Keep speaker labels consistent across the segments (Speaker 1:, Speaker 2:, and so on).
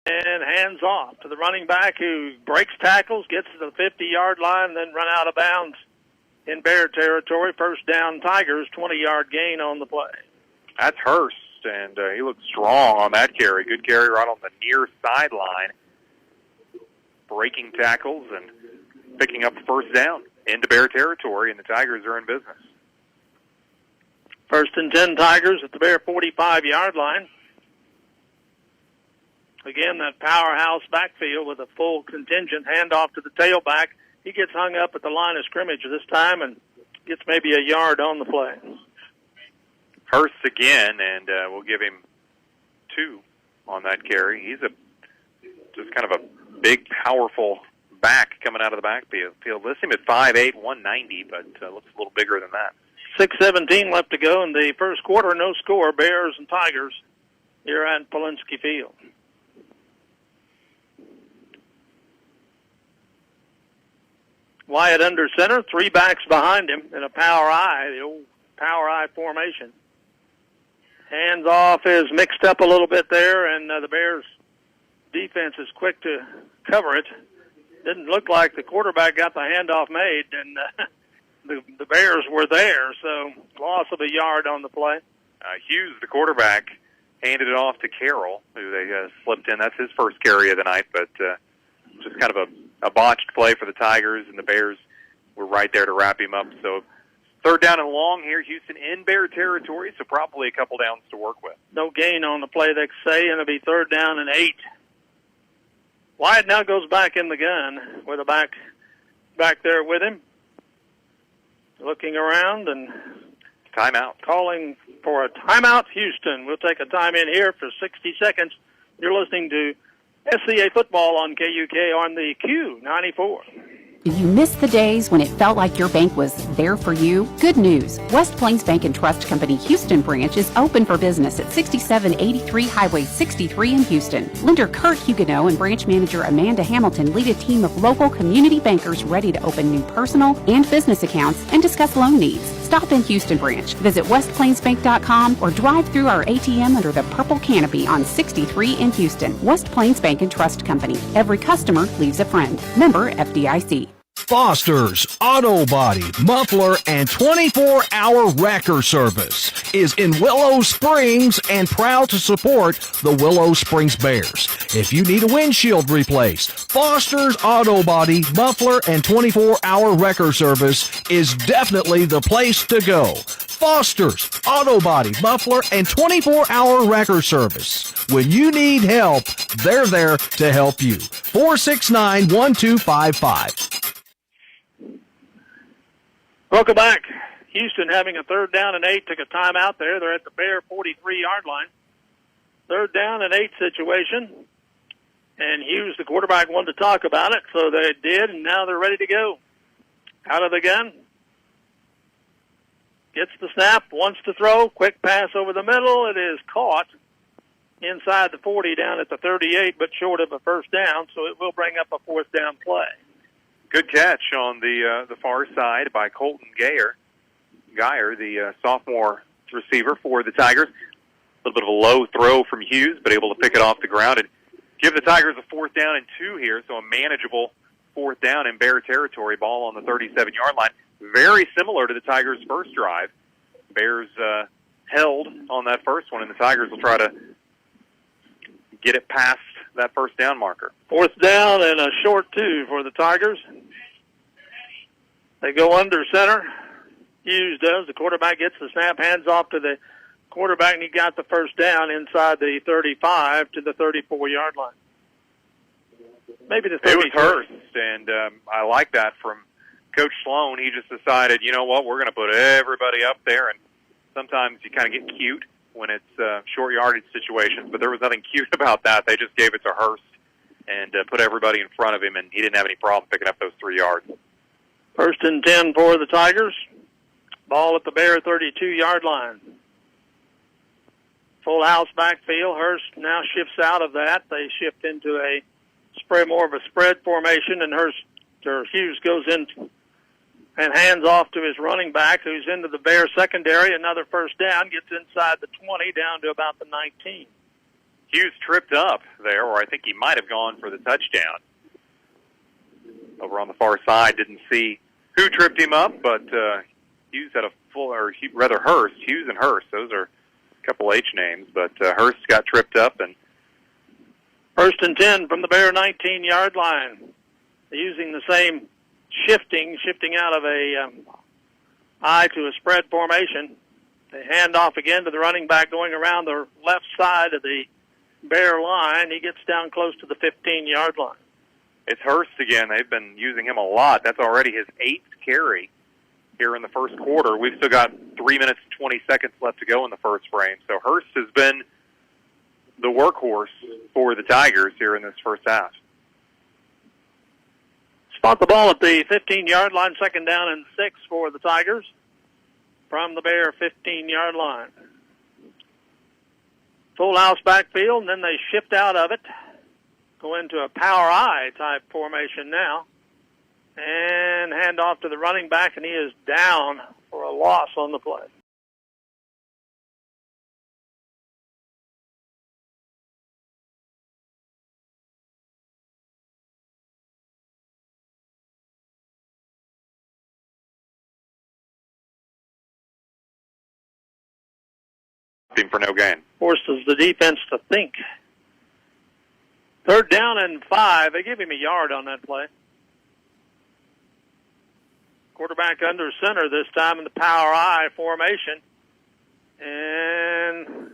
Speaker 1: and hands off to the running back who breaks tackles, gets to the 50-yard line, and then run out of bounds in Bear territory. First down, Tigers, 20-yard gain on the play.
Speaker 2: That's Hurst, and he looked strong on that carry. Good carry right on the near sideline, breaking tackles and picking up first down into Bear territory, and the Tigers are in business.
Speaker 1: First and 10 Tigers at the Bear 45-yard line. Again, that powerhouse backfield with a full contingent. Handoff to the tailback. He gets hung up at the line of scrimmage this time and gets maybe a yard on the play.
Speaker 2: Hurst again, and we'll give him 2 on that carry. He's just kind of a big, powerful back coming out of the backfield. Lists him at 5'8", 190, but looks a little bigger than that.
Speaker 1: 6:17 left to go in the first quarter. No score, Bears and Tigers here at Polinsky Field. Wyatt under center, 3 backs behind him in a power I, the old power I formation. Hands off is mixed up a little bit there, and the Bears' defense is quick to cover it. Didn't look like the quarterback got the handoff made, and the Bears were there, so loss of a yard on the play.
Speaker 2: Hughes, the quarterback, handed it off to Carroll, who they slipped in. That's his first carry of the night, but just kind of a botched play for the Tigers, and the Bears were right there to wrap him up. So third down and long here, Houston in Bear territory, so probably a couple downs to work with.
Speaker 1: No gain on the play, they say, and it'll be third down and 8. Wyatt now goes back in the gun with a back there with him. Looking around and
Speaker 2: timeout.
Speaker 1: Calling for a timeout, Houston. We'll take a time in here for 60 seconds. You're listening to SCA Football on KUK on the Q94.
Speaker 3: Do you miss the days when it felt like your bank was there for you? Good news. West Plains Bank and Trust Company Houston branch is open for business at 6783 Highway 63 in Houston. Lender Kurt Huguenot and branch manager Amanda Hamilton lead a team of local community bankers ready to open new personal and business accounts and discuss loan needs. Stop in Houston branch. Visit westplainsbank.com or drive through our ATM under the purple canopy on 63 in Houston. West Plains Bank and Trust Company. Every customer leaves a friend. Member FDIC.
Speaker 4: Foster's Auto Body, Muffler, and 24-hour wrecker service is in Willow Springs and proud to support the Willow Springs Bears. If you need a windshield replaced, Foster's Auto Body, Muffler, and 24-hour wrecker service is definitely the place to go. Foster's Auto Body, Muffler, and 24-hour wrecker service. When you need help, they're there to help you. 469-1255.
Speaker 1: Welcome back. Houston having a third down and 8. Took a timeout there. They're at the Bear 43-yard line. Third down and 8 situation. And Hughes, the quarterback, wanted to talk about it, so they did, and now they're ready to go. Out of the gun. Gets the snap, wants to throw. Quick pass over the middle. It is caught inside the 40 down at the 38, but short of a first down, so it will bring up a fourth down play.
Speaker 2: Good catch on the far side by Colton Geyer, the sophomore receiver for the Tigers. A little bit of a low throw from Hughes, but able to pick it off the ground and give the Tigers a fourth down and 2 here, so a manageable fourth down in Bear territory. Ball on the 37-yard line. Very similar to the Tigers' first drive. Bears held on that first one, and the Tigers will try to get it past that first down marker.
Speaker 1: Fourth down and a short 2 for the Tigers. They go under center. Hughes does. The quarterback gets the snap, hands off to the quarterback, and he got the first down inside the 35 to the 34-yard line. Maybe the 33.
Speaker 2: It was Hurst, and I like that from Coach Sloan. He just decided, you know what, we're going to put everybody up there, and sometimes you kind of get cute when it's short yardage situations, but there was nothing cute about that. They just gave it to Hurst and put everybody in front of him, and he didn't have any problem picking up those 3 yards.
Speaker 1: First and 10 for the Tigers. Ball at the Bear 32-yard line. Full house backfield. Hurst now shifts out of that. They shift into more of a spread formation, and Hughes goes in and hands off to his running back, who's into the Bear secondary. Another first down, gets inside the 20, down to about the 19.
Speaker 2: Hughes tripped up there, or I think he might have gone for the touchdown. Over on the far side, didn't see who tripped him up, but Hughes had a full, or rather Hurst, Hughes and Hurst, those are a couple H names, but Hurst got tripped up. And
Speaker 1: First and 10 from the Bear 19-yard line. Using the same shifting out of a I to a spread formation. They hand off again to the running back going around the left side of the Bear line. He gets down close to the 15-yard line.
Speaker 2: It's Hurst again. They've been using him a lot. That's already his 8th carry here in the first quarter. We've still got 3 minutes and 20 seconds left to go in the first frame. So Hurst has been the workhorse for the Tigers here in this first half.
Speaker 1: Spot the ball at the 15-yard line, 2nd down and 6 for the Tigers from the Bear 15-yard line. Full house backfield, and then they shift out of it. Go into a power I type formation now. And hand off to the running back, and he is down for a loss on the play.
Speaker 2: For no gain.
Speaker 1: Forces the defense to think. 3rd down and 5. They give him a yard on that play. Quarterback under center this time in the power I formation. And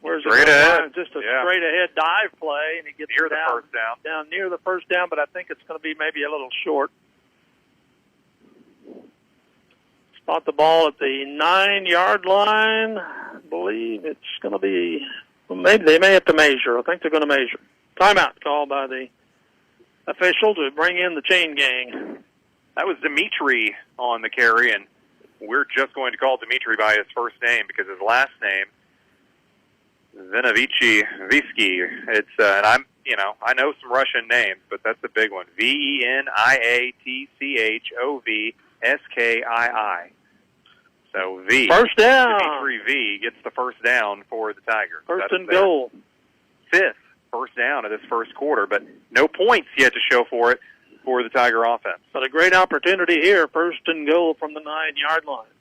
Speaker 1: where's
Speaker 2: straight ahead?
Speaker 1: Just a straight ahead dive play, and he gets
Speaker 2: near the first down.
Speaker 1: Down near the first down, but I think it's going to be maybe a little short. Spot the ball at the 9-yard line. I believe it's going to be, well, maybe they may have to measure. I think they're going to measure. Timeout called by the official to bring in the chain gang.
Speaker 2: That was Dimitri on the carry, and we're just going to call Dimitri by his first name because his last name, Vinovici Visky. It's and I know some Russian names, but that's a big one. Veniatchovskii. So V.
Speaker 1: First down.
Speaker 2: Dimitri V gets the first down for the Tigers.
Speaker 1: First and goal.
Speaker 2: 5th first down of this first quarter, but no points yet to show for it for the Tiger offense.
Speaker 1: But a great opportunity here. 1st and goal from the 9-yard line.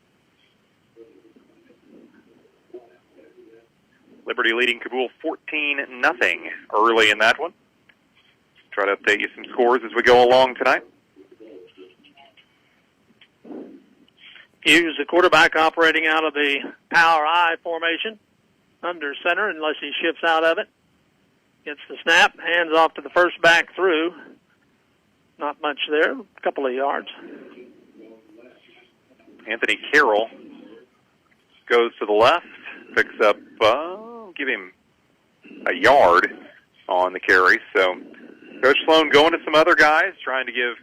Speaker 2: Liberty leading Kabul 14-0 early in that one. Try to update you some scores as we go along tonight.
Speaker 1: Hughes, the quarterback, operating out of the power I formation, under center unless he shifts out of it. Gets the snap, hands off to the first back through. Not much there, a couple of yards.
Speaker 2: Anthony Carroll goes to the left, picks up, give him a yard on the carry. So Coach Sloan going to some other guys, trying to give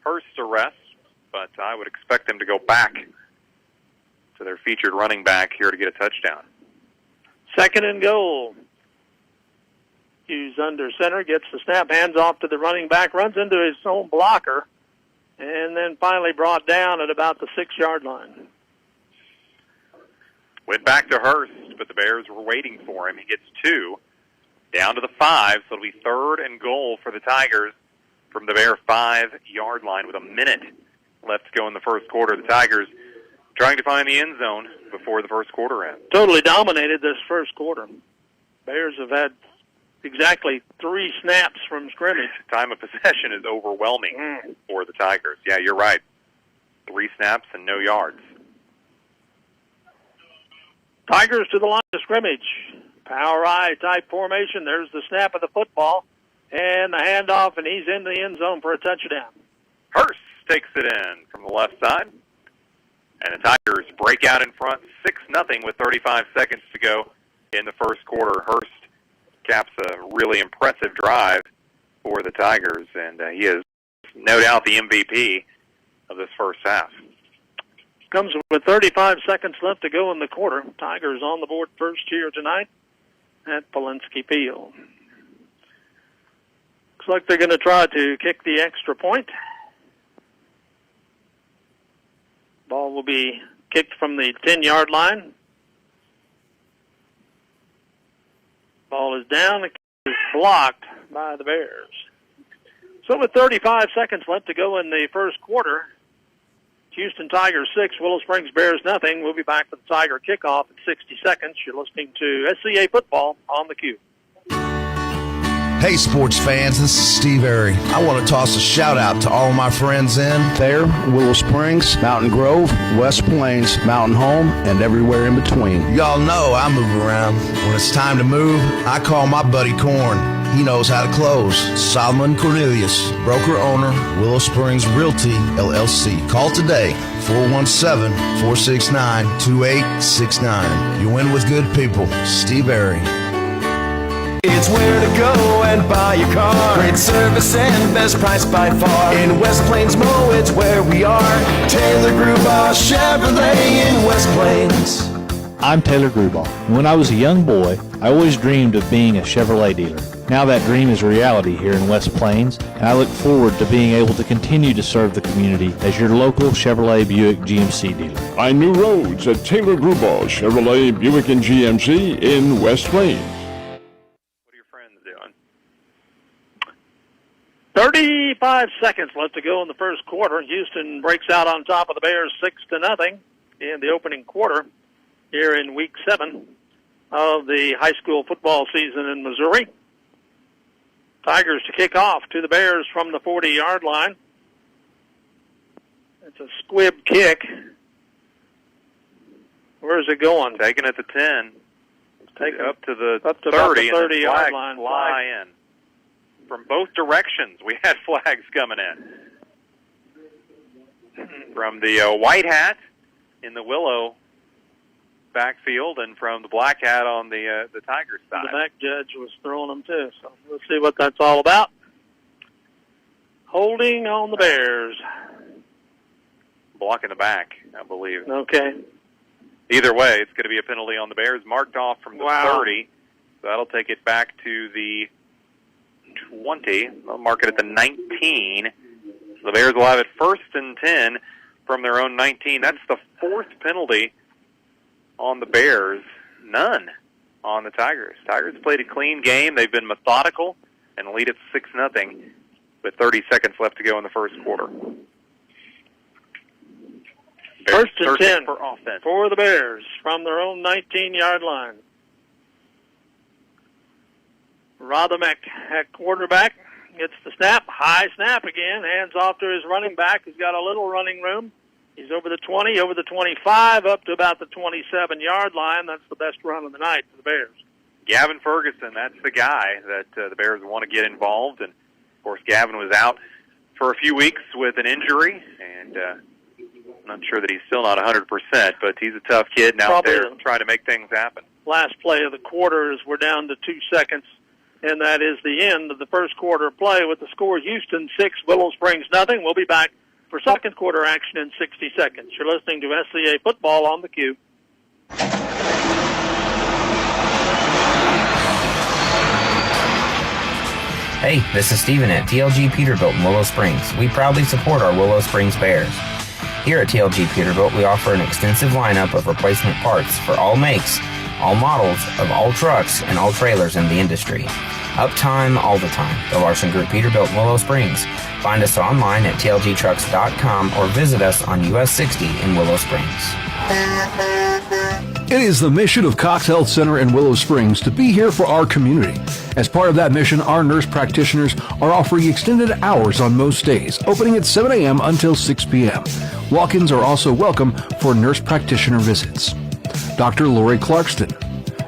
Speaker 2: Hurst a rest, but I would expect them to go back to their featured running back here to get a touchdown.
Speaker 1: 2nd and goal. Hughes under center, gets the snap, hands off to the running back, runs into his own blocker, and then finally brought down at about the 6-yard line.
Speaker 2: Went back to Hurst, but the Bears were waiting for him. He gets 2, down to the 5, so it'll be 3rd and goal for the Tigers from the Bear 5-yard line with a minute left to go in the first quarter. The Tigers trying to find the end zone before the first quarter ends.
Speaker 1: Totally dominated this first quarter. Bears have had exactly 3 snaps from scrimmage.
Speaker 2: Time of possession is overwhelming for the Tigers. Yeah, you're right. 3 snaps and no yards.
Speaker 1: Tigers to the line of scrimmage. Power I type formation. There's the snap of the football and the handoff, and he's in the end zone for a touchdown.
Speaker 2: Hurst takes it in from the left side. And the Tigers break out in front 6-0 with 35 seconds to go in the first quarter. Hurst caps a really impressive drive for the Tigers, and he is no doubt the MVP of this first half.
Speaker 1: Comes with 35 seconds left to go in the quarter. Tigers on the board first here tonight at Polinsky Field. Looks like they're going to try to kick the extra point. Ball will be kicked from the 10-yard line. Ball is down. The kick is blocked by the Bears. So with 35 seconds left to go in the first quarter, Houston Tigers 6, Willow Springs Bears nothing. We'll be back with the Tiger kickoff in 60 seconds. You're listening to SCA Football on the Q.
Speaker 5: Hey, sports fans, this is Steve Airy. I want to toss a shout-out to all of my friends in
Speaker 6: Thayer, Willow Springs, Mountain Grove, West Plains, Mountain Home, and everywhere in between.
Speaker 5: Y'all know I move around. When it's time to move, I call my buddy Corn. He knows how to close. Solomon Cornelius, broker owner, Willow Springs Realty, LLC. Call today, 417-469-2869. You win with good people. Steve Airy.
Speaker 7: It's where to go and buy your car. Great service and best price by far. In West Plains Mo, it's where we are. Taylor Grubauer Chevrolet in West Plains.
Speaker 8: I'm Taylor Grubauer. When I was a young boy, I always dreamed of being a Chevrolet dealer. Now that dream is a reality here in West Plains, and I look forward to being able to continue to serve the community as your local Chevrolet Buick GMC dealer.
Speaker 9: Find new roads at Taylor Grubauer Chevrolet Buick and GMC in West Plains.
Speaker 1: 35 seconds left to go in the first quarter. Houston breaks out on top of the Bears 6-0 in the opening quarter here in Week 7 of the high school football season in Missouri. Tigers to kick off to the Bears from the 40-yard line. It's a squib kick. Where's it going?
Speaker 2: Taking it to 10.
Speaker 1: Take
Speaker 2: up to the
Speaker 1: 30 30-yard line.
Speaker 2: Fly in. From both directions, we had flags coming in. From the white hat in the Willow backfield and from the black hat on the Tigers side.
Speaker 1: The back judge was throwing them too, so we'll see what that's all about. Holding on the Bears.
Speaker 2: Blocking the back, I believe.
Speaker 1: Okay.
Speaker 2: Either way, it's going to be a penalty on the Bears, marked off from the 30. So that'll take it back to the 20. They'll mark it at the 19. So the Bears will have it 1st and 10 from their own 19. That's the 4th penalty on the Bears. None on the Tigers. Tigers played a clean game. They've been methodical and lead at 6-0 with 30 seconds left to go in the first quarter. Bears
Speaker 1: 1st and 10
Speaker 2: for offense
Speaker 1: for the Bears from their own 19-yard line. Radamek at quarterback gets the snap. High snap again. Hands off to his running back. He's got a little running room. He's over the 20, over the 25, up to about the 27-yard line. That's the best run of the night for the Bears.
Speaker 2: Gavin Ferguson, that's the guy that the Bears want to get involved. And, of course, Gavin was out for a few weeks with an injury, and I'm not sure that he's still not 100%, but he's a tough kid and out there trying to make things happen.
Speaker 1: Last play of the quarter is we're down to 2 seconds, and that is the end of the first quarter play with the score Houston 6, Willow Springs nothing. We'll be back for second quarter action in 60 seconds. You're listening to SCA Football on the Q.
Speaker 10: Hey, this is Steven at TLG Peterbilt in Willow Springs. We proudly support our Willow Springs Bears. Here at TLG Peterbilt, we offer an extensive lineup of replacement parts for all makes, all models of all trucks and all trailers in the industry. Uptime all the time. The Larson Group Peterbilt in Willow Springs. Find us online at tlgtrucks.com or visit us on US 60 in Willow Springs.
Speaker 4: It is the mission of Cox Health Center in Willow Springs to be here for our community. As part of that mission, our nurse practitioners are offering extended hours on most days, opening at 7 a.m. until 6 p.m. Walk-ins are also welcome for nurse practitioner visits. Dr. Lori Clarkston,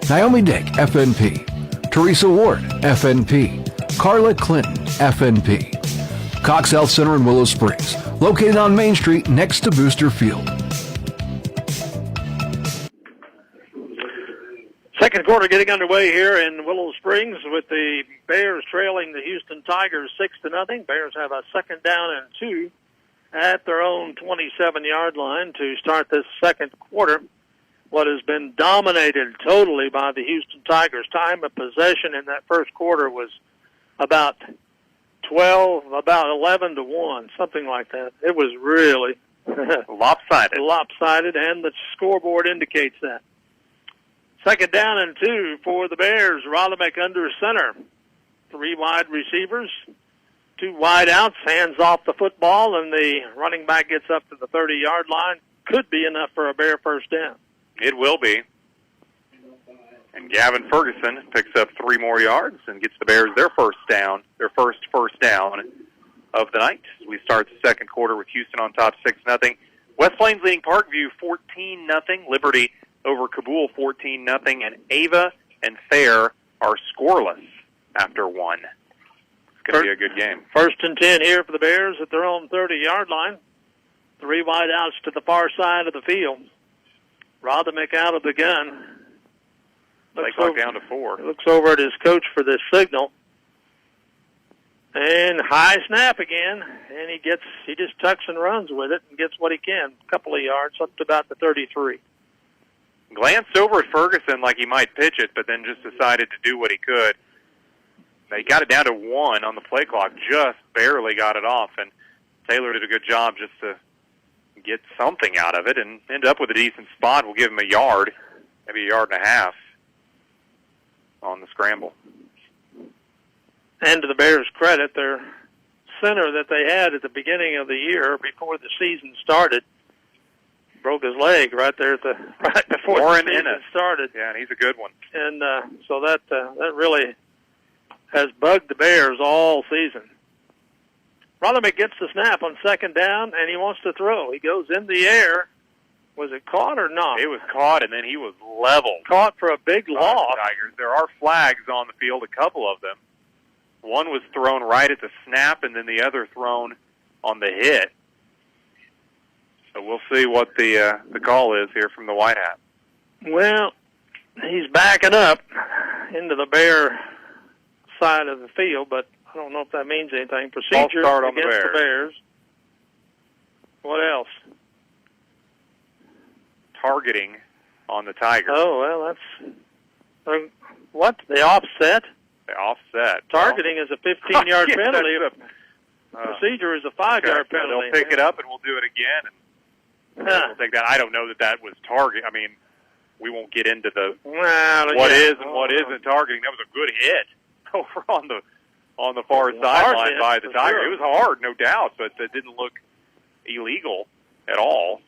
Speaker 4: Naomi Dick, FNP, Teresa Ward, FNP, Carla Clinton, FNP. Cox Health Center in Willow Springs, located on Main Street next to Booster Field.
Speaker 1: Second quarter getting underway here in Willow Springs with the Bears trailing the Houston Tigers 6-0. Bears have a 2nd down and 2 at their own 27-yard line to start this second quarter. What has been dominated totally by the Houston Tigers. Time of possession in that first quarter was about 11 to 1, something like that. It was really
Speaker 2: lopsided,
Speaker 1: and the scoreboard indicates that. Second down and 2 for the Bears. Rolomic under center. 3 wide receivers, 2 wide outs, hands off the football, and the running back gets up to the 30-yard line. Could be enough for a Bear first down.
Speaker 2: It will be. And Gavin Ferguson picks up 3 more yards and gets the Bears their first down of the night. We start the second quarter with Houston on top 6-0. West Plains leading Parkview 14-0. Liberty over Kabul 14-0. And Ava and Fair are scoreless after 1. It's going to be a good game.
Speaker 1: First and 10 here for the Bears at their own 30-yard line. 3 wide outs to the far side of the field. Rolomic out of the gun.
Speaker 2: Play clock down to 4.
Speaker 1: Looks over at his coach for this signal. And high snap again, and he just tucks and runs with it and gets what he can. A couple of yards up to about the 33.
Speaker 2: Glanced over at Ferguson like he might pitch it, but then just decided to do what he could. They got it down to 1 on the play clock, just barely got it off, and Taylor did a good job just to get something out of it and end up with a decent spot. We'll give him a yard, maybe a yard and a half on the scramble.
Speaker 1: And to the Bears' credit, their center that they had at the beginning of the year, before the season started, broke his leg right before
Speaker 2: Warren
Speaker 1: the season started.
Speaker 2: Yeah, and he's a good one.
Speaker 1: And so that really has bugged the Bears all season. Rolomic gets the snap on second down, and he wants to throw. He goes in the air. Was it caught or not?
Speaker 2: It was caught, and then he was leveled.
Speaker 1: Caught for a big loss.
Speaker 2: Tigers. There are flags on the field, a couple of them. One was thrown right at the snap, and then the other thrown on the hit. So we'll see what the call is here from the White Hat.
Speaker 1: Well, he's backing up into the Bear side of the field, but I don't know if that means anything. Procedure
Speaker 2: start on
Speaker 1: against
Speaker 2: the
Speaker 1: Bears. What else?
Speaker 2: Targeting on the Tigers.
Speaker 1: Oh, well, that's... what? The offset?
Speaker 2: The offset.
Speaker 1: Targeting is a 15-yard penalty. Procedure is a 5-yard penalty.
Speaker 2: They'll pick it up, and we'll do it again. And we'll take that. I don't know that was target. I mean, we won't get into the what is and what isn't targeting. That was a good hit over on the far sideline by the Tigers. Sure. It was hard, no doubt, but it didn't look illegal at all.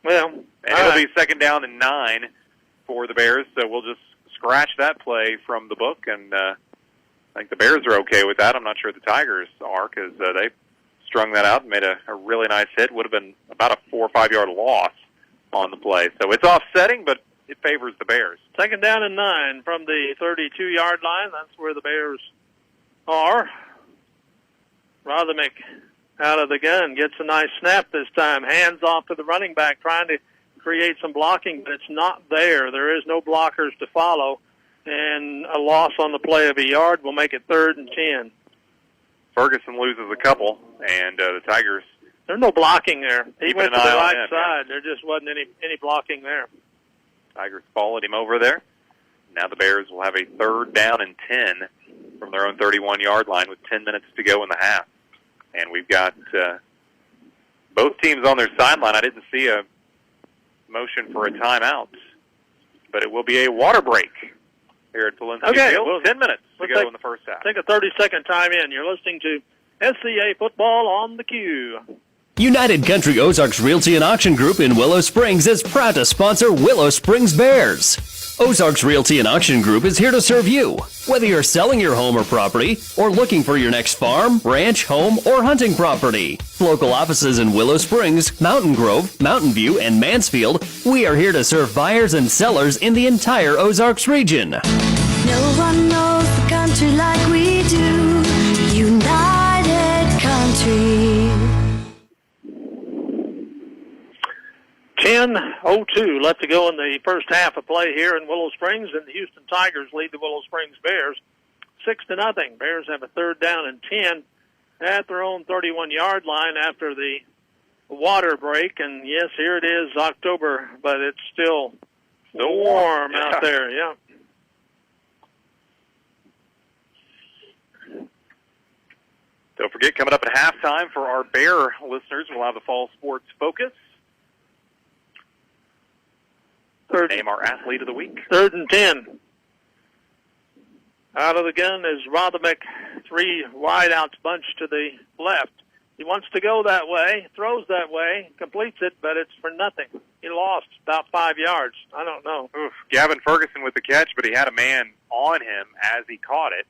Speaker 1: Well,
Speaker 2: and it'll be second down and 9 for the Bears, so we'll just scratch that play from the book, and I think the Bears are okay with that. I'm not sure the Tigers are, because they strung that out and made a really nice hit. Would have been about a 4 or 5 yard loss on the play. So it's offsetting, but it favors the Bears.
Speaker 1: Second down and 9 from the 32-yard line. That's where the Bears are. Rolomic out of the gun, gets a nice snap this time. Hands off to the running back, trying to create some blocking, but it's not there. There is no blockers to follow, and a loss on the play of a yard will make it 3rd and 10.
Speaker 2: Ferguson loses a couple, and the Tigers...
Speaker 1: There's no blocking there. He went to the right
Speaker 2: him,
Speaker 1: side. There just wasn't any blocking there.
Speaker 2: Tigers followed him over there. Now the Bears will have a 3rd down and 10 from their own 31-yard line with 10 minutes to go in the half. And we've got both teams on their sideline. I didn't see a motion for a timeout, but it will be a water break here at Valencia Field.
Speaker 1: Well,
Speaker 2: 10 minutes to go in the first half.
Speaker 1: Take a 30-second time in. You're listening to SCA Football on the Q.
Speaker 11: United Country Ozarks Realty and Auction Group in Willow Springs is proud to sponsor Willow Springs Bears. Ozarks Realty and Auction Group is here to serve you. Whether you're selling your home or property, or looking for your next farm, ranch, home, or hunting property. Local offices in Willow Springs, Mountain Grove, Mountain View, and Mansfield, we are here to serve buyers and sellers in the entire Ozarks region.
Speaker 12: No one knows the country like we do. United Country.
Speaker 1: 10:02 left to go in the first half of play here in Willow Springs, and the Houston Tigers lead the Willow Springs Bears 6-0. Bears have a 3rd down and 10 at their own 31-yard line after the water break. And yes, here it is, October, but it's still warm out there. Yeah.
Speaker 2: Don't forget, coming up at halftime for our Bear listeners, we'll have the Fall Sports Focus. Name our athlete of the week.
Speaker 1: 3rd and 10. Out of the gun is Rothermick, 3 wideouts bunched to the left. He wants to go that way, throws that way, completes it, but it's for nothing. He lost about 5 yards. I don't know.
Speaker 2: Oof. Gavin Ferguson with the catch, but he had a man on him as he caught it.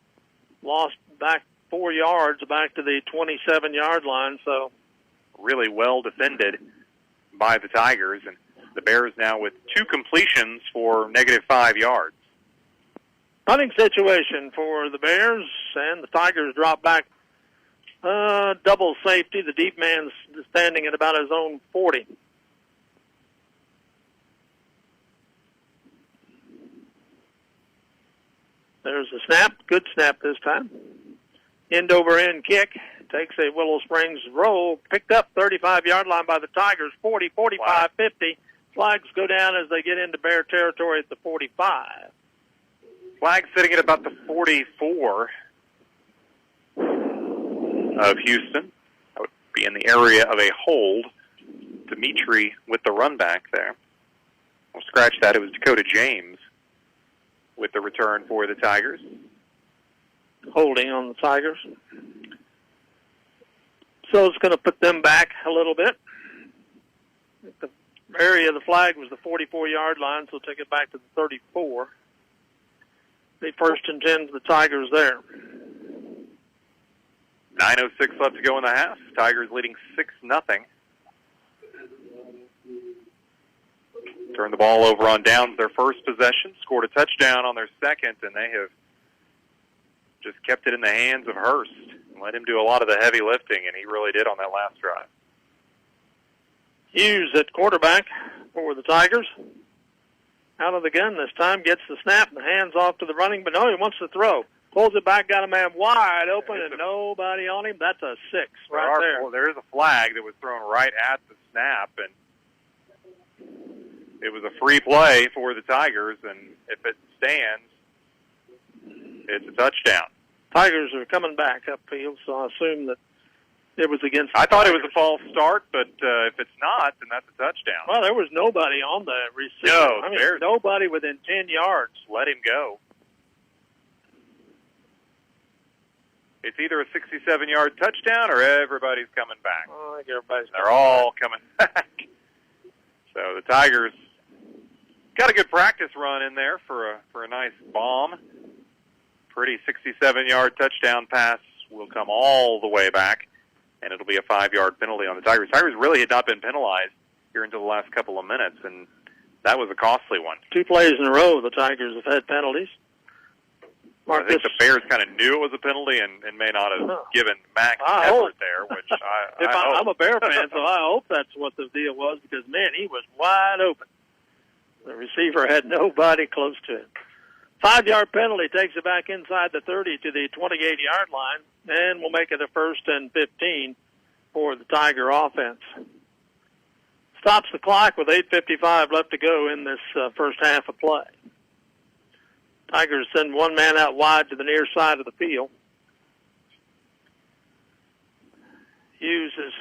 Speaker 1: Lost back 4 yards back to the 27-yard line, so
Speaker 2: really well defended by the Tigers, and the Bears now with 2 completions for -5 yards.
Speaker 1: Punting situation for the Bears, and the Tigers drop back double safety. The deep man's standing at about his own 40. There's a snap. Good snap this time. End-over-end kick. Takes a Willow Springs roll. Picked up 35-yard line by the Tigers. 40, 45, 50. Flags go down as they get into Bear territory at the 45.
Speaker 2: Flag sitting at about the 44 of Houston. That would be in the area of a hold. Dimitri with the run back there. We'll scratch that. It was Dakota James with the return for the Tigers.
Speaker 1: Holding on the Tigers. So it's going to put them back a little bit. The area of the flag was the 44-yard line, so take it back to the 34. The 1st and 10 to the Tigers there.
Speaker 2: 9:06 left to go in the half. Tigers leading 6-0. Turned the ball over on downs their first possession, scored a touchdown on their second, and they have just kept it in the hands of Hurst and let him do a lot of the heavy lifting, and he really did on that last drive.
Speaker 1: Hughes at quarterback for the Tigers. Out of the gun this time, gets the snap and hands off to the running, but no, he wants to throw. Pulls it back, got a man wide open, and nobody on him. That's a 6 right there.
Speaker 2: Well, there is a flag that was thrown right at the snap, and it was a free play for the Tigers, and if it stands, it's a touchdown.
Speaker 1: Tigers are coming back upfield, so I assume that it was against the
Speaker 2: I thought
Speaker 1: Tigers.
Speaker 2: it was a false start, but if it's not, then that's a touchdown.
Speaker 1: Well, there was nobody on the receiver.
Speaker 2: No,
Speaker 1: I mean, nobody within 10 yards.
Speaker 2: Let him go. It's either a 67-yard touchdown or everybody's coming back.
Speaker 1: Oh, I think everybody's
Speaker 2: They're all coming back. So the Tigers got a good practice run in there for a nice bomb. Pretty 67-yard touchdown pass will come all the way back, and it'll be a 5-yard penalty on the Tigers. Tigers really had not been penalized here until the last couple of minutes, and that was a costly one.
Speaker 1: 2 plays in a row, the Tigers have had penalties.
Speaker 2: I think the Bears kind of knew it was a penalty and may not have given max effort there, which
Speaker 1: I'm a Bear fan, so I hope that's what the deal was, because, man, he was wide open. The receiver had nobody close to him. 5-yard penalty takes it back inside the 30 to the 28-yard line, and we'll make it a 1st and 15 for the Tiger offense. Stops the clock with 8:55 left to go in this first half of play. Tigers send one man out wide to the near side of the field. Hughes has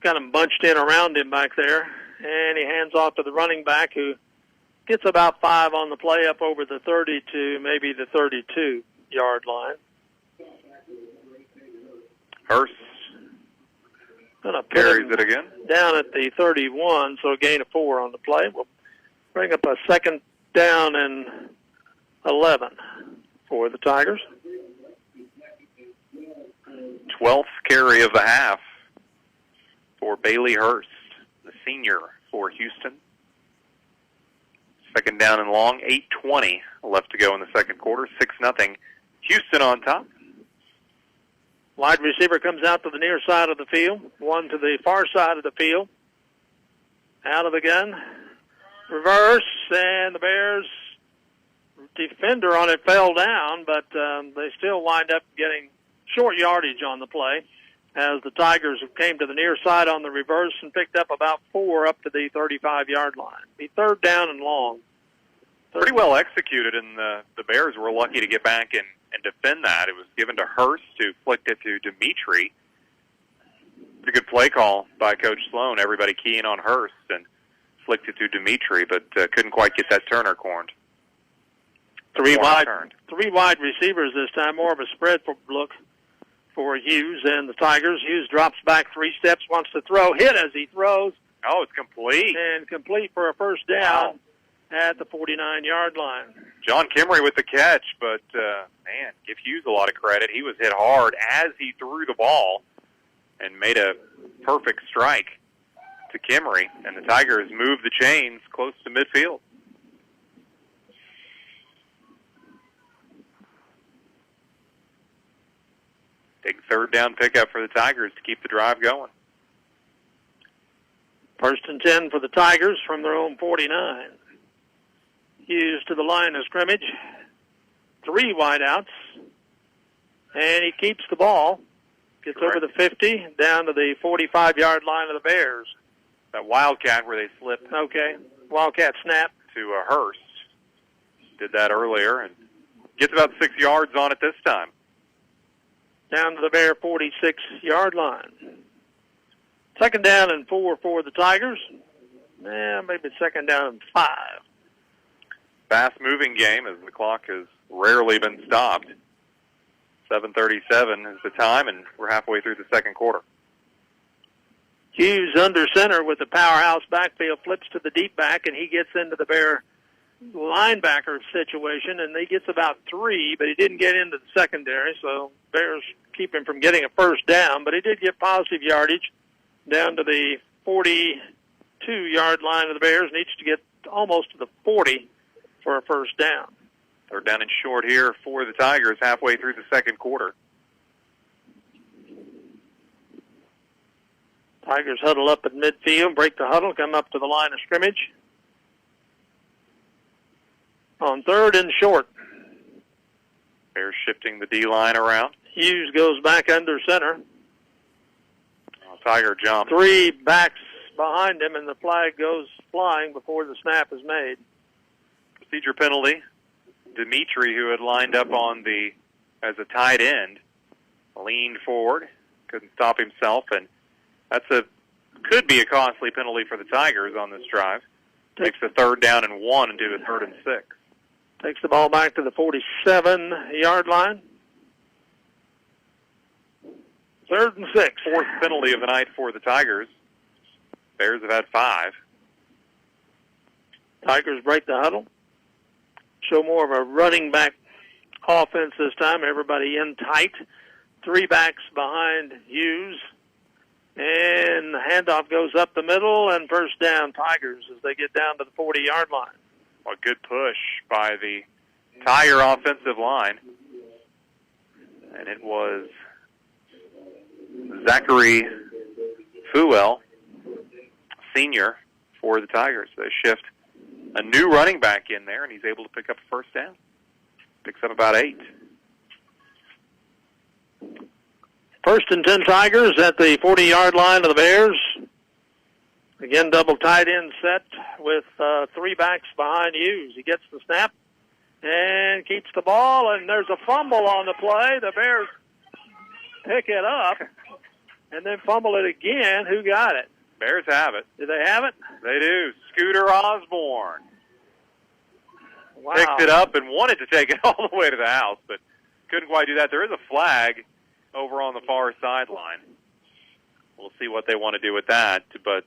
Speaker 1: got him bunched in around him back there, and he hands off to the running back, who gets about 5 on the play up over the 30 to maybe the 32-yard line.
Speaker 2: Hurst carries it again.
Speaker 1: Down at the 31, so a gain of 4 on the play. We'll bring up a 2nd down and 11 for the Tigers.
Speaker 2: 12th carry of the half for Bailey Hurst, the senior for Houston. 2nd down and long, 8:20 left to go in the second quarter. 6-0. Houston on top.
Speaker 1: Wide receiver comes out to the near side of the field, one to the far side of the field. Out of the gun. Reverse, and the Bears defender on it fell down, but they still wind up getting short yardage on the play as the Tigers came to the near side on the reverse and picked up about 4 up to the 35-yard line. Be 3rd down and long.
Speaker 2: Pretty well executed, and the Bears were lucky to get back and defend that. It was given to Hurst, who flicked it to Dimitri. It's a good play call by Coach Sloan. Everybody keying on Hurst, and flicked it to Dimitri, but couldn't quite get that Turner corned.
Speaker 1: Three wide receivers this time, more of a spread look for Hughes and the Tigers. Hughes drops back 3 steps, wants to throw, hit as he throws.
Speaker 2: Oh, it's complete.
Speaker 1: And complete for a first down at the 49-yard line.
Speaker 2: John Kimmery with the catch, but, man, give Hughes a lot of credit. He was hit hard as he threw the ball and made a perfect strike to Kimmery, and the Tigers moved the chains close to midfield. Big third down pickup for the Tigers to keep the drive going.
Speaker 1: First and 10 for the Tigers from their own 49. Hughes to the line of scrimmage. 3 wideouts. And he keeps the ball. Gets over the 50, down to the 45-yard line of the Bears.
Speaker 2: That Wildcat where they slipped.
Speaker 1: Okay. Wildcat snap.
Speaker 2: To Hurst. Did that earlier and gets about 6 yards on it this time.
Speaker 1: Down to the Bear 46-yard line. Second down and 4 for the Tigers. Maybe second down and 5.
Speaker 2: Fast-moving game as the clock has rarely been stopped. 7:37 is the time, and we're halfway through the second quarter.
Speaker 1: Hughes under center with the powerhouse backfield, flips to the deep back, and he gets into the Bear linebacker situation, and he gets about 3, but he didn't get into the secondary, so Bears keep him from getting a first down, but he did get positive yardage down to the 42-yard line of the Bears, needs to get almost to the 40 for a first down.
Speaker 2: Third down and short here for the Tigers halfway through the second quarter.
Speaker 1: Tigers huddle up at midfield, break the huddle, come up to the line of scrimmage. On third and short.
Speaker 2: Bears shifting the D-line around.
Speaker 1: Hughes goes back under center.
Speaker 2: Tiger jump.
Speaker 1: 3 backs behind him, and the flag goes flying before the snap is made.
Speaker 2: Procedure penalty. Dimitri, who had lined up as a tight end, leaned forward, couldn't stop himself, and could be a costly penalty for the Tigers on this drive. Takes the third down and 1 and do a 3rd and 6.
Speaker 1: Takes the ball back to the 47-yard line. 3rd and 6.
Speaker 2: 4th penalty of the night for the Tigers. Bears have had 5.
Speaker 1: Tigers break the huddle. Show more of a running back offense this time. Everybody in tight. 3 backs behind Hughes. And the handoff goes up the middle, and first down Tigers as they get down to the 40-yard line.
Speaker 2: A good push by the Tiger offensive line. And it was Zachary Fuel, senior, for the Tigers. They shift a new running back in there, and he's able to pick up a first down. Picks up about 8.
Speaker 1: First and 10 Tigers at the 40-yard line of the Bears. Again, double tight end set with 3 backs behind Hughes. He gets the snap and keeps the ball, and there's a fumble on the play. The Bears pick it up and then fumble it again. Who got it?
Speaker 2: Bears have it.
Speaker 1: Do they have it?
Speaker 2: They do. Scooter Osborne.
Speaker 1: Wow.
Speaker 2: Picked it up and wanted to take it all the way to the house, but couldn't quite do that. There is a flag over on the far sideline. We'll see what they want to do with that, but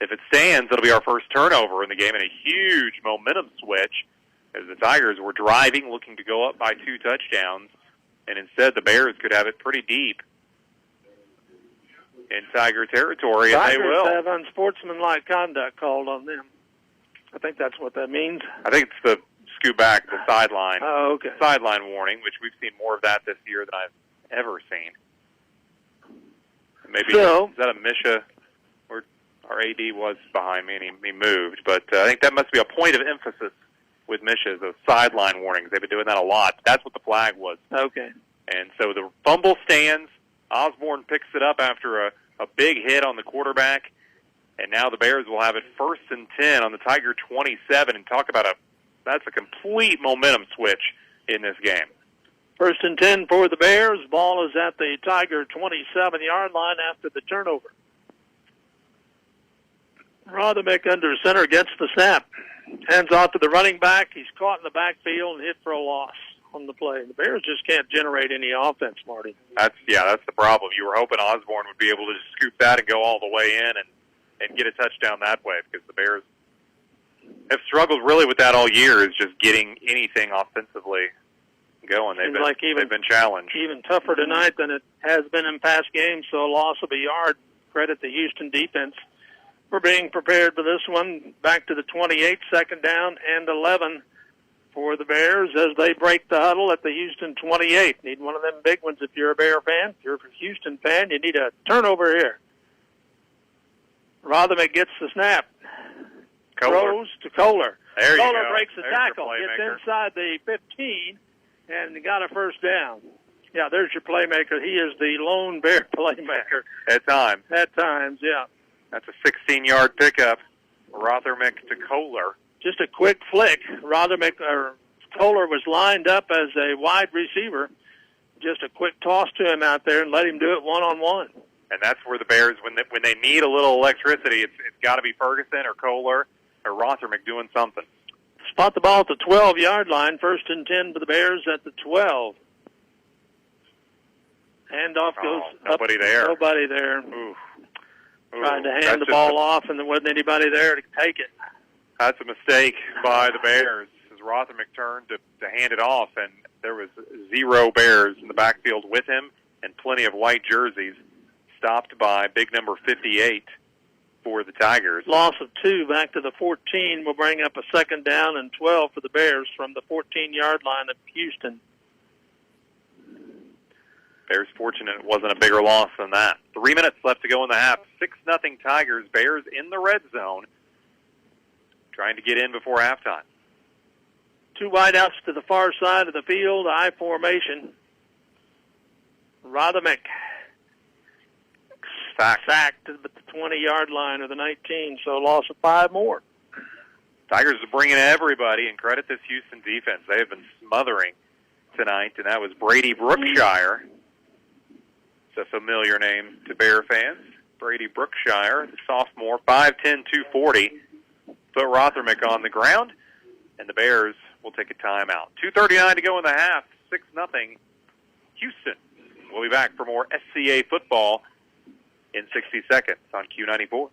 Speaker 2: if it stands, it'll be our first turnover in the game and a huge momentum switch as the Tigers were driving, looking to go up by 2 touchdowns, and instead the Bears could have it pretty deep in Tiger territory, and they will.
Speaker 1: Tigers have unsportsmanlike conduct called on them. I think that's what that means.
Speaker 2: I think it's the scoot back, the sideline.
Speaker 1: Oh, okay.
Speaker 2: Sideline warning, which we've seen more of that this year than I've ever seen. Maybe is that a Misha? Or our AD was behind me and he moved, but I think that must be a point of emphasis with Misha, those sideline warnings. They've been doing that a lot. That's what the flag was.
Speaker 1: Okay.
Speaker 2: And so the fumble stands. Osborne picks it up after a big hit on the quarterback, and now the Bears will have it 1st and 10 on the Tiger 27, and talk about that's a complete momentum switch in this game.
Speaker 1: 1st and 10 for the Bears. Ball is at the Tiger 27-yard line after the turnover. Rothermick under center gets the snap. Hands off to the running back. He's caught in the backfield and hit for a loss on the play. The Bears just can't generate any offense, Marty.
Speaker 2: That's the problem. You were hoping Osborne would be able to just scoop that and go all the way in and get a touchdown that way, because the Bears have struggled really with that all year, is just getting anything offensively going. They've been challenged.
Speaker 1: Even tougher tonight than it has been in past games, so a loss of a yard. Credit the Houston defense for being prepared for this one. Back to the 28, second down and 11 for the Bears as they break the huddle at the Houston 28. Need one of them big ones if you're a Bear fan. If you're a Houston fan, you need a turnover here. Rothermick gets the snap. Throws to Kohler.
Speaker 2: There you
Speaker 1: Kohler
Speaker 2: go.
Speaker 1: breaks the
Speaker 2: There's
Speaker 1: tackle.
Speaker 2: your
Speaker 1: Gets
Speaker 2: playmaker.
Speaker 1: inside the 15 and got a first down. Yeah, there's your playmaker. He is the lone Bear playmaker.
Speaker 2: At times.
Speaker 1: At times, yeah.
Speaker 2: That's a 16-yard pickup. Rothermick to Kohler.
Speaker 1: Just a quick flick. Kohler was lined up as a wide receiver. Just a quick toss to him out there and let him do it one-on-one.
Speaker 2: And that's where the Bears, when they need a little electricity, it's got to be Ferguson or Kohler or Rothermick doing something.
Speaker 1: Spot the ball at the 12-yard line. 1st and 10 for the Bears at the 12. Handoff goes
Speaker 2: nobody
Speaker 1: up.
Speaker 2: there.
Speaker 1: Nobody there.
Speaker 2: Ooh.
Speaker 1: Tried to hand the ball off, and there wasn't anybody there to take it.
Speaker 2: That's a mistake by the Bears as Rothermick turned to hand it off, and there was 0 Bears in the backfield with him and plenty of white jerseys, stopped by big number 58 for the Tigers.
Speaker 1: Loss of 2 back to the 14 will bring up a second down and 12 for the Bears from the 14-yard line of Houston.
Speaker 2: Bears fortunate it wasn't a bigger loss than that. 3 minutes left to go in the half. 6-0 Tigers. Bears in the red zone, trying to get in before halftime.
Speaker 1: 2 wideouts to the far side of the field, I formation. Rothermick sacked at the 20-yard line or the 19, so loss of 5 more.
Speaker 2: Tigers are bringing everybody, and credit this Houston defense. They have been smothering tonight, and that was Brady Brookshire. It's a familiar name to Bear fans. Brady Brookshire, the sophomore, 5'10", 240. Put Rothermick on the ground, and the Bears will take a timeout. 2:39 to go in the half, 6-0 Houston. We'll be back for more SCA football in 60 seconds on Q94.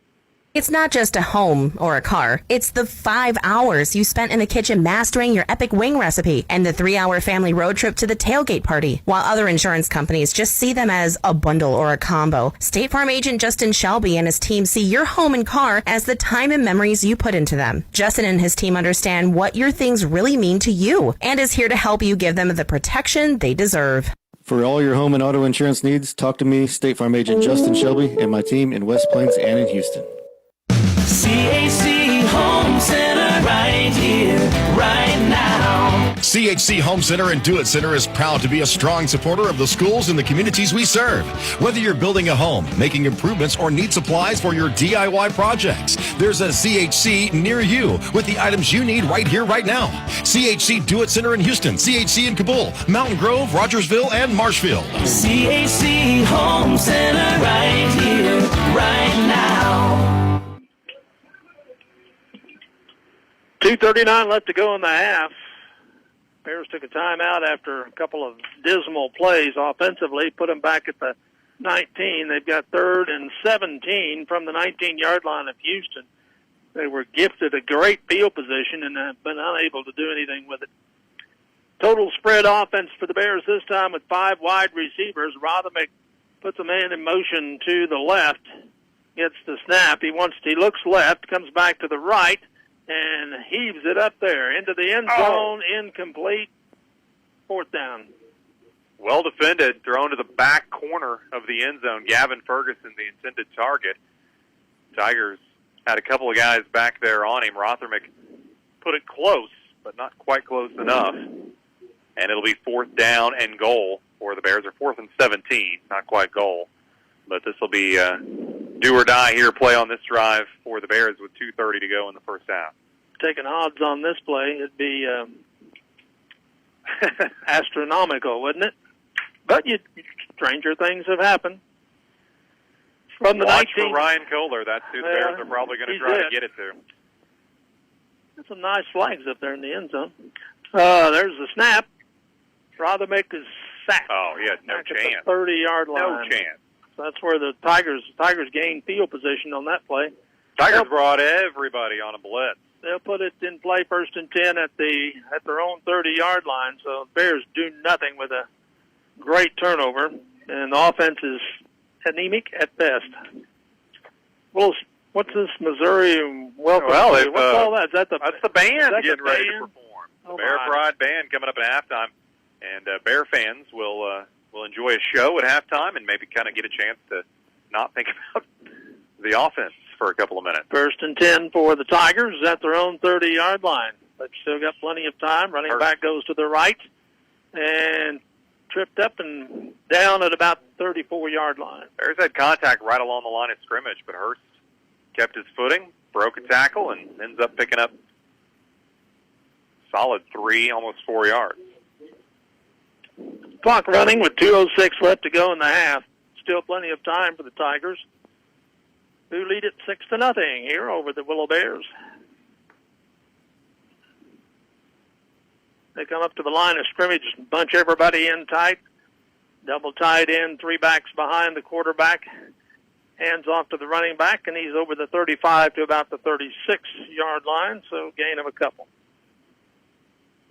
Speaker 13: It's not just a home or a car. It's the 5 hours you spent in the kitchen mastering your epic wing recipe and the 3-hour family road trip to the tailgate party. While other insurance companies just see them as a bundle or a combo, State Farm agent Justin Shelby and his team see your home and car as the time and memories you put into them. Justin and his team understand what your things really mean to you and is here to help you give them the protection they deserve.
Speaker 14: For all your home and auto insurance needs, talk to me, State Farm agent Justin Shelby, and my team in West Plains and in Houston.
Speaker 7: CHC Home Center right here, right now.
Speaker 15: CHC Home Center and Do It Center is proud to be a strong supporter of the schools and the communities we serve. Whether you're building a home, making improvements, or need supplies for your DIY projects, there's a CHC near you with the items you need right here, right now. CHC Do It Center in Houston, CHC in Kabul, Mountain Grove, Rogersville, and Marshfield.
Speaker 7: CHC Home Center right here, right now.
Speaker 1: 2:39 left to go in the half. Bears took a timeout after a couple of dismal plays offensively, put them back at the 19. They've got 3rd and 17 from the 19-yard line of Houston. They were gifted a great field position and have been unable to do anything with it. Total spread offense for the Bears this time with 5 wide receivers. Rothermick puts a man in motion to the left, gets the snap. He looks left, comes back to the right, and heaves it up there into the end zone, incomplete, 4th down.
Speaker 2: Well defended, thrown to the back corner of the end zone. Gavin Ferguson, the intended target. Tigers had a couple of guys back there on him. Rothermick put it close, but not quite close enough. And it'll be 4th down and goal for the Bears, or 4th and 17, not quite goal. But this will be do or die here play on this drive for the Bears with 2:30 to go in the first half.
Speaker 1: Taking odds on this play, it'd be astronomical, wouldn't it? But stranger things have happened. From the
Speaker 2: Watch
Speaker 1: 19.
Speaker 2: for Ryan Kohler. That's who the Bears are probably going to try to get it to.
Speaker 1: There's some nice flags up there in the end zone. There's the snap. Rothermick is sacked.
Speaker 2: Oh, he had no chance.
Speaker 1: 30-yard line.
Speaker 2: No chance.
Speaker 1: So that's where the Tigers gained field position on that play.
Speaker 2: Tigers brought everybody on a blitz.
Speaker 1: They'll put it in play 1st and 10 at their own 30-yard line. So the Bears do nothing with a great turnover, and the offense is anemic at best. Well, what's this Missouri welcome?
Speaker 2: Well,
Speaker 1: what's all that? That's
Speaker 2: the band getting ready
Speaker 1: band?
Speaker 2: to perform.
Speaker 1: Oh,
Speaker 2: Bear
Speaker 1: my.
Speaker 2: Pride Band coming up at halftime, and Bear fans will enjoy a show at halftime and maybe kind of get a chance to not think about the offense for a couple of minutes.
Speaker 1: 1st and 10 for the Tigers at their own 30-yard line. But still got plenty of time. Running back goes to the right and tripped up and down at about 34-yard line.
Speaker 2: Bears had contact right along the line of scrimmage, but Hurst kept his footing, broke a tackle, and ends up picking up solid 3, almost 4 yards.
Speaker 1: Clock running with 2:06 left to go in the half. Still plenty of time for the Tigers, who lead it 6-0 here over the Willow Bears. They come up to the line of scrimmage, bunch everybody in tight, double tight end, 3 backs behind the quarterback, hands off to the running back, and he's over the 35 to about the 36-yard line, so gain of a couple.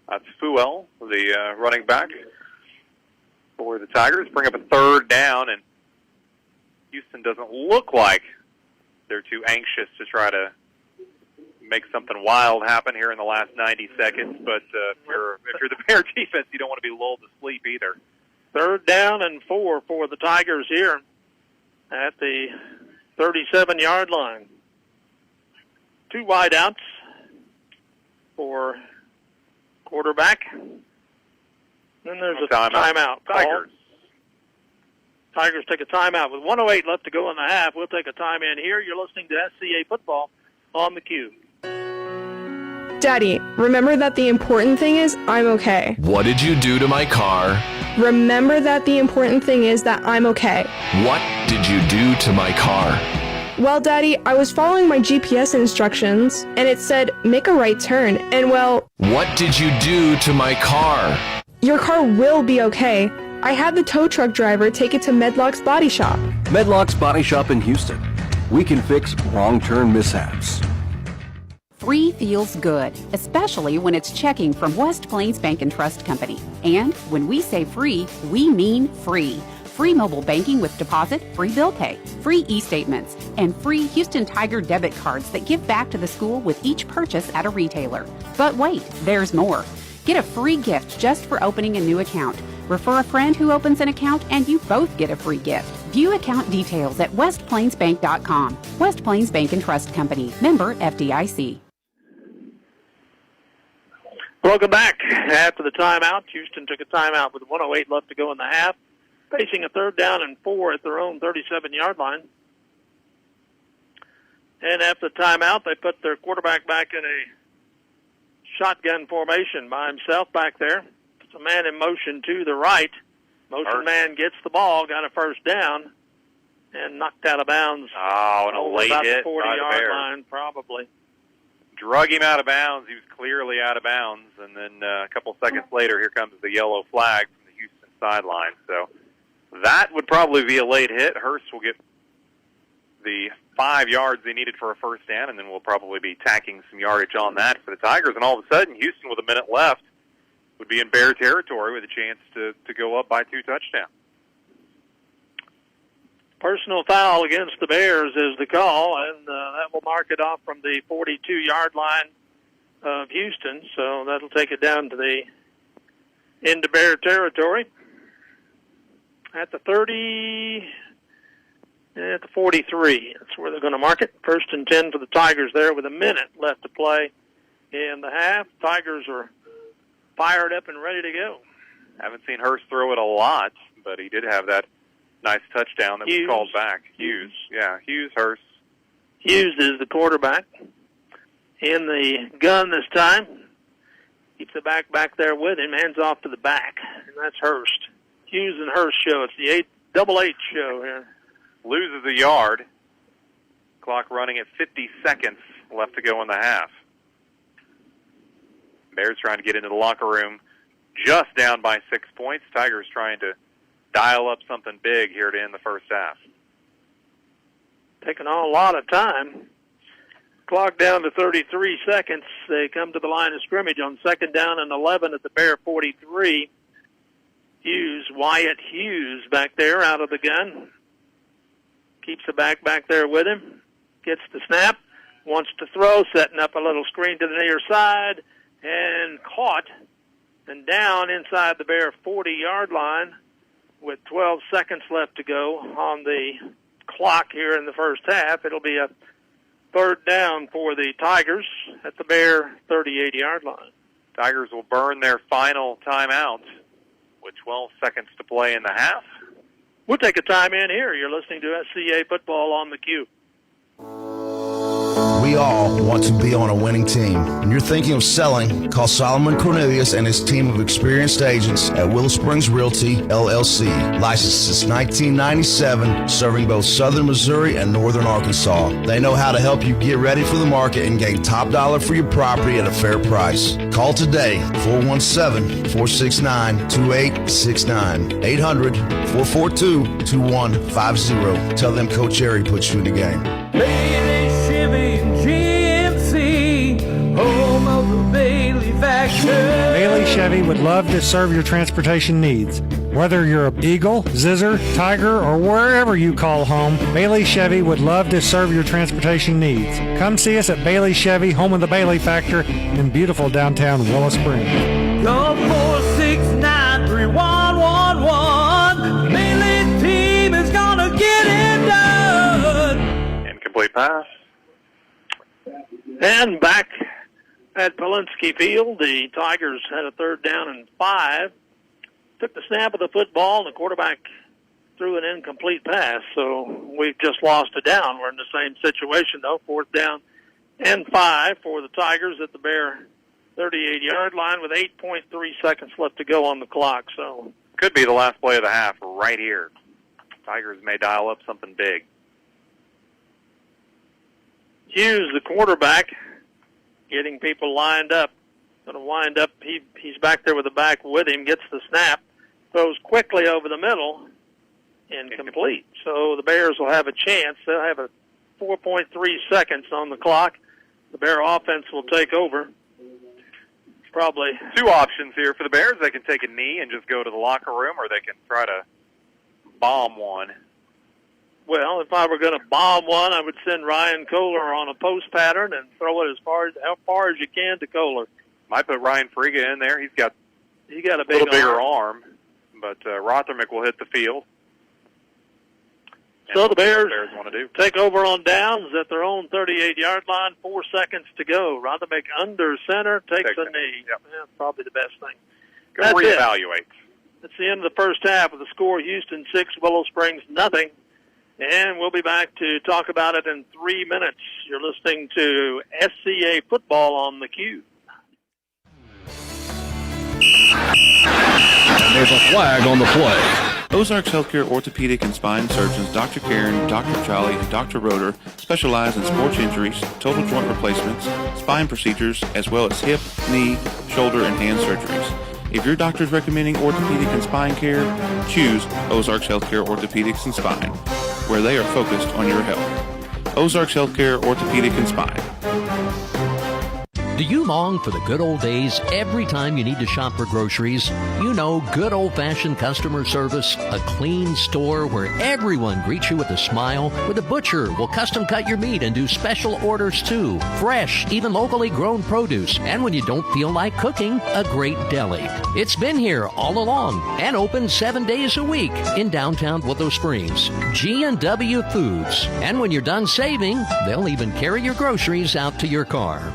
Speaker 2: That's Fuel, the running back for the Tigers. Bring up a 3rd down, and Houston doesn't look like they're too anxious to try to make something wild happen here in the last 90 seconds. But if you're the Bear defense, you don't want to be lulled to sleep either.
Speaker 1: 3rd down and 4 for the Tigers here at the 37-yard line. 2 wideouts for quarterback. Then there's a timeout. Tigers take a timeout with 1:08 left to go in the half. We'll take a time in here. You're listening to SCA Football on the Cube.
Speaker 16: Daddy, remember that the important thing is I'm okay.
Speaker 7: What did you do to my car?
Speaker 16: Remember that the important thing is that I'm okay.
Speaker 7: What did you do to my car?
Speaker 16: Well, Daddy, I was following my GPS instructions, and it said, make a right turn, and well...
Speaker 7: What did you do to my car?
Speaker 16: Your car will be okay. I had the tow truck driver take it to Medlock's Body Shop.
Speaker 17: Medlock's Body Shop in Houston. We can fix wrong turn mishaps.
Speaker 3: Free feels good, especially when it's checking from West Plains Bank and Trust Company. And when we say free, we mean free. Free mobile banking with deposit, free bill pay, free e-statements, and free Houston Tiger debit cards that give back to the school with each purchase at a retailer. But wait, there's more. Get a free gift just for opening a new account. Refer a friend who opens an account and you both get a free gift. View account details at westplainsbank.com. West Plains Bank and Trust Company. Member FDIC.
Speaker 1: Welcome back. After the timeout, Houston took a timeout with 1:08 left to go in the half, facing a 3rd down and 4 at their own 37-yard line. And after the timeout, they put their quarterback back in a shotgun formation by himself back there. It's a man in motion to the right. Motion man gets the ball, got a 1st down, and knocked out of bounds.
Speaker 2: Oh, and a late
Speaker 1: about
Speaker 2: hit
Speaker 1: the
Speaker 2: by the
Speaker 1: 40-yard
Speaker 2: Bears.
Speaker 1: line, probably.
Speaker 2: Drug him out of bounds. He was clearly out of bounds. And then a couple seconds later, here comes the yellow flag from the Houston sideline. So that would probably be a late hit. Hurst will get the 5 yards they needed for a 1st down, and then we'll probably be tacking some yardage on that for the Tigers. And all of a sudden, Houston, with a minute left, would be in Bear territory with a chance to go up by 2 touchdowns.
Speaker 1: Personal foul against the Bears is the call, and that will mark it off from the 42-yard line of Houston. So that'll take it down to the into Bear territory. At the 30, at the 43, that's where they're going to mark it. 1st and 10 for the Tigers there with a minute left to play in the half. Tigers are fired up and ready to go.
Speaker 2: Haven't seen Hurst throw it a lot, but he did have that nice touchdown that was called back. Hughes. Yeah, Hughes, Hurst.
Speaker 1: Hughes is the quarterback in the gun this time. Keeps the back there with him, hands off to the back, and that's Hurst. Hughes and Hurst show. It's the double H show here.
Speaker 2: loses a yard. Clock running at 50 seconds left to go in the half. Bears trying to get into the locker room, just down by 6 points. Tigers trying to dial up something big here to end the first half.
Speaker 1: Taking on a lot of time. Clock down to 33 seconds. They come to the line of scrimmage on 2nd down and 11 at the Bear 43. Wyatt Hughes back there out of the gun. Keeps the back there with him. Gets the snap. Wants to throw, setting up a little screen to the near side, and caught and down inside the Bear 40-yard line with 12 seconds left to go on the clock here in the first half. It'll be a 3rd down for the Tigers at the Bear 38-yard line.
Speaker 2: Tigers will burn their final timeout with 12 seconds to play in the half.
Speaker 1: We'll take a time in here. You're listening to SCA Football on the Q.
Speaker 5: We all want to be on a winning team. When you're thinking of selling, call Solomon Cornelius and his team of experienced agents at Willow Springs Realty, LLC. Licensed since 1997, serving both southern Missouri and northern Arkansas. They know how to help you get ready for the market and gain top dollar for your property at a fair price. Call today, 417-469-2869, 800-442-2150. Tell them Coach Jerry put you in the game.
Speaker 18: Home of the Bailey Factor.
Speaker 19: Bailey Chevy would love to serve your transportation needs. Whether you're a Eagle, Zizzer, Tiger, or wherever you call home, Bailey Chevy would love to serve your transportation needs. Come see us at Bailey Chevy, home of the Bailey Factor in beautiful downtown Willow Springs.
Speaker 18: Call 469-3111. Bailey team is gonna get it done.
Speaker 2: Incomplete pass.
Speaker 1: And back at Polinsky Field, the Tigers had a 3rd down and 5. Took the snap of the football, and the quarterback threw an incomplete pass. So we've just lost a down. We're in the same situation, though. 4th down and 5 for the Tigers at the Bear 38-yard line with 8.3 seconds left to go on the clock. So
Speaker 2: could be the last play of the half right here. Tigers may dial up something big.
Speaker 1: Hughes, the quarterback, getting people lined up. Going to wind up. He's back there with the back with him, gets the snap, throws quickly over the middle, incomplete. So the Bears will have a chance. They'll have a 4.3 seconds on the clock. The Bear offense will take over. Probably
Speaker 2: 2 options here for the Bears. They can take a knee and just go to the locker room, or they can try to bomb one.
Speaker 1: Well, if I were going to bomb one, I would send Ryan Kohler on a post pattern and throw it how far as you can to Kohler.
Speaker 2: Might put Ryan Friga in there. He's got
Speaker 1: a big
Speaker 2: little bigger arm, but Rothermick will hit the field.
Speaker 1: So the Bears
Speaker 2: want to do.
Speaker 1: Take over on downs at their own 38-yard line. 4 seconds to go. Rothermick under center takes a knee.
Speaker 2: Yep.
Speaker 1: Yeah, probably the best thing.
Speaker 2: Go
Speaker 1: That's
Speaker 2: reevaluate.
Speaker 1: That's the end of the first half with the score: Houston 6, Willow Springs nothing. And we'll be back to talk about it in 3 minutes. You're listening to SCA Football on the Q.
Speaker 4: And there's a flag on the play.
Speaker 20: Ozarks Healthcare Orthopedic and Spine Surgeons Dr. Karen, Dr. Charlie, and Dr. Roeder specialize in sports injuries, total joint replacements, spine procedures, as well as hip, knee, shoulder, and hand surgeries. If your doctor is recommending orthopedic and spine care, choose Ozarks Healthcare Orthopedics and Spine, where they are focused on your health. Ozarks Healthcare Orthopedic and Spine.
Speaker 21: Do you long for the good old days every time you need to shop for groceries? You know, good old-fashioned customer service, a clean store where everyone greets you with a smile, where the butcher will custom cut your meat and do special orders too, fresh, even locally grown produce, and when you don't feel like cooking, a great deli. It's been here all along and open 7 days a week in downtown Willow Springs. G&W Foods. And when you're done saving, they'll even carry your groceries out to your car.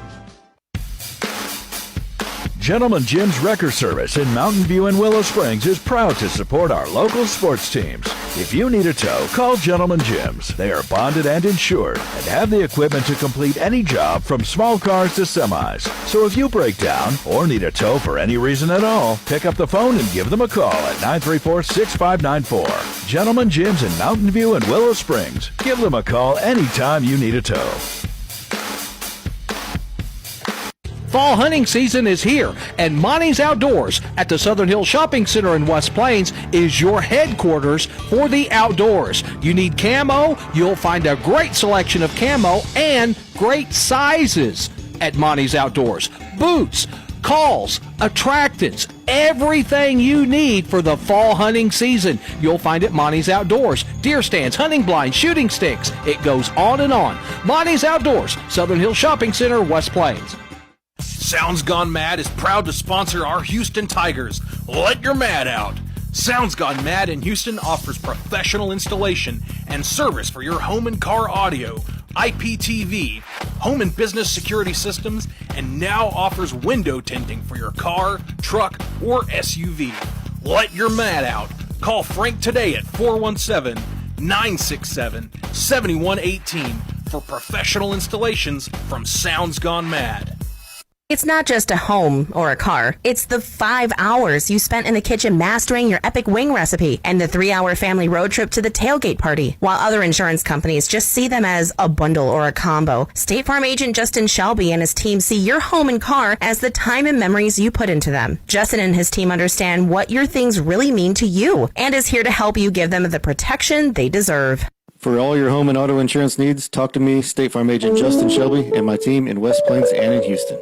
Speaker 4: Gentleman Jim's Wrecker Service in Mountain View and Willow Springs is proud to support our local sports teams. If you need a tow, call Gentleman Jim's. They are bonded and insured and have the equipment to complete any job from small cars to semis. So if you break down or need a tow for any reason at all, pick up the phone and give them a call at 934-6594. Gentleman Jim's in Mountain View and Willow Springs. Give them a call anytime you need a tow. Fall hunting season is here, and Monty's Outdoors at the Southern Hills Shopping Center in West Plains is your headquarters for the outdoors. You need camo, you'll find a great selection of camo and great sizes at Monty's Outdoors. Boots, calls, attractants, everything you need for the fall hunting season, you'll find at Monty's Outdoors. Deer stands, hunting blinds, shooting sticks, it goes on and on. Monty's Outdoors, Southern Hills Shopping Center, West Plains.
Speaker 6: Sounds Gone Mad is proud to sponsor our Houston Tigers. Let your mad out. Sounds Gone Mad in Houston offers professional installation and service for your home and car audio, IPTV, home and business security systems, and now offers window tinting for your car, truck, or SUV. Let your mad out. Call Frank today at 417-967-7118 for professional installations from Sounds Gone Mad.
Speaker 13: It's not just a home or a car. It's the 5 hours you spent in the kitchen mastering your epic wing recipe and the 3-hour family road trip to the tailgate party. While other insurance companies just see them as a bundle or a combo, State Farm agent Justin Shelby and his team see your home and car as the time and memories you put into them. Justin and his team understand what your things really mean to you and is here to help you give them the protection they deserve.
Speaker 14: For all your home and auto insurance needs, talk to me, State Farm agent Justin Shelby, and my team in West Plains and in Houston.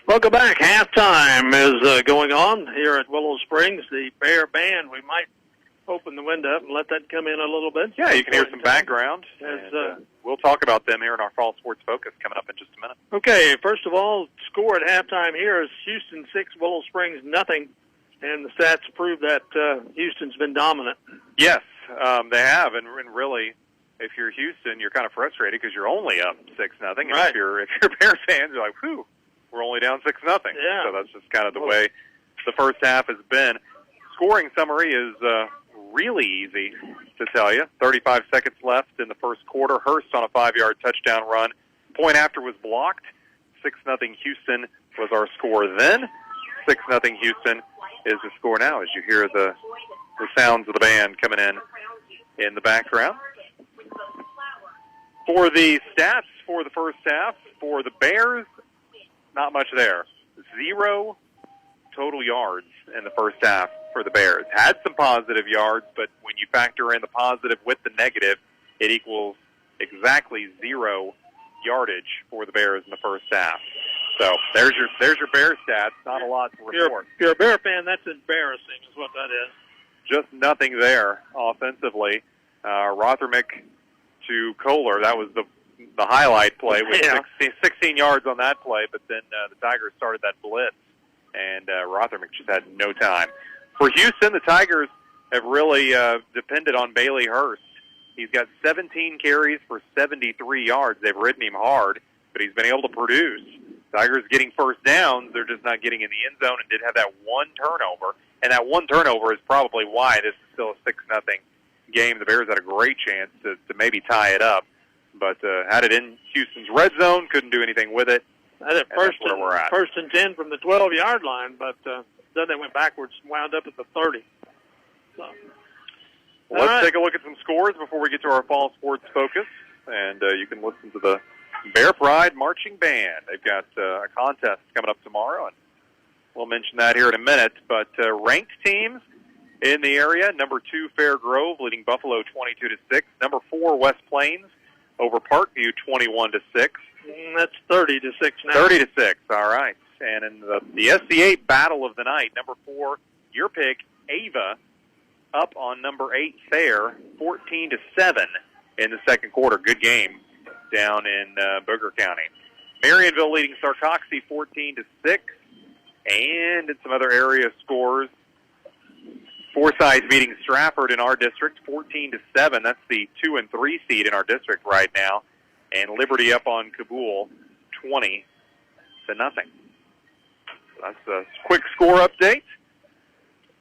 Speaker 1: Welcome back. Halftime is going on here at Willow Springs. The Bear Band, we might open the window up and let that come in a little bit.
Speaker 2: Yeah, you can hear some background. And, we'll talk about them here in our Fall Sports Focus coming up in just a minute.
Speaker 1: Okay, first of all, score at halftime here is Houston 6, Willow Springs nothing, and the stats prove that Houston's been dominant.
Speaker 2: Yes, they have, and really, if you're Houston, you're kind of frustrated because you're only up 6-0. And
Speaker 1: right.
Speaker 2: if you're Bears fans, you're like, whew. We're only down 6-0.
Speaker 1: Yeah.
Speaker 2: So that's just kind of the way the first half has been. Scoring summary is really easy to tell you. 35 seconds left in the first quarter. Hurst on a 5-yard touchdown run. Point after was blocked. 6-0 Houston was our score then. 6-0 Houston is the score now as you hear the sounds of the band coming in the background. For the stats for the first half, for the Bears, not much there. 0 total yards in the first half for the Bears. Had some positive yards, but when you factor in the positive with the negative, it equals exactly 0 yardage for the Bears in the first half. So there's your Bears stats. Not a lot to report.
Speaker 1: If you're a Bear fan, that's embarrassing is what that is.
Speaker 2: Just nothing there offensively. Rothermick to Kohler, that was the highlight play with 16 yards on that play, but then the Tigers started that blitz, and Rothermick just had no time. For Houston, the Tigers have really depended on Bailey Hurst. He's got 17 carries for 73 yards. They've ridden him hard, but he's been able to produce. Tigers getting first downs. They're just not getting in the end zone and did have that one turnover, and that one turnover is probably why this is still a 6-0 game. The Bears had a great chance to maybe tie it up. But had it in Houston's red zone, couldn't do anything with it.
Speaker 1: That's
Speaker 2: where we're at.
Speaker 1: First and 10 from the 12-yard line, but then they went backwards and wound up at the 30. So,
Speaker 2: let's take a look at some scores before we get to our Fall Sports Focus. And you can listen to the Bear Pride Marching Band. They've got a contest coming up tomorrow, and we'll mention that here in a minute. But ranked teams in the area, number 2, Fair Grove, leading Buffalo 22-6. Number 4, West Plains over Parkview 21-6.
Speaker 1: That's 30-6 now.
Speaker 2: 30-6, all right. And in the SC8 battle of the night, number 4, your pick, Ava, up on number 8, Fair, 14-7 in the second quarter. Good game down in Booger County. Marionville leading Sarcoxy 14-6, and in some other area scores, Forsyth beating Stratford in our district 14-7. That's the 2 and 3 seed in our district right now. And Liberty up on Kabul 20-0. That's a quick score update.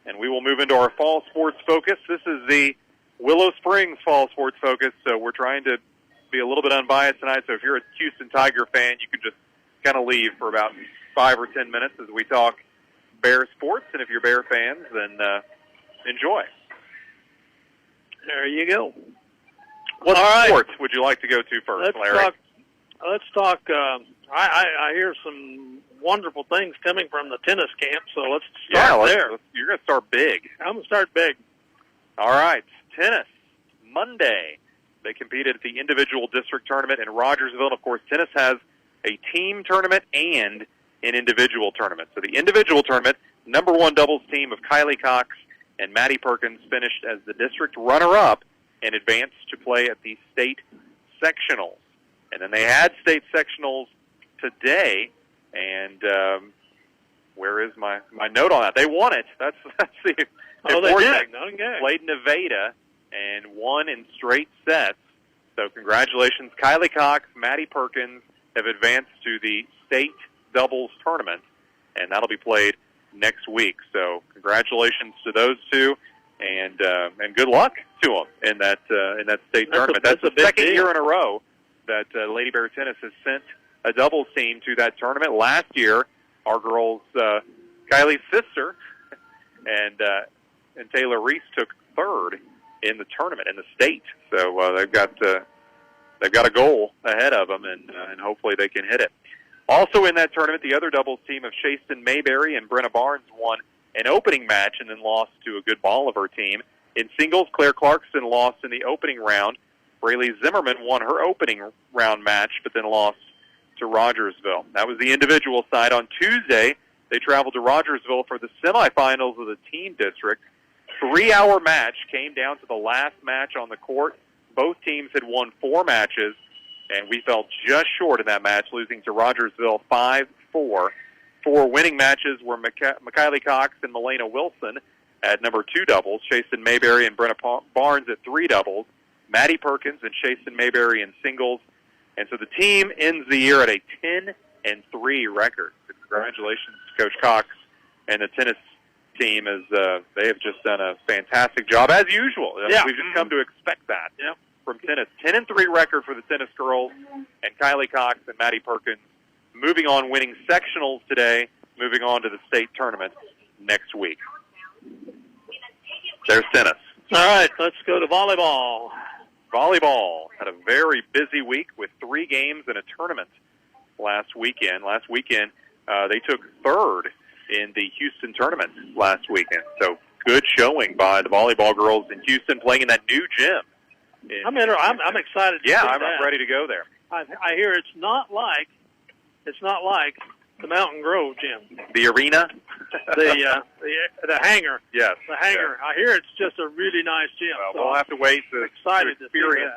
Speaker 2: And we will move into our fall sports focus. This is the Willow Springs fall sports focus, so we're trying to be a little bit unbiased tonight. So if you're a Houston Tiger fan, you can just kind of leave for about 5 or 10 minutes as we talk Bear sports. And if you're Bear fans, then enjoy.
Speaker 1: There you go.
Speaker 2: What
Speaker 1: All right.
Speaker 2: sports would you like to go to first, Larry?
Speaker 1: Let's talk. I hear some wonderful things coming from the tennis camp, so let's start there.
Speaker 2: You're going to start big.
Speaker 1: I'm going to start big.
Speaker 2: All right, tennis, Monday. They competed at the individual district tournament in Rogersville. And, of course, tennis has a team tournament and an individual tournament. So the individual tournament, number one doubles team of Kylie Cox and Maddie Perkins finished as the district runner-up and advanced to play at the state sectionals. And then they had state sectionals today, and where is my note on that? They won it. That's the important thing.
Speaker 1: Okay.
Speaker 2: Played Nevada and won in straight sets. So congratulations, Kylie Cox, Maddie Perkins have advanced to the state doubles tournament, and that'll be played next week. So congratulations to those two, and good luck to them in that state tournament. That's the second year in a row that Lady Bear Tennis has sent a doubles team to that tournament. Last year, our girls, Kylie's sister, and Taylor Reese took third in the tournament in the state. So they've got a goal ahead of them, and hopefully they can hit it. Also in that tournament, the other doubles team of Shaston Mayberry and Brenna Barnes won an opening match and then lost to a good Bolivar team. In singles, Claire Clarkson lost in the opening round. Braylee Zimmerman won her opening round match, but then lost to Rogersville. That was the individual side. On Tuesday, they traveled to Rogersville for the semifinals of the team district. 3-hour match came down to the last match on the court. Both teams had won 4 matches, and we fell just short in that match, losing to Rogersville 5-4. 4 winning matches were Kylie Cox and Melena Wilson at number 2 doubles, Shaston Mayberry and Brenna Barnes at 3 doubles, Maddie Perkins and Shaston Mayberry in singles. And so the team ends the year at a 10-3 record. So congratulations to Coach Cox and the tennis team, as they have just done a fantastic job, as usual.
Speaker 1: Yeah.
Speaker 2: We've just come to expect that from tennis. 10-3 record for the tennis girls, and Kylie Cox and Maddie Perkins moving on, winning sectionals today, moving on to the state tournament next week. There's tennis.
Speaker 1: All right, let's go to volleyball.
Speaker 2: Volleyball had a very busy week with 3 games and a tournament last weekend. Last weekend, they took third in the Houston tournament last weekend. So good showing by the volleyball girls in Houston, playing in that new gym.
Speaker 1: I'm excited.
Speaker 2: I'm ready to go there.
Speaker 1: I hear it's not like the Mountain Grove gym.
Speaker 2: The arena,
Speaker 1: the hangar.
Speaker 2: Yes,
Speaker 1: the hangar.
Speaker 2: Yes.
Speaker 1: I hear it's just a really nice gym.
Speaker 2: Well,
Speaker 1: so
Speaker 2: we'll have to wait to experience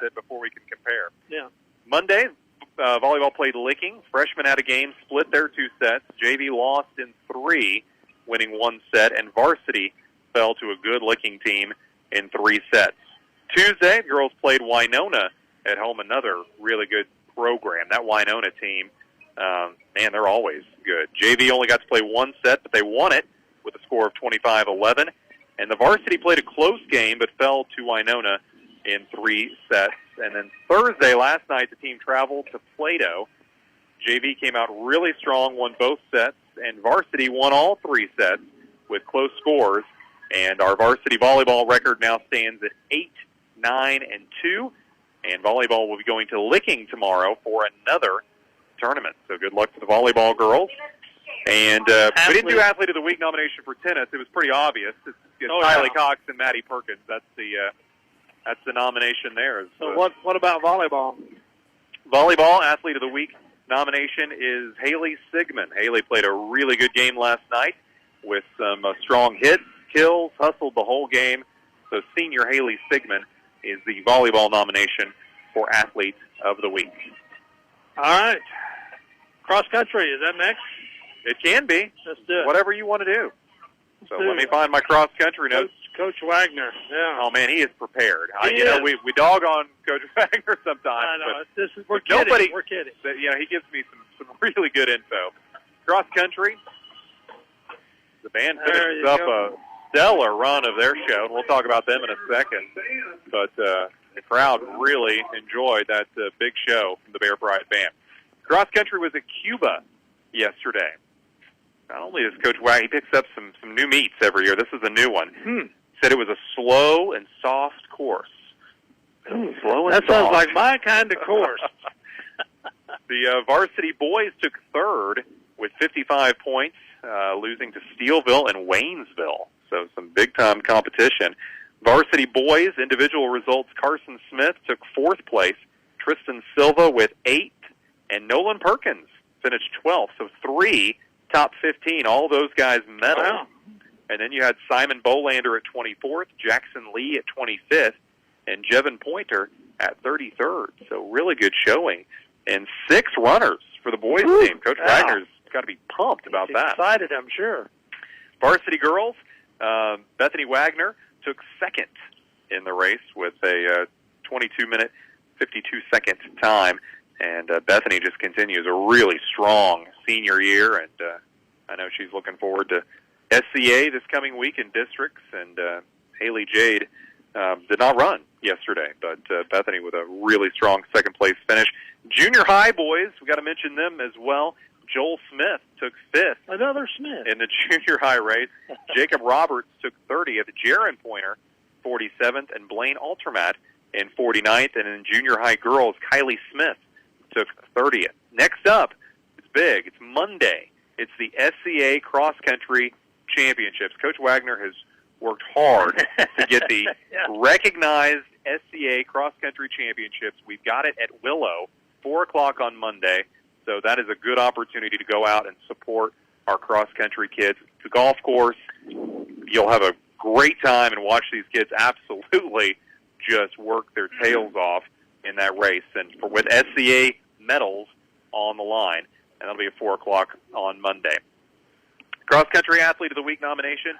Speaker 1: to
Speaker 2: it before we can compare.
Speaker 1: Yeah.
Speaker 2: Monday, volleyball played Licking. Freshmen had a game, split their 2 sets. JV lost in 3, winning 1 set, and Varsity fell to a good Licking team in 3 sets. Tuesday, girls played Winona at home, another really good program. That Winona team, man, they're always good. JV only got to play 1 set, but they won it with a score of 25-11. And the Varsity played a close game, but fell to Winona in 3 sets. And then Thursday, last night, the team traveled to Plato. JV came out really strong, won both sets, and Varsity won all 3 sets with close scores. And our varsity volleyball record now stands at 8-9-2. And volleyball will be going to Licking tomorrow for another tournament. So good luck to the volleyball girls. And we didn't do Athlete of the Week nomination for tennis. It was pretty obvious. It's Kylie Cox and Maddie Perkins. That's the nomination there.
Speaker 1: So what about volleyball?
Speaker 2: Volleyball Athlete of the Week nomination is Haley Sigmund. Haley played a really good game last night with some strong hits, kills, hustled the whole game. So senior Haley Sigmund is the volleyball nomination for Athlete of the Week.
Speaker 1: All right. Cross country, is that next?
Speaker 2: It can be.
Speaker 1: Let's do it.
Speaker 2: Whatever you want to do. So let me find my cross country notes.
Speaker 1: Coach Wagner. Yeah.
Speaker 2: Oh man, he is prepared. We dog on Coach Wagner sometimes.
Speaker 1: I know.
Speaker 2: We're
Speaker 1: kidding.
Speaker 2: He gives me some really good info. Cross country. The band finishes up a stellar run of their show, and we'll talk about them in a second. But the crowd really enjoyed that big show from the Bear Pride Band. Cross country was at Cuba yesterday. Not only does Coach Wag, he picks up some new meets every year. This is a new one. Said it was a slow and soft course. Slow and
Speaker 1: That
Speaker 2: soft.
Speaker 1: sounds like my kind of course.
Speaker 2: The Varsity boys took third with 55 points, losing to Steelville and Waynesville. So some big-time competition. Varsity boys, individual results, Carson Smith took fourth place, Tristan Silva with 8, and Nolan Perkins finished 12th. So 3 top 15, all those guys medaled.
Speaker 1: Wow.
Speaker 2: And then you had Simon Bolander at 24th, Jackson Lee at 25th, and Jevin Pointer at 33rd. So really good showing. And 6 runners for the boys team. Coach Wagner's got to be pumped about
Speaker 1: He's
Speaker 2: that.
Speaker 1: excited, I'm sure.
Speaker 2: Varsity girls, Bethany Wagner took second in the race with a 22-minute, 52-second time. And Bethany just continues a really strong senior year, and I know she's looking forward to SCA this coming week in districts. And Haley Jade did not run yesterday, but Bethany with a really strong second-place finish. Junior high boys, we got to mention them as well. Joel Smith took 5th.
Speaker 1: Another Smith.
Speaker 2: In the junior high race. Jacob Roberts took 30th. Jaron Pointer, 47th, and Blaine Altermat in 49th. And in junior high girls, Kylie Smith took 30th. Next up, it's big. It's Monday. It's the SCA Cross Country Championships. Coach Wagner has worked hard to get the recognized SCA Cross Country Championships. We've got it at Willow, 4 o'clock on Monday. So that is a good opportunity to go out and support our cross-country kids. It's a golf course. You'll have a great time and watch these kids absolutely just work their tails off in that race. And with SCA medals on the line, and that'll be at 4 o'clock on Monday. Cross-country Athlete of the Week nomination.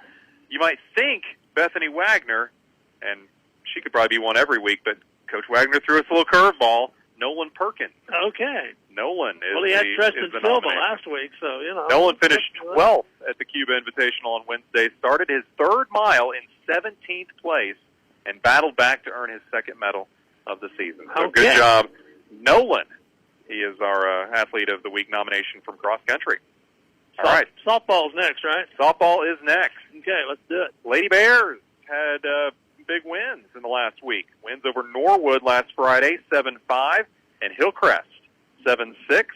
Speaker 2: You might think Bethany Wagner, and she could probably be one every week, but Coach Wagner threw us a little curveball. Nolan Perkins.
Speaker 1: Okay.
Speaker 2: Nolan is
Speaker 1: Well, he had Tristan
Speaker 2: the
Speaker 1: Silva
Speaker 2: nominee.
Speaker 1: last week, so, you know.
Speaker 2: Nolan finished 12th at the Cuba Invitational on Wednesday, started his 3rd mile in 17th place, and battled back to earn his 2nd medal of the season. So good job, Nolan. He is our Athlete of the Week nomination from cross country. All right.
Speaker 1: Softball's next, right?
Speaker 2: Softball is next.
Speaker 1: Okay, let's do it.
Speaker 2: Lady Bears had big wins in the last week. Wins over Norwood last Friday, 7-5, and Hillcrest, 7-6.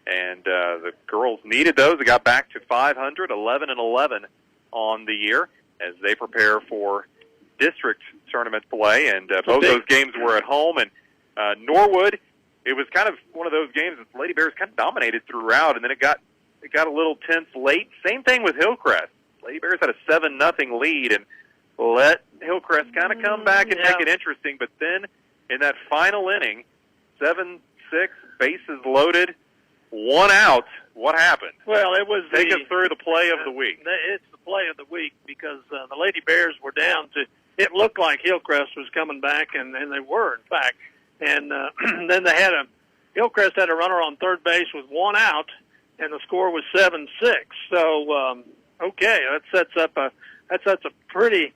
Speaker 2: And the girls needed those. They got back to 500, 11-11 on the year as they prepare for district tournament play. And both those games were at home. And Norwood, it was kind of one of those games that the Lady Bears kind of dominated throughout, and then it got a little tense late. Same thing with Hillcrest. Lady Bears had a 7-0 lead and let Hillcrest kind of come back and make it interesting. But then in that final inning, 7-6, bases loaded, 1 out. What happened?
Speaker 1: Well, it was
Speaker 2: Take us through the play of the week.
Speaker 1: It's the play of the week because the Lady Bears were down to. It looked like Hillcrest was coming back, and they were, in fact. And then they had Hillcrest had a runner on third base with 1 out, and the score was 7-6. So that sets up a pretty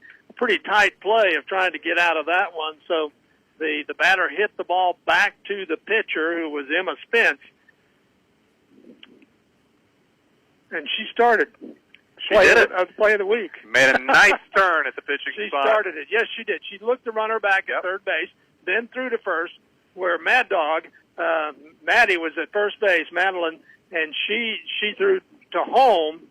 Speaker 1: tight play of trying to get out of that one. So the batter hit the ball back to the pitcher, who was Emma Spence, and she started. Play of the week.
Speaker 2: Made a nice turn at the pitching
Speaker 1: she
Speaker 2: spot.
Speaker 1: She started it. Yes, she did. She looked the runner back at third base, then threw to first, where Mad Dog, Maddie was at first base, Madeline, and she threw to home,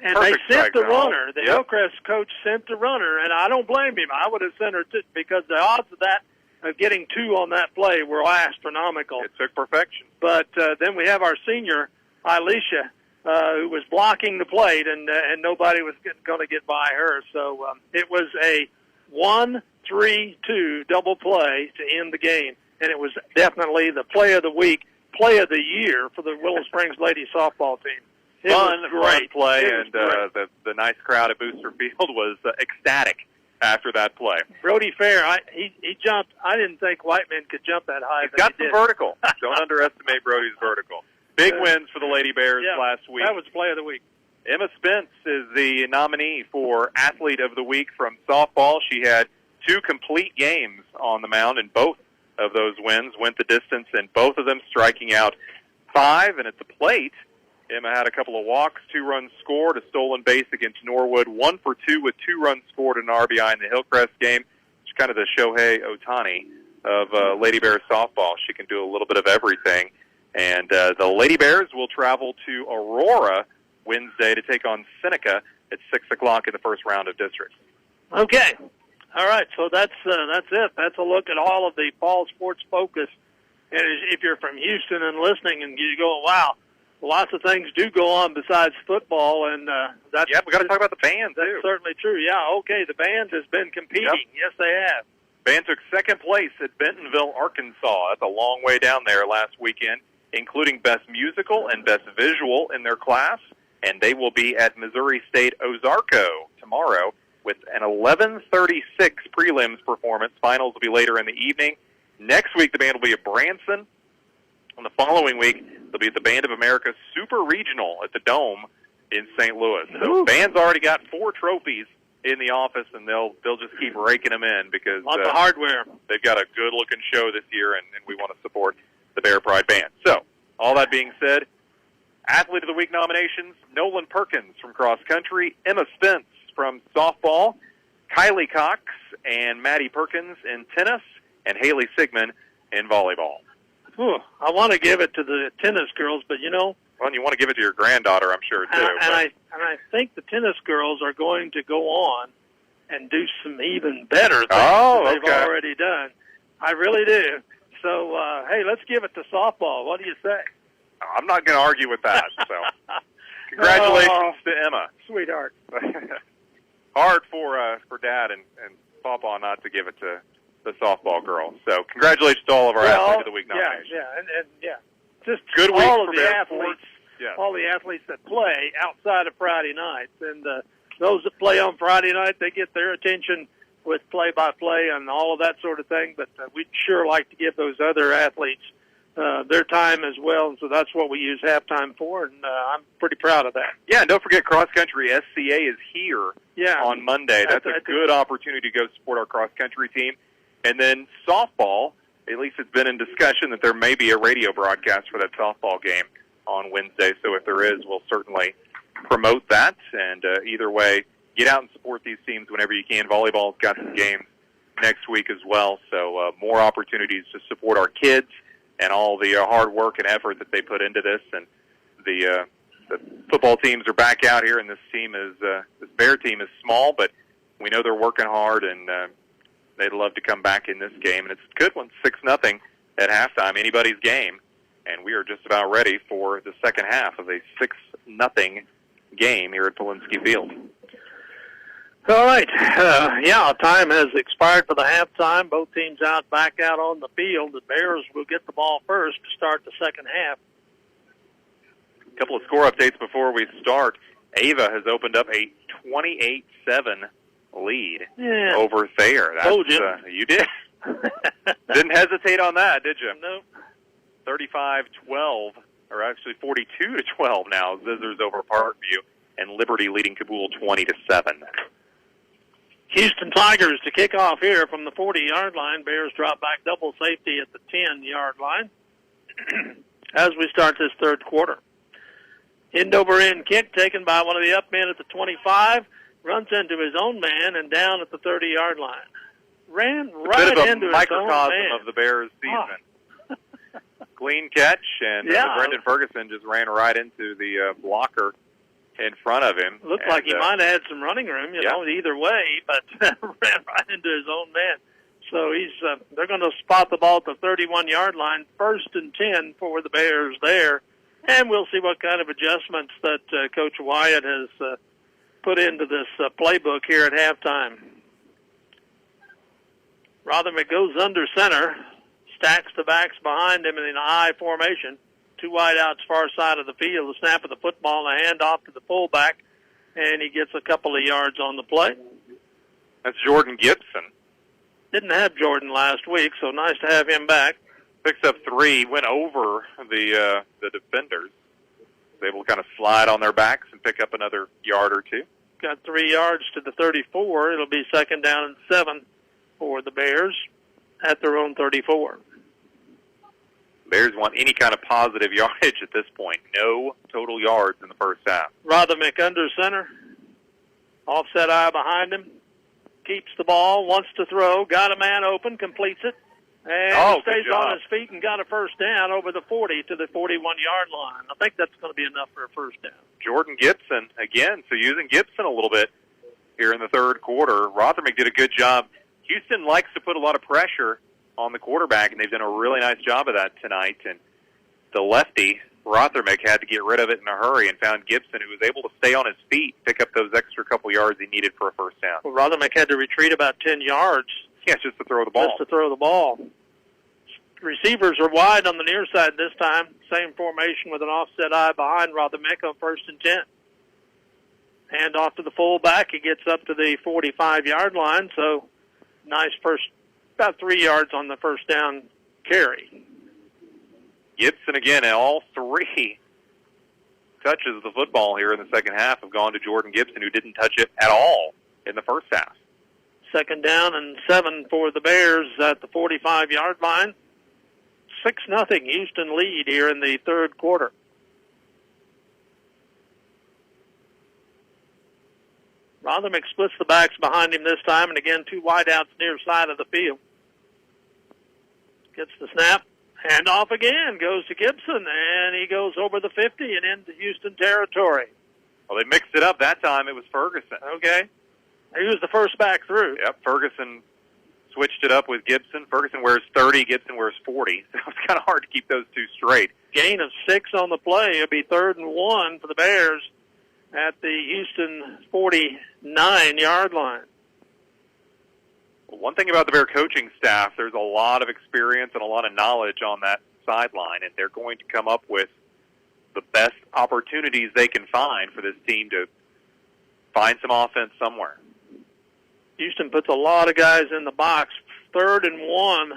Speaker 1: and
Speaker 2: Perfect
Speaker 1: they sent the
Speaker 2: strike
Speaker 1: runner. The Hillcrest coach sent the runner, and I don't blame him. I would have sent her too, because the odds of that, of getting 2 on that play, were astronomical.
Speaker 2: It took perfection.
Speaker 1: But then we have our senior, Elisha, who was blocking the plate, and nobody was going to get by her. So it was a 1-3-2 double play to end the game, and it was definitely the play of the week, play of the year for the Willow Springs ladies softball team. It
Speaker 2: Fun
Speaker 1: was great
Speaker 2: play,
Speaker 1: It
Speaker 2: and
Speaker 1: was great.
Speaker 2: the nice crowd at Booster Field was ecstatic after that play.
Speaker 1: Brody Fair, he jumped. I didn't think Whiteman could jump that high.
Speaker 2: He's
Speaker 1: but
Speaker 2: got
Speaker 1: he
Speaker 2: some
Speaker 1: did.
Speaker 2: vertical. Don't underestimate Brody's vertical. Big wins for the Lady Bears last week.
Speaker 1: That was play of the week.
Speaker 2: Emma Spence is the nominee for Athlete of the Week from softball. She had 2 complete games on the mound, and both of those wins went the distance, and both of them striking out 5. And at the plate, Emma had a couple of walks, 2 runs scored, a stolen base against Norwood, 1 for 2 with 2 runs scored and an RBI in the Hillcrest game. She's kind of the Shohei Ohtani of Lady Bears softball. She can do a little bit of everything. And the Lady Bears will travel to Aurora Wednesday to take on Seneca at 6 o'clock in the first round of districts.
Speaker 1: Okay. All right, so that's it. That's a look at all of the fall sports focus. And if you're from Houston and listening and you go, wow, lots of things do go on besides football, and that's...
Speaker 2: Yeah, we got to talk about the band, too.
Speaker 1: That's certainly true. Yeah, okay, the band has been competing. Yep. Yes, they have.
Speaker 2: Band took second place at Bentonville, Arkansas. That's a long way down there last weekend, including Best Musical and Best Visual in their class. And they will be at Missouri State Ozarko tomorrow with an 11:36 prelims performance. Finals will be later in the evening. Next week, the band will be at Branson. And the following week, they'll be at the Band of America Super Regional at the Dome in St. Louis. So band's already got 4 trophies in the office, and they'll just keep raking them in because
Speaker 1: lots of hardware.
Speaker 2: They've got a good-looking show this year, and we want to support the Bear Pride Band. So, all that being said, Athlete of the Week nominations: Nolan Perkins from cross country, Emma Spence from softball, Kylie Cox and Maddie Perkins in tennis, and Haley Sigmund in volleyball.
Speaker 1: I want to give it to the tennis girls, but you know...
Speaker 2: Well, you want to give it to your granddaughter, I'm sure, too.
Speaker 1: And I think the tennis girls are going to go on and do some even better things than they've already done. I really do. So, hey, let's give it to softball. What do you say?
Speaker 2: I'm not going to argue with that. So, congratulations to Emma.
Speaker 1: Sweetheart.
Speaker 2: Hard for Dad and Papa not to give it to the softball girls. So, congratulations to all of our Athlete of the Week nominations.
Speaker 1: Yeah. Just
Speaker 2: good week
Speaker 1: all of
Speaker 2: for
Speaker 1: the
Speaker 2: Bear
Speaker 1: athletes,
Speaker 2: sports.
Speaker 1: all the athletes that play outside of Friday nights, and those that play on Friday night, they get their attention with play-by-play and all of that sort of thing. But we'd sure like to give those other athletes their time as well, and so that's what we use halftime for, and I'm pretty proud of that.
Speaker 2: Yeah, and don't forget cross-country. SCA is here on Monday. That's a good opportunity to go support our cross-country team. And then softball, at least it's been in discussion that there may be a radio broadcast for that softball game on Wednesday. So if there is, we'll certainly promote that. And either way, get out and support these teams whenever you can. Volleyball's got some games next week as well. So more opportunities to support our kids and all the hard work and effort that they put into this. And the football teams are back out here, and this Bear team is small, but we know they're working hard, and they'd love to come back in this game, and it's a good one, 6-0 at halftime, anybody's game, and we are just about ready for the second half of a 6-0 game here at Polinsky Field.
Speaker 1: All right. Time has expired for the halftime. Both teams back out on the field. The Bears will get the ball first to start the second half.
Speaker 2: A couple of score updates before we start. Ava has opened up a 28-7 lead over Thayer.
Speaker 1: Told you.
Speaker 2: You did. Didn't hesitate on that, did you?
Speaker 1: No.
Speaker 2: 35-12, or actually 42-12 now. Zizzers over Parkview, and Liberty leading Kabul 20-7.
Speaker 1: Houston Tigers to kick off here from the 40-yard line. Bears drop back double safety at the 10-yard line as we start this third quarter. End-over-end kick taken by one of the up men at the 25. Runs into his own man and down at the 30-yard line. Ran right into his own man.
Speaker 2: A microcosm of the Bears' season. Clean catch, and Brendan Ferguson just ran right into the blocker in front of him.
Speaker 1: Looked like he might have had some running room, either way, but ran right into his own man. So they're going to spot the ball at the 31-yard line, 1st and 10 for the Bears there. And we'll see what kind of adjustments that Coach Wyatt has put into this playbook here at halftime. Rotherham goes under center, stacks the backs behind him in an I formation. 2 wideouts far side of the field, the snap of the football and a handoff to the fullback, and he gets a couple of yards on the play.
Speaker 2: That's Jordan Gibson.
Speaker 1: Didn't have Jordan last week, so nice to have him back.
Speaker 2: Picks up 3, went over the defenders. able to kind of slide on their backs and pick up another yard or two.
Speaker 1: Got 3 yards to the 34. It'll be 2nd down and 7 for the Bears at their own 34.
Speaker 2: Bears want any kind of positive yardage at this point. No total yards in the first half.
Speaker 1: Rothermick under center. Offset eye behind him. Keeps the ball, wants to throw, got a man open, completes it, and stays on his feet and got a first down over the 40 to the 41-yard line. I think that's going to be enough for a first down.
Speaker 2: Jordan Gibson, again, so using Gibson a little bit here in the third quarter. Rothermick did a good job. Houston likes to put a lot of pressure on the quarterback, and they've done a really nice job of that tonight. And the lefty, Rothermick, had to get rid of it in a hurry and found Gibson, who was able to stay on his feet, pick up those extra couple yards he needed for a first down.
Speaker 1: Well, Rothermick had to retreat about 10 yards.
Speaker 2: Yeah, just to throw the ball.
Speaker 1: Just to throw the ball. Receivers are wide on the near side this time. Same formation with an offset eye behind Rothermick on 1st and 10. Hand off to the fullback. He gets up to the 45-yard line, so nice first, about 3 yards on the first down carry.
Speaker 2: Gibson again, and all 3 touches of the football here in the second half have gone to Jordan Gibson, who didn't touch it at all in the first half.
Speaker 1: 2nd down and 7 for the Bears at the 45-yard line. 6-0 Houston lead here in the third quarter. Rothermick splits the backs behind him this time, and again, 2 wideouts near side of the field. Gets the snap. Handoff again, goes to Gibson, and he goes over the 50 and into Houston territory.
Speaker 2: Well, they mixed it up. That time it was Ferguson.
Speaker 1: Okay. He was the first back through.
Speaker 2: Yep, Ferguson switched it up with Gibson. Ferguson wears 30, Gibson wears 40. So it's kind of hard to keep those two straight.
Speaker 1: Gain of 6 on the play. It'll be 3rd and 1 for the Bears at the Houston 49-yard line.
Speaker 2: One thing about the Bear coaching staff, there's a lot of experience and a lot of knowledge on that sideline, and they're going to come up with the best opportunities they can find for this team to find some offense somewhere.
Speaker 1: Houston puts a lot of guys in the box. 3rd and 1.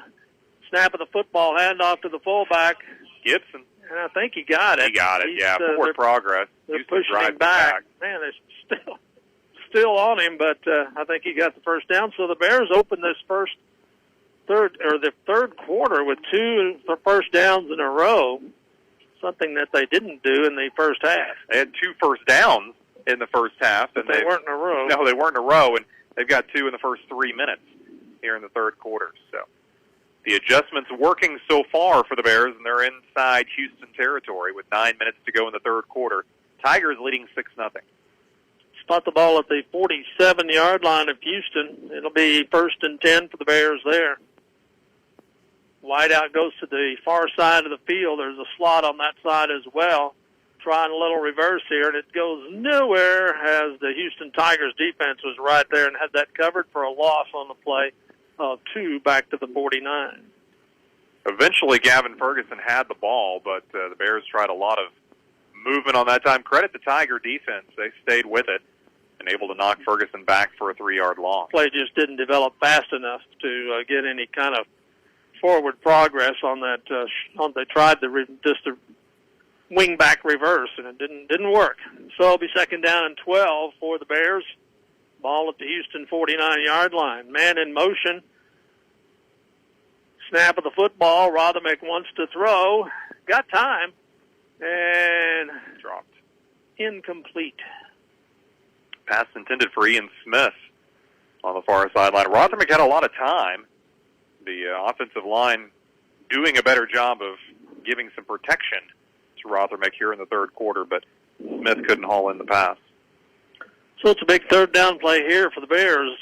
Speaker 1: Snap of the football, handoff to the fullback.
Speaker 2: Gibson.
Speaker 1: And I think he got it.
Speaker 2: He got it, yeah. Forward progress.
Speaker 1: They're
Speaker 2: Houston
Speaker 1: pushing him back. Man, they're still on him, but I think he got the first down. So the Bears open this the third quarter with 2 first downs in a row, something that they didn't do in the first half.
Speaker 2: They had 2 first downs in the first half.
Speaker 1: But they weren't in a row.
Speaker 2: No, they weren't in a row, and they've got 2 in the first 3 minutes here in the third quarter. So the adjustment's working so far for the Bears, and they're inside Houston territory with 9 minutes to go in the third quarter. Tigers leading 6-0.
Speaker 1: Spot the ball at the 47-yard line of Houston. It'll be 1st and 10 for the Bears there. Wideout goes to the far side of the field. There's a slot on that side as well. Trying a little reverse here, and it goes nowhere as the Houston Tigers defense was right there and had that covered for a loss on the play of 2 back to the 49.
Speaker 2: Eventually, Gavin Ferguson had the ball, but the Bears tried a lot of movement on that time. Credit the Tiger defense. They stayed with it and able to knock Ferguson back for a 3-yard loss.
Speaker 1: Play just didn't develop fast enough to get any kind of forward progress on that. They tried just to wing back reverse, and it didn't work. So it'll be 2nd down and 12 for the Bears. Ball at the Houston 49-yard line. Man in motion. Snap of the football. Rothermick wants to throw. Got time. And
Speaker 2: dropped.
Speaker 1: Incomplete.
Speaker 2: Pass intended for Ian Smith on the far sideline. Rothermick had a lot of time. The offensive line doing a better job of giving some protection to Rothermick here in the third quarter, but Smith couldn't haul in the pass.
Speaker 1: So it's a big 3rd down play here for the Bears.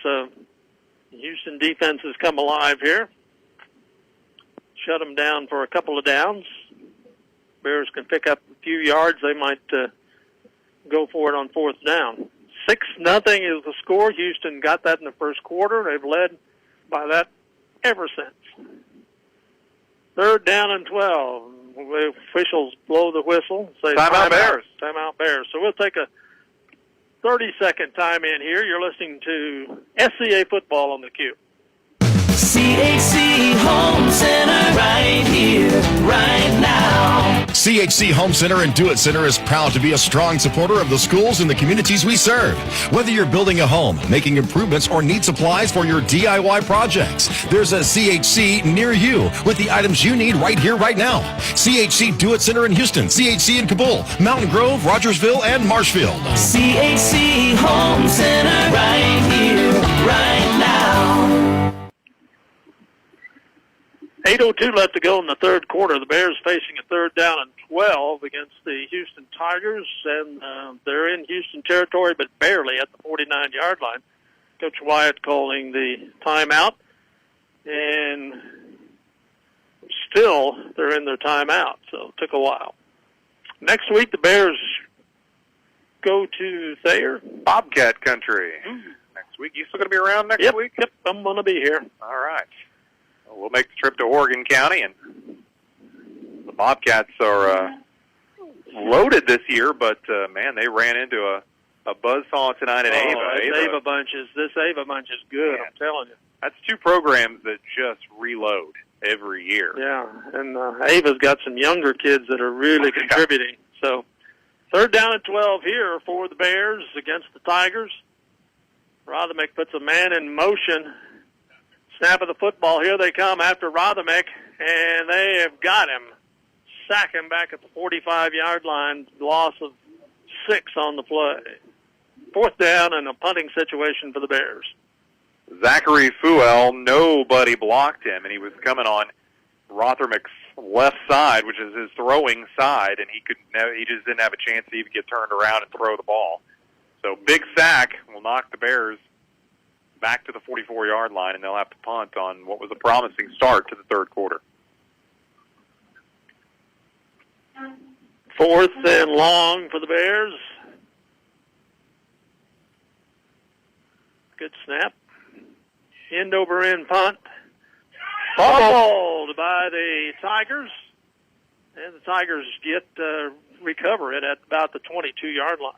Speaker 1: Houston defense has come alive here. Shut them down for a couple of downs. Bears can pick up a few yards. They might go for it on 4th down. 6-0 is the score. Houston got that in the first quarter. They've led by that ever since. 3rd down and 12. The officials blow the whistle. Say
Speaker 2: Timeout Bears.
Speaker 1: Timeout Bears. So we'll take a 30-second time in here. You're listening to SCA football on the Q.
Speaker 18: CHC Home Center right here, right now.
Speaker 15: CHC Home Center and Do It Center is proud to be a strong supporter of the schools and the communities we serve. Whether you're building a home, making improvements, or need supplies for your DIY projects, there's a CHC near you with the items you need right here, right now. CHC Do It Center in Houston, CHC in Kabul, Mountain Grove, Rogersville, and Marshfield.
Speaker 18: CHC Home Center right here, right now.
Speaker 1: 8:02 left to go in the third quarter. The Bears facing a 3rd down and 12 against the Houston Tigers, and they're in Houston territory, but barely at the 49-yard line. Coach Wyatt calling the timeout, and still they're in their timeout, so it took a while. Next week, the Bears go to Thayer.
Speaker 2: Bobcat country. Next week. You still going to be around next week?
Speaker 1: Yep, I'm going to be here.
Speaker 2: All right. Well, we'll make the trip to Oregon County, and the Bobcats are loaded this year, but, man, they ran into a buzzsaw tonight at Ava.
Speaker 1: This Ava bunch is good, I'm telling you.
Speaker 2: That's 2 programs that just reload every year.
Speaker 1: Yeah, and Ava's got some younger kids that are really contributing. So 3rd down and 12 here for the Bears against the Tigers. Rothermick puts a man in motion. Snap of the football. Here they come after Rothermick, and they have got him. Sack him back at the 45-yard line. Loss of 6 on the play. 4th down and a punting situation for the Bears.
Speaker 2: Zachary Fuel, nobody blocked him, and he was coming on Rothermick's left side, which is his throwing side, and he just didn't have a chance to even get turned around and throw the ball. So big sack will knock the Bears back to the 44-yard line, and they'll have to punt on what was a promising start to the third quarter.
Speaker 1: 4th and long for the Bears. Good snap. End over end punt. Fumbled by the Tigers. And the Tigers recover it at about the 22-yard line.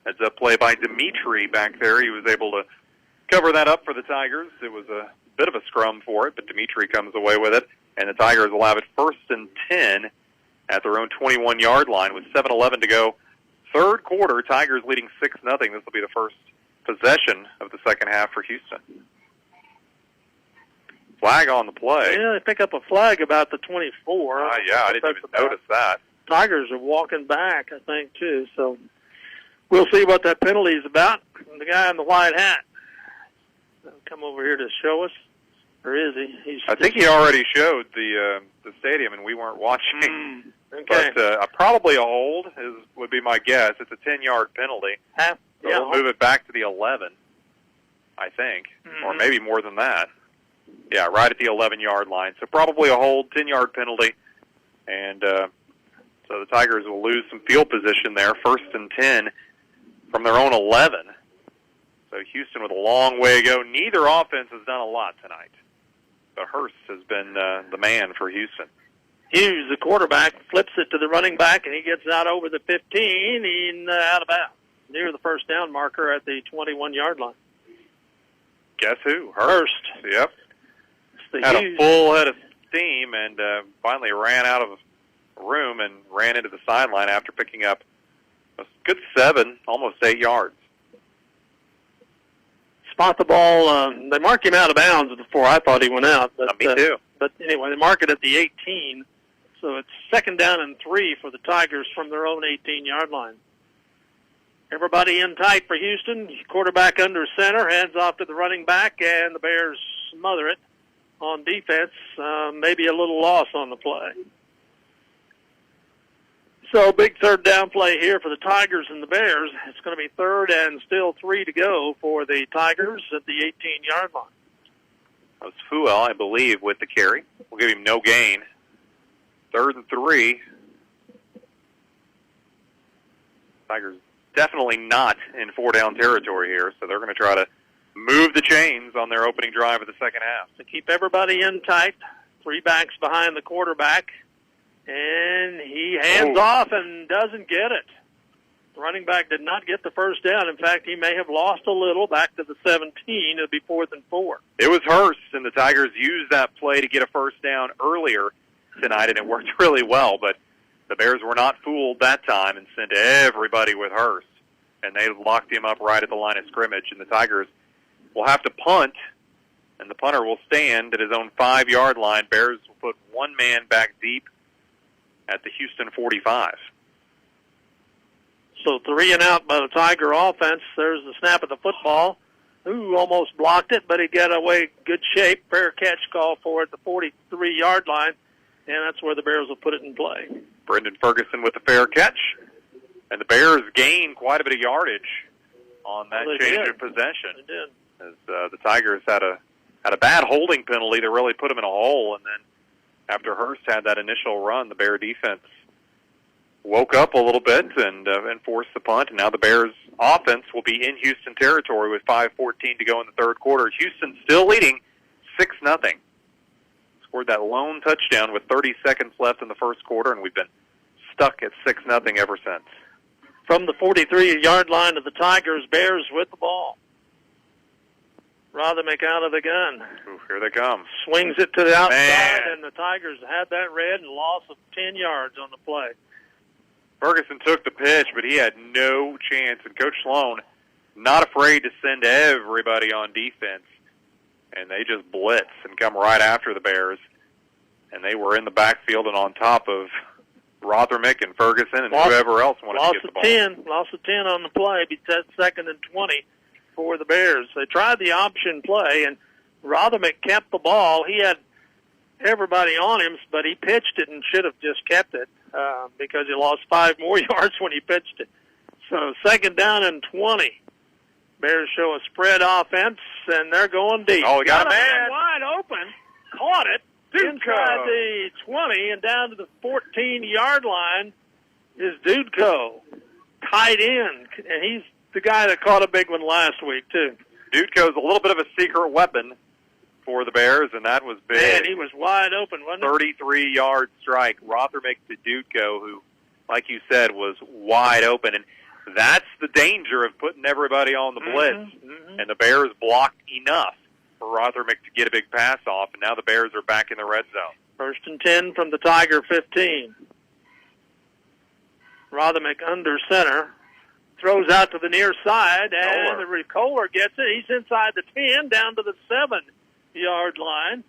Speaker 2: That's a play by Dimitri back there. He was able to cover that up for the Tigers. It was a bit of a scrum for it, but Dimitri comes away with it. And the Tigers will have it 1st and 10 at their own 21-yard line with 7:11 to go. Third quarter, Tigers leading 6-0. This will be the first possession of the second half for Houston. Flag on the play.
Speaker 1: Yeah, they pick up a flag about the 24.
Speaker 2: Yeah, I didn't even notice that.
Speaker 1: Tigers are walking back, I think, too. So we'll see what that penalty is about. And the guy in the white hat will come over here to show us. Or is he?
Speaker 2: I think he already showed the stadium, and we weren't watching.
Speaker 1: Okay.
Speaker 2: But probably a hold would be my guess. It's a 10-yard penalty. So we'll move it back to the 11, I think, or maybe more than that. Yeah, right at the 11-yard line. So probably a hold, 10-yard penalty, and so the Tigers will lose some field position there, 1st and 10 from their own 11. So Houston with a long way to go. Neither offense has done a lot tonight. But Hurst has been the man for Houston.
Speaker 1: Hughes, the quarterback, flips it to the running back, and he gets out over the 15 and out of bounds, near the first down marker at the 21-yard line.
Speaker 2: Guess who? Hurst. Yep. Had a full head of steam and finally ran out of room and ran into the sideline after picking up a good 7, almost 8 yards.
Speaker 1: Spot the ball. They marked him out of bounds before I thought he went out. But,
Speaker 2: me too.
Speaker 1: But anyway, they mark it at the 18. So it's 2nd down and 3 for the Tigers from their own 18-yard line. Everybody in tight for Houston. Quarterback under center, hands off to the running back, and the Bears smother it on defense. Maybe a little loss on the play. So big 3rd down play here for the Tigers and the Bears. It's going to be 3rd and still 3 to go for the Tigers at the 18-yard line.
Speaker 2: That was Fuel, I believe, with the carry. We'll give him no gain. 3rd and 3. Tigers definitely not in 4-down territory here, so they're going to try to move the chains on their opening drive of the second half.
Speaker 1: To keep everybody in tight, 3 backs behind the quarterback, and he hands off and doesn't get it. The running back did not get the first down. In fact, he may have lost a little back to the 17. It'll be 4th and 4.
Speaker 2: It was Hurst, and the Tigers used that play to get a first down earlier tonight, and it worked really well, but The Bears were not fooled that time and sent everybody with Hurst, and they locked him up right at the line of scrimmage, and the Tigers will have to punt, and the punter will stand at his own 5-yard line. Bears will put one man back deep at the Houston 45.
Speaker 1: So 3 and out by the Tiger offense. There's the snap of the football. Ooh, almost blocked it, but he got away good shape. Fair catch call for it at the 43-yard line, and that's where the Bears will put it in play.
Speaker 2: Brendan Ferguson with the fair catch, and the Bears gained quite a bit of yardage on that change of possession.
Speaker 1: They did.
Speaker 2: As the Tigers had a bad holding penalty that really put them in a hole, and then after Hurst had that initial run, the Bear defense woke up a little bit and forced the punt, and now the Bears offense will be in Houston territory with 5:14 to go in the third quarter. Houston still leading 6-0. Scored that lone touchdown with 30 seconds left in the first quarter, and we've been stuck at 6-0 ever since.
Speaker 1: From the 43-yard line of the Tigers, Bears with the ball. Rothermick out of the gun.
Speaker 2: Ooh, here they come.
Speaker 1: Swings it to the outside,
Speaker 2: Man.
Speaker 1: and the Tigers had that red and loss of 10 yards on the play.
Speaker 2: Ferguson took the pitch, but he had no chance, and Coach Sloan not afraid to send everybody on defense, and they just blitz and come right after the Bears, and they were in the backfield and on top of Rothermick and Ferguson and whoever else wanted to get the ball.
Speaker 1: Loss of 10 on the play, be 2nd and 20 for the Bears. They tried the option play, and Rothermick kept the ball. He had everybody on him, but he pitched it and should have just kept it because he lost 5 more yards when he pitched it. So 2nd down and 20. Bears show a spread offense, and they're going deep.
Speaker 2: Oh, we got a man
Speaker 1: wide open. Caught it. Inside the 20 and down to the 14-yard line is Dudko. Tight end, and he's the guy that caught a big one last week, too.
Speaker 2: Dudko's a little bit of a secret weapon for the Bears, and that was big.
Speaker 1: Man, he was wide open, wasn't he?
Speaker 2: 33-yard strike. Rothermick to Dudko, who, like you said, was wide open. And that's the danger of putting everybody on the blitz. And the Bears blocked enough for Rothermick to get a big pass off, and now the Bears are back in the red zone.
Speaker 1: 1st and 10 from the Tiger 15. Rothermick under center. Throws out to the near side, and the Kohler gets it. He's inside the 10, down to the 7-yard line.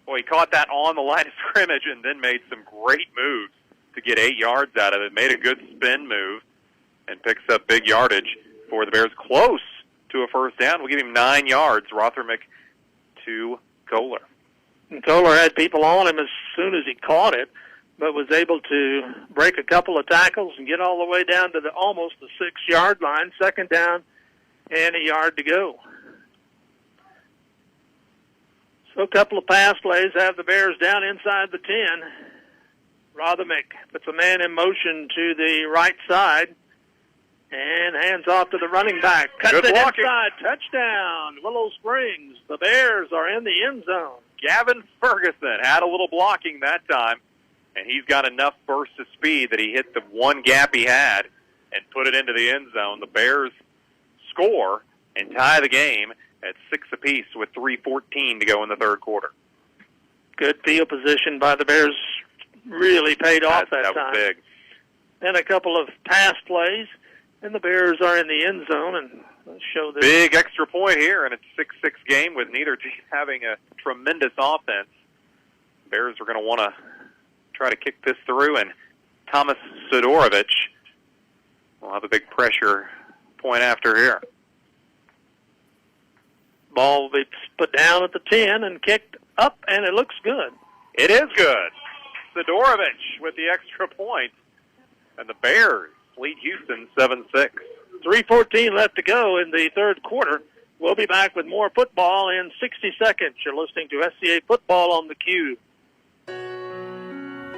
Speaker 2: Well, he caught that on the line of scrimmage and then made some great moves to get 8 yards out of it. Made a good spin move and picks up big yardage for the Bears. Close to a first down. We'll give him 9 yards. Rothermick to Kohler.
Speaker 1: And Kohler had people on him as soon as he caught it, but was able to break a couple of tackles and get all the way down to almost the 6-yard line. 2nd down and a yard to go. So a couple of pass plays have the Bears down inside the 10. Rothermick puts a man in motion to the right side and hands off to the running back. Cuts it inside. Touchdown, Willow Springs. The Bears are in the end zone.
Speaker 2: Gavin Ferguson had a little blocking that time, and he's got enough burst of speed that he hit the one gap he had and put it into the end zone. The Bears score and tie the game at 6 apiece with 3:14 to go in the third quarter.
Speaker 1: Good field position by the Bears. Really paid off that time.
Speaker 2: That was big.
Speaker 1: And a couple of pass plays, and the Bears are in the end zone. And let's show this.
Speaker 2: Big extra point here, and it's a 6-6 game with neither team having a tremendous offense. Bears are going to want to try to kick this through, and Thomas Sidorovich will have a big pressure point after here.
Speaker 1: Ball will be put down at the 10 and kicked up, and it looks good.
Speaker 2: It is good. Sidorovich with the extra point, and the Bears lead Houston 7-6.
Speaker 1: 3:14 left to go in the third quarter. We'll be back with more football in 60 seconds. You're listening to SCA Football on the Cube.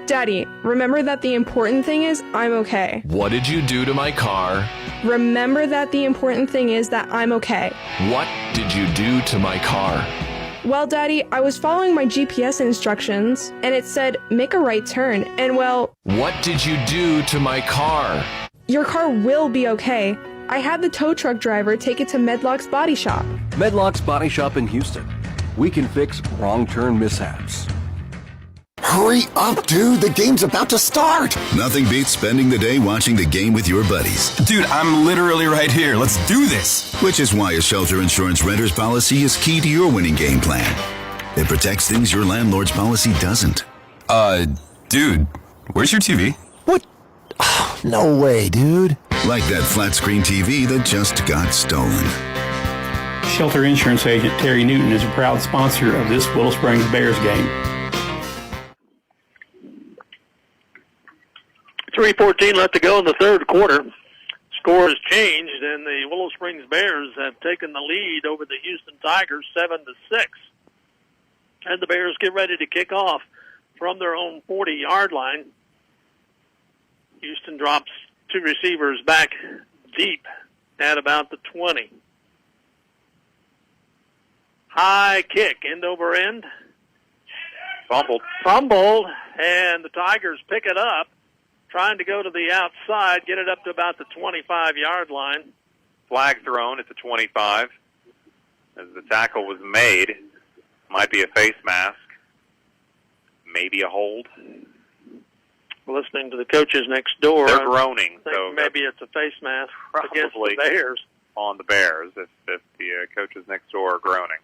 Speaker 16: Daddy, remember that the important thing is I'm okay.
Speaker 8: What did you do to my car?
Speaker 16: Remember that the important thing is that I'm okay.
Speaker 8: What did you do to my car?
Speaker 16: Well, Daddy, I was following my GPS instructions, and it said, make a right turn, and well...
Speaker 8: What did you do to my car?
Speaker 16: Your car will be okay. I had the tow truck driver take it to Medlock's Body Shop.
Speaker 17: Medlock's Body Shop in Houston. We can fix wrong turn mishaps.
Speaker 9: Hurry up, dude. The game's about to start.
Speaker 22: Nothing beats spending the day watching the game with your buddies.
Speaker 9: Dude, I'm literally right here. Let's do this.
Speaker 22: Which is why a shelter insurance renter's policy is key to your winning game plan. It protects things your landlord's policy doesn't.
Speaker 9: Dude, where's your TV? What? Oh, no way, dude.
Speaker 22: Like that flat screen TV that just got stolen.
Speaker 23: Shelter insurance agent Terry Newton is a proud sponsor of this Willow Springs Bears game.
Speaker 1: 3:14 left to go in the third quarter. Score has changed, and the Willow Springs Bears have taken the lead over the Houston Tigers 7-6. And the Bears get ready to kick off from their own 40-yard line. Houston drops two receivers back deep at about the 20. High kick, end over end. Fumbled, and the Tigers pick it up, trying to go to the outside, get it up to about the 25-yard line.
Speaker 2: Flag thrown at the 25 as the tackle was made. Might be a face mask, maybe a hold.
Speaker 1: Listening to the coaches next door,
Speaker 2: they're groaning, so
Speaker 1: maybe it's a face mask against the Bears.
Speaker 2: On the Bears, if the coaches next door are groaning.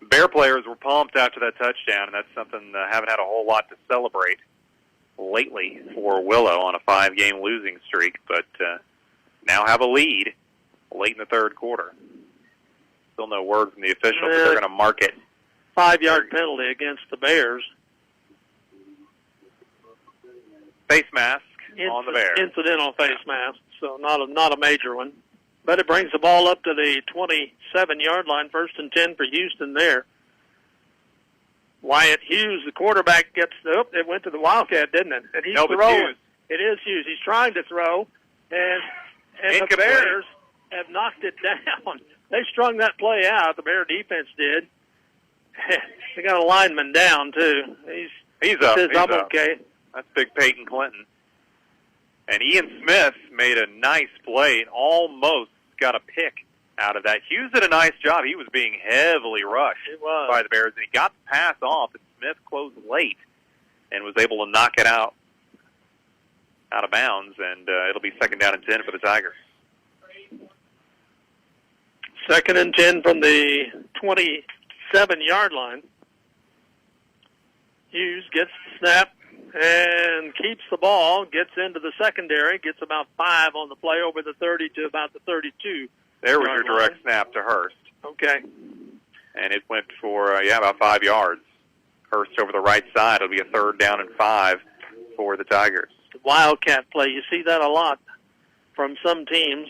Speaker 2: Bear players were pumped after that touchdown, and that's something haven't had a whole lot to celebrate lately for Willow on a 5-game losing streak, but now have a lead late in the third quarter. Still no word from the official, but they're going to mark it.
Speaker 1: 5-yard penalty against the Bears.
Speaker 2: Face mask on the Bears.
Speaker 1: Incidental face mask, so not a major one. But it brings the ball up to the 27-yard line, 1st and 10 for Houston there. Wyatt Hughes, the quarterback, it went to the Wildcat, didn't it? And he's throwing. It is Hughes. He's trying to throw, and the Bears have knocked it down. They strung that play out. The Bear defense did. They got a lineman down, too.
Speaker 2: He's up.
Speaker 1: I'm okay.
Speaker 2: That's big Peyton Clinton. And Ian Smith made a nice play and almost got a pick out of that. Hughes did a nice job. He was being heavily rushed by the Bears, and he got the pass off, and Smith closed late and was able to knock it out of bounds, and it'll be 2nd down and 10 for the Tigers.
Speaker 1: 2nd and 10 from the 27-yard line. Hughes gets the snap and keeps the ball, gets into the secondary, gets about 5 on the play over the 30 to about the 32.
Speaker 2: There was your direct snap to Hurst.
Speaker 1: Okay.
Speaker 2: And it went for, about 5 yards. Hurst over the right side. It'll be a 3rd down and 5 for the Tigers.
Speaker 1: Wildcat play. You see that a lot from some teams.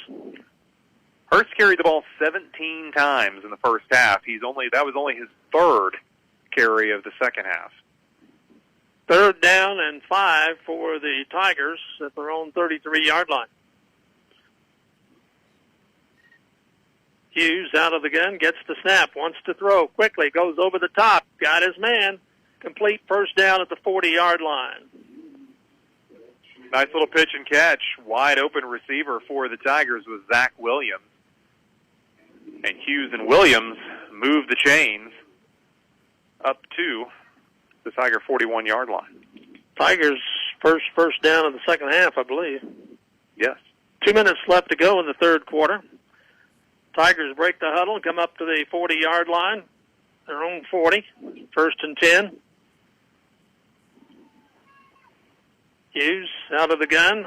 Speaker 2: Hurst carried the ball 17 times in the first half. That was only his 3rd carry of the second half.
Speaker 1: 3rd down and 5 for the Tigers at their own 33-yard line. Hughes out of the gun, gets the snap, wants to throw quickly, goes over the top, got his man, complete 1st down at the 40-yard line.
Speaker 2: Nice little pitch and catch. Wide open receiver for the Tigers was Zach Williams. And Hughes and Williams moved the chains up to the Tiger 41-yard line.
Speaker 1: Tigers first down in the second half, I believe.
Speaker 2: Yes.
Speaker 1: 2 minutes left to go in the third quarter. Tigers break the huddle, come up to the 40-yard line, their own 40, 1st and 10. Hughes out of the gun.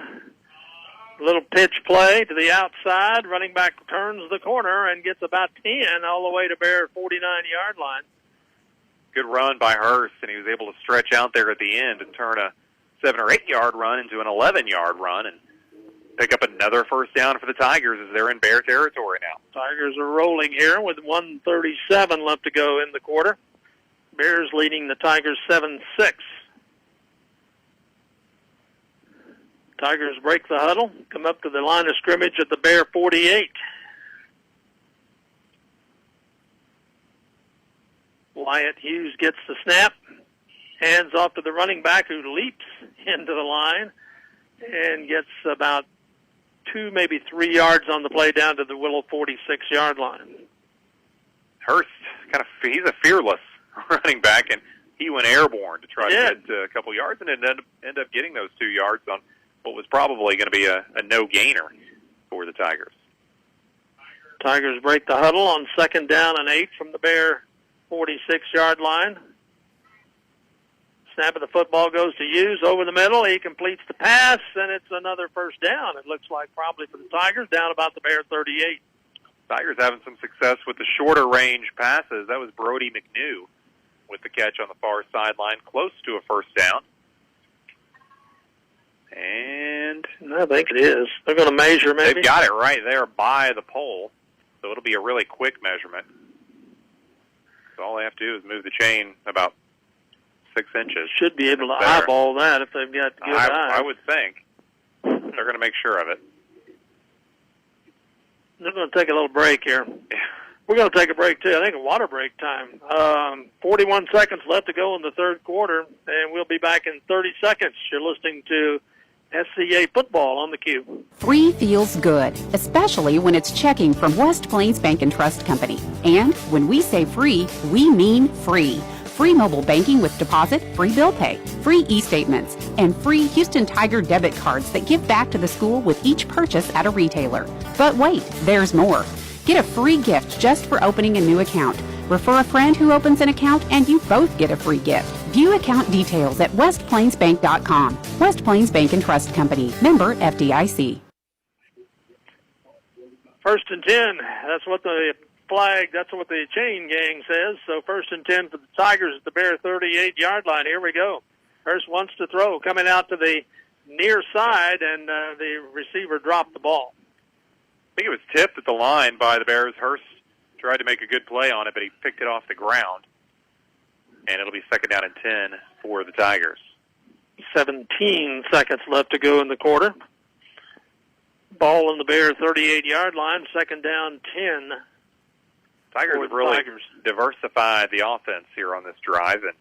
Speaker 1: Little pitch play to the outside. Running back turns the corner and gets about 10 all the way to Bear 49-yard line.
Speaker 2: Good run by Hurst, and he was able to stretch out there at the end and turn a 7 or 8 yard run into an 11-yard run and pick up another 1st down for the Tigers as they're in Bear territory now.
Speaker 1: Tigers are rolling here with 1:37 left to go in the quarter. Bears leading the Tigers 7-6. Tigers break the huddle, come up to the line of scrimmage at the Bear 48. Wyatt Hughes gets the snap, hands off to the running back who leaps into the line and gets about 2, maybe 3 yards on the play down to the Willow 46-yard line.
Speaker 2: Hurst, he's a fearless running back, and he went airborne to try to get a couple yards, and ended up getting those 2 yards on what was probably going to be a no-gainer for the Tigers.
Speaker 1: Tigers break the huddle on 2nd down and 8 from the Bear 46-yard line. Snap of the football goes to Hughes over the middle. He completes the pass, and it's another first down. It looks like probably for the Tigers, down about the Bear 38.
Speaker 2: Tigers having some success with the shorter range passes. That was Brody McNew with the catch on the far sideline, close to a first down. And
Speaker 1: I think it is. They're going to measure maybe.
Speaker 2: They've got it right there by the pole, so it'll be a really quick measurement. So all they have to do is move the chain about 6 inches.
Speaker 1: Should be able to eyeball that if they've got good eyes.
Speaker 2: I would think. They're going to make sure of it.
Speaker 1: They're going to take a little break here. We're going to take a break, too. I think a water break time. 41 seconds left to go in the third quarter, and we'll be back in 30 seconds. You're listening to SCA Football on the Cube.
Speaker 3: Free feels good, especially when it's checking from West Plains Bank and Trust Company. And when we say free, we mean free. Free mobile banking with deposit, free bill pay, free e-statements, and free Houston Tiger debit cards that give back to the school with each purchase at a retailer. But wait, there's more. Get a free gift just for opening a new account. Refer a friend who opens an account and you both get a free gift. View account details at westplainsbank.com. West Plains Bank and Trust Company. Member FDIC.
Speaker 1: 1st and 10. That's what the chain gang says. So 1st and 10 for the Tigers at the Bear 38-yard line. Here we go. Hurst wants to throw, coming out to the near side, and the receiver dropped the ball.
Speaker 2: I think it was tipped at the line by the Bears. Hurst tried to make a good play on it, but he picked it off the ground. And it'll be 2nd down and 10 for the Tigers.
Speaker 1: 17 seconds left to go in the quarter. Ball on the Bear 38-yard line, 2nd down 10.
Speaker 2: Tigers have really diversified the offense here on this drive, and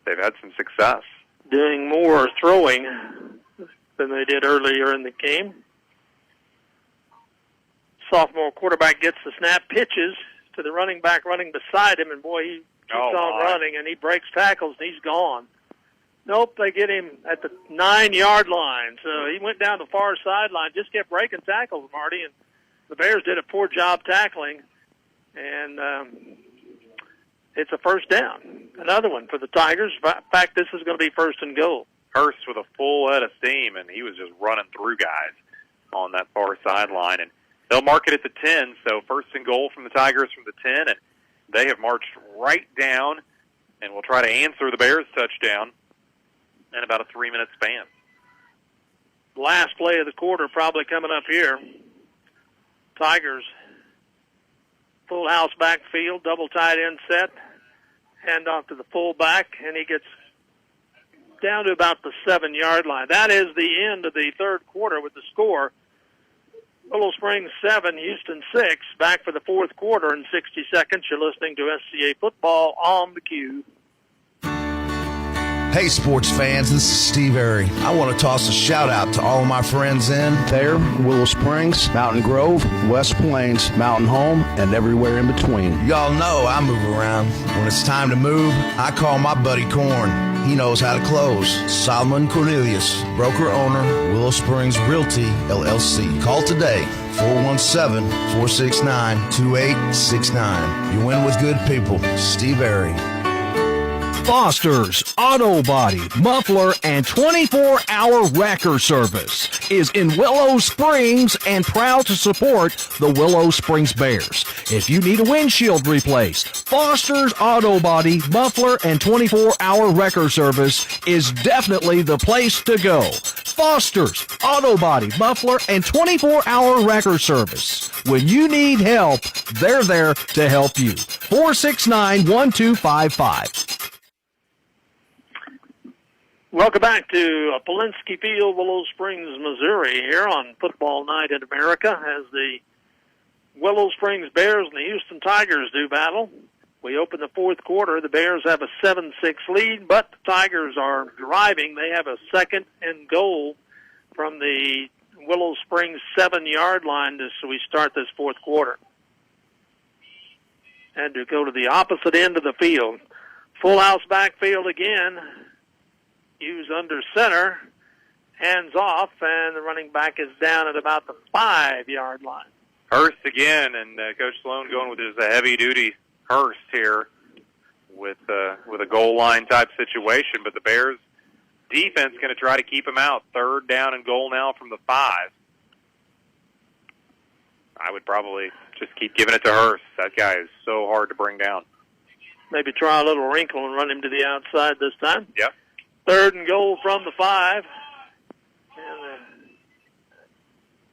Speaker 2: they've had some success.
Speaker 1: Doing more throwing than they did earlier in the game. Sophomore quarterback gets the snap, pitches to the running back running beside him, and boy, he keeps on running, and he breaks tackles, and he's gone. Nope, they get him at the 9-yard line. So he went down the far sideline, just kept breaking tackles, Marty, and the Bears did a poor job tackling, and it's a first down. Another one for the Tigers. In fact, this is going to be 1st and goal.
Speaker 2: Hurst with a full head of steam, and he was just running through guys on that far sideline, and they'll mark it at the 10, so 1st and goal from the Tigers from the 10, and they have marched right down and will try to answer the Bears' touchdown in about a 3-minute span.
Speaker 1: Last play of the quarter probably coming up here. Tigers, full house backfield, double tight end set, hand off to the fullback, and he gets down to about the 7-yard line. That is the end of the third quarter with the score. Willow Springs 7, Houston 6. Back for the fourth quarter in 60 seconds. You're listening to SCA Football on the Cube.
Speaker 5: Hey, sports fans, this is Steve Airy. I want to toss a shout-out to all of my friends in
Speaker 17: Thayer, Willow Springs, Mountain Grove, West Plains, Mountain Home, and everywhere in between.
Speaker 5: Y'all know I move around. When it's time to move, I call my buddy Corn. He knows how to close. Solomon Cornelius, broker-owner, Willow Springs Realty, LLC. Call today, 417-469-2869. You win with good people. Steve Airy.
Speaker 4: Foster's Auto Body, Muffler, and 24-hour wrecker service is in Willow Springs and proud to support the Willow Springs Bears. If you need a windshield replaced, Foster's Auto Body, Muffler, and 24-hour wrecker service is definitely the place to go. Foster's Auto Body, Muffler, and 24-hour wrecker service. When you need help, they're there to help you. 469-1255.
Speaker 1: Welcome back to Polinsky Field, Willow Springs, Missouri, here on Football Night in America as the Willow Springs Bears and the Houston Tigers do battle. We open the fourth quarter. The Bears have a 7-6 lead, but the Tigers are driving. They have a 2nd and goal from the Willow Springs 7-yard line as we start this fourth quarter. And to go to the opposite end of the field, Full house backfield again. Hughes under center. Hands off, and the running back is down at about the 5-yard line.
Speaker 2: Hurst again, and Coach Sloan going with his heavy-duty Hurst here with a goal line type situation. But the Bears defense going to try to keep him out. 3rd down and goal now from the 5. I would probably just keep giving it to Hurst. That guy is so hard to bring down.
Speaker 1: Maybe try a little wrinkle and run him to the outside this time.
Speaker 2: Yep.
Speaker 1: 3rd and goal from the 5. And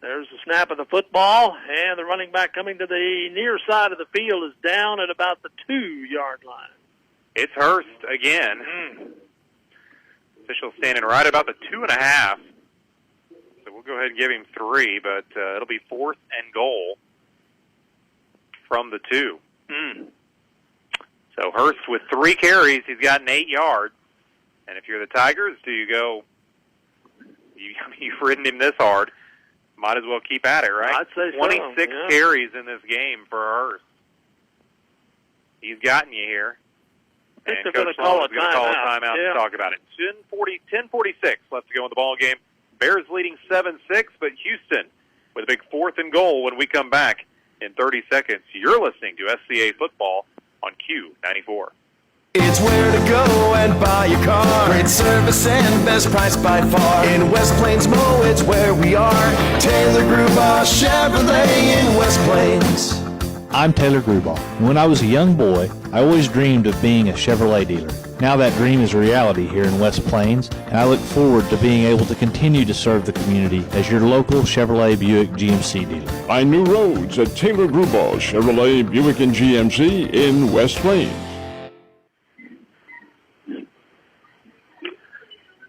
Speaker 1: there's the snap of the football, and the running back coming to the near side of the field is down at about the 2-yard line.
Speaker 2: It's Hurst again. Official standing right about the 2.5. So we'll go ahead and give him 3, but it'll be 4th and goal from the 2. So Hurst with 3 carries, he's gotten 8 yards. And if you're the Tigers, do you go, you've ridden him this hard, might as well keep at it, right?
Speaker 1: I'd say
Speaker 2: 26
Speaker 1: so, yeah.
Speaker 2: carries in this game for Hurst. He's gotten you here.
Speaker 1: I think
Speaker 2: And
Speaker 1: they're
Speaker 2: Coach
Speaker 1: going to call
Speaker 2: Sloan is going to call a timeout
Speaker 1: Yeah.
Speaker 2: to talk about it. 10:46 left to go in the ball game. Bears leading 7-6, but Houston with a big 4th and goal when we come back in 30 seconds. You're listening to SCA Football on Q94.
Speaker 7: It's where to go and buy your car. Great service and best price by far. In West Plains Mo, it's where we are. Taylor Grubaugh Chevrolet in West Plains.
Speaker 10: I'm Taylor Grubaugh. When I was a young boy, I always dreamed of being a Chevrolet dealer. Now that dream is a reality here in West Plains, and I look forward to being able to continue to serve the community as your local Chevrolet Buick GMC dealer.
Speaker 11: Find new roads at Taylor Grubaugh Chevrolet Buick and GMC in West Plains.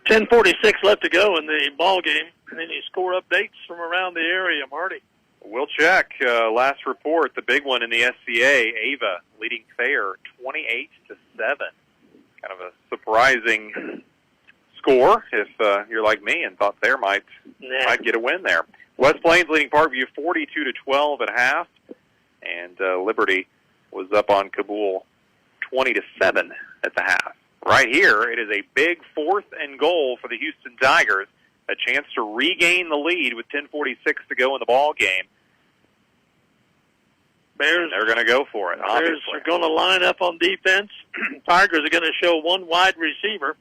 Speaker 1: 10:46 left to go in the ball game. Any score updates from around the area, Marty?
Speaker 2: We'll check. Last report, the big one in the SCA, Ava leading Thayer 28-7. Kind of a surprising score if you're like me and thought Thayer might get a win there. West Plains leading Parkview 42-12 at half, and Liberty was up on Kabul 20-7 at the half. Right here, it is a big 4th and goal for the Houston Tigers. A chance to regain the lead with 10:46 to go in the ball game.
Speaker 1: Bears,
Speaker 2: they're going to go for it, obviously.
Speaker 1: Bears are going to line up on defense. Tigers are going to show one wide receiver.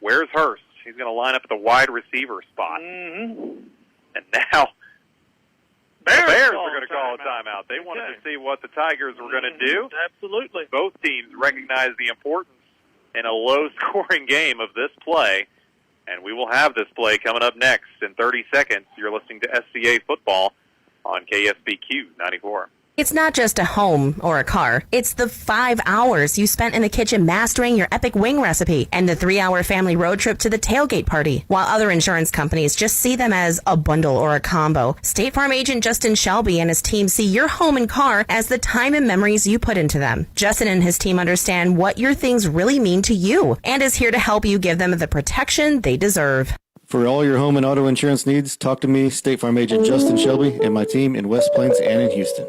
Speaker 2: Where's Hurst? He's going to line up at the wide receiver spot.
Speaker 1: Mm-hmm.
Speaker 2: And now the Bears are going to call a
Speaker 1: timeout.
Speaker 2: timeout. They wanted to see what the Tigers were going to do.
Speaker 1: Absolutely.
Speaker 2: Both teams recognize the importance in a low-scoring game of this play. And we will have this play coming up next in 30 seconds. You're listening to SCA Football on KSBQ 94.
Speaker 13: It's not just a home or a car. It's the 5 hours you spent in the kitchen mastering your epic wing recipe and the 3-hour family road trip to the tailgate party. While other insurance companies just see them as a bundle or a combo, State Farm agent Justin Shelby and his team see your home and car as the time and memories you put into them. Justin and his team understand what your things really mean to you and is here to help you give them the protection they deserve.
Speaker 14: For all your home and auto insurance needs, talk to me, State Farm agent Justin Shelby, and my team in West Plains and in Houston.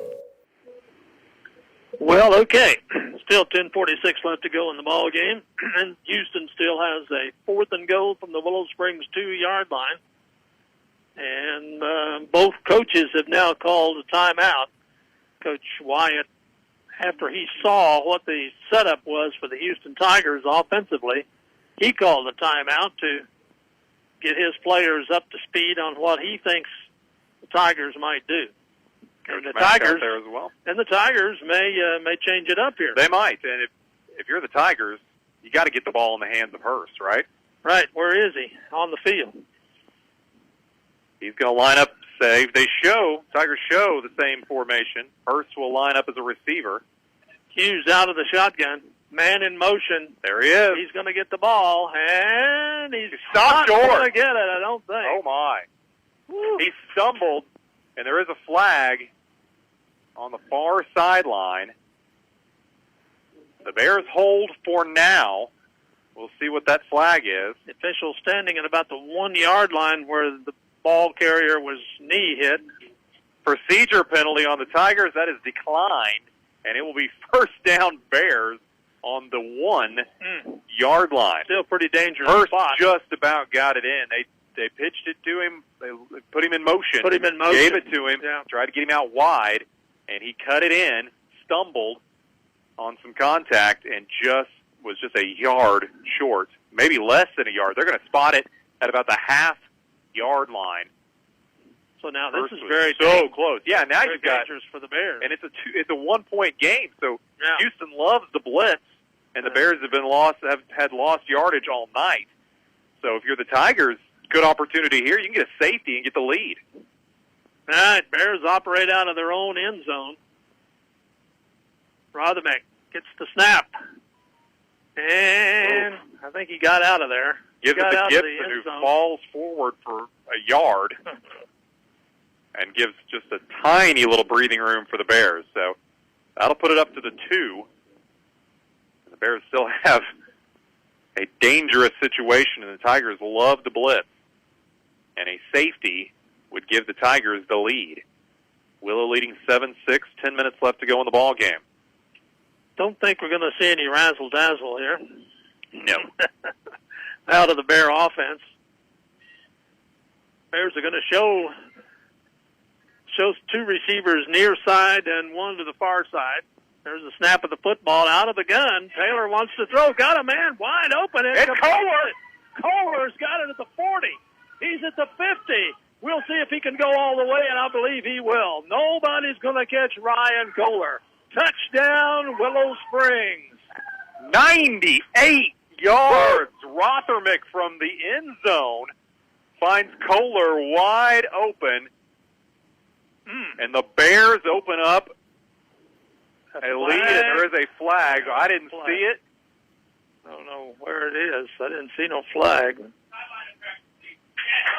Speaker 1: Well, okay. Still 10:46 left to go in the ball game, and Houston still has a 4th and goal from the Willow Springs 2-yard line. And both coaches have now called a timeout. Coach Wyatt, after he saw what the setup was for the Houston Tigers offensively, he called a timeout to get his players up to speed on what he thinks the Tigers might do. And the Tigers
Speaker 2: there as well.
Speaker 1: And the Tigers may change it up here.
Speaker 2: They might. And if you're the Tigers, you got to get the ball in the hands of Hurst, right?
Speaker 1: Right. Where is he? On the field.
Speaker 2: He's going to line up. Tigers show the same formation. Hurst will line up as a receiver.
Speaker 1: Hughes out of the shotgun. Man in motion.
Speaker 2: There he is.
Speaker 1: He's going to get the ball, and he's
Speaker 2: stopped
Speaker 1: not
Speaker 2: short.
Speaker 1: going to get it, I don't think.
Speaker 2: Oh, my.
Speaker 1: Woo.
Speaker 2: He stumbled, and there is a flag on the far sideline. The Bears hold for now. We'll see what that flag is.
Speaker 1: The official standing at about the 1-yard line where the ball carrier was knee hit.
Speaker 2: Procedure penalty on the Tigers. That is declined, and it will be 1st down Bears on the 1-yard line.
Speaker 1: Still pretty dangerous
Speaker 2: Hurst
Speaker 1: spot.
Speaker 2: just about got it in. They pitched it to him. They put him in motion. Gave it to him.
Speaker 1: Yeah.
Speaker 2: Tried to get him out wide, and he cut it in, stumbled on some contact, and was just a yard short, maybe less than a yard. They're going to spot it at about the half-yard line.
Speaker 1: So now this
Speaker 2: Hurst
Speaker 1: is
Speaker 2: was
Speaker 1: very
Speaker 2: so close. Yeah, now
Speaker 1: very
Speaker 2: you've got,
Speaker 1: dangerous for the Bears.
Speaker 2: and it's a 1-point game. So
Speaker 1: Yeah.
Speaker 2: Houston loves the blitz, and the Bears have had lost yardage all night. So if you're the Tigers, good opportunity here. You can get a safety and get the lead.
Speaker 1: All right, Bears operate out of their own end zone. Rotherbeck gets the snap. And I think he got out of there.
Speaker 2: Gives it
Speaker 1: got
Speaker 2: to
Speaker 1: out of
Speaker 2: Gibson,
Speaker 1: the end
Speaker 2: who
Speaker 1: zone.
Speaker 2: falls forward for a yard and gives just a tiny little breathing room for the Bears. So that'll put it up to the 2. And the Bears still have a dangerous situation, and the Tigers love the blitz. And a safety would give the Tigers the lead. Willow leading 7-6, 10 minutes left to go in the ball game.
Speaker 1: Don't think we're going to see any razzle-dazzle here.
Speaker 2: No.
Speaker 1: Out of the Bear offense. Bears are going to show two receivers near side and one to the far side. There's a snap of the football out of the gun. Taylor wants to throw. Got a man wide open.
Speaker 2: It's Kohler.
Speaker 1: Kohler's got it at the 40. He's at the 50. We'll see if he can go all the way, and I believe he will. Nobody's going to catch Ryan Kohler. Touchdown, Willow Springs.
Speaker 2: 98 yards. Rothermick from the end zone finds Kohler wide open. And the Bears open up a lead, and there is a flag. I didn't see it.
Speaker 1: I don't know where it is. I didn't see no flag.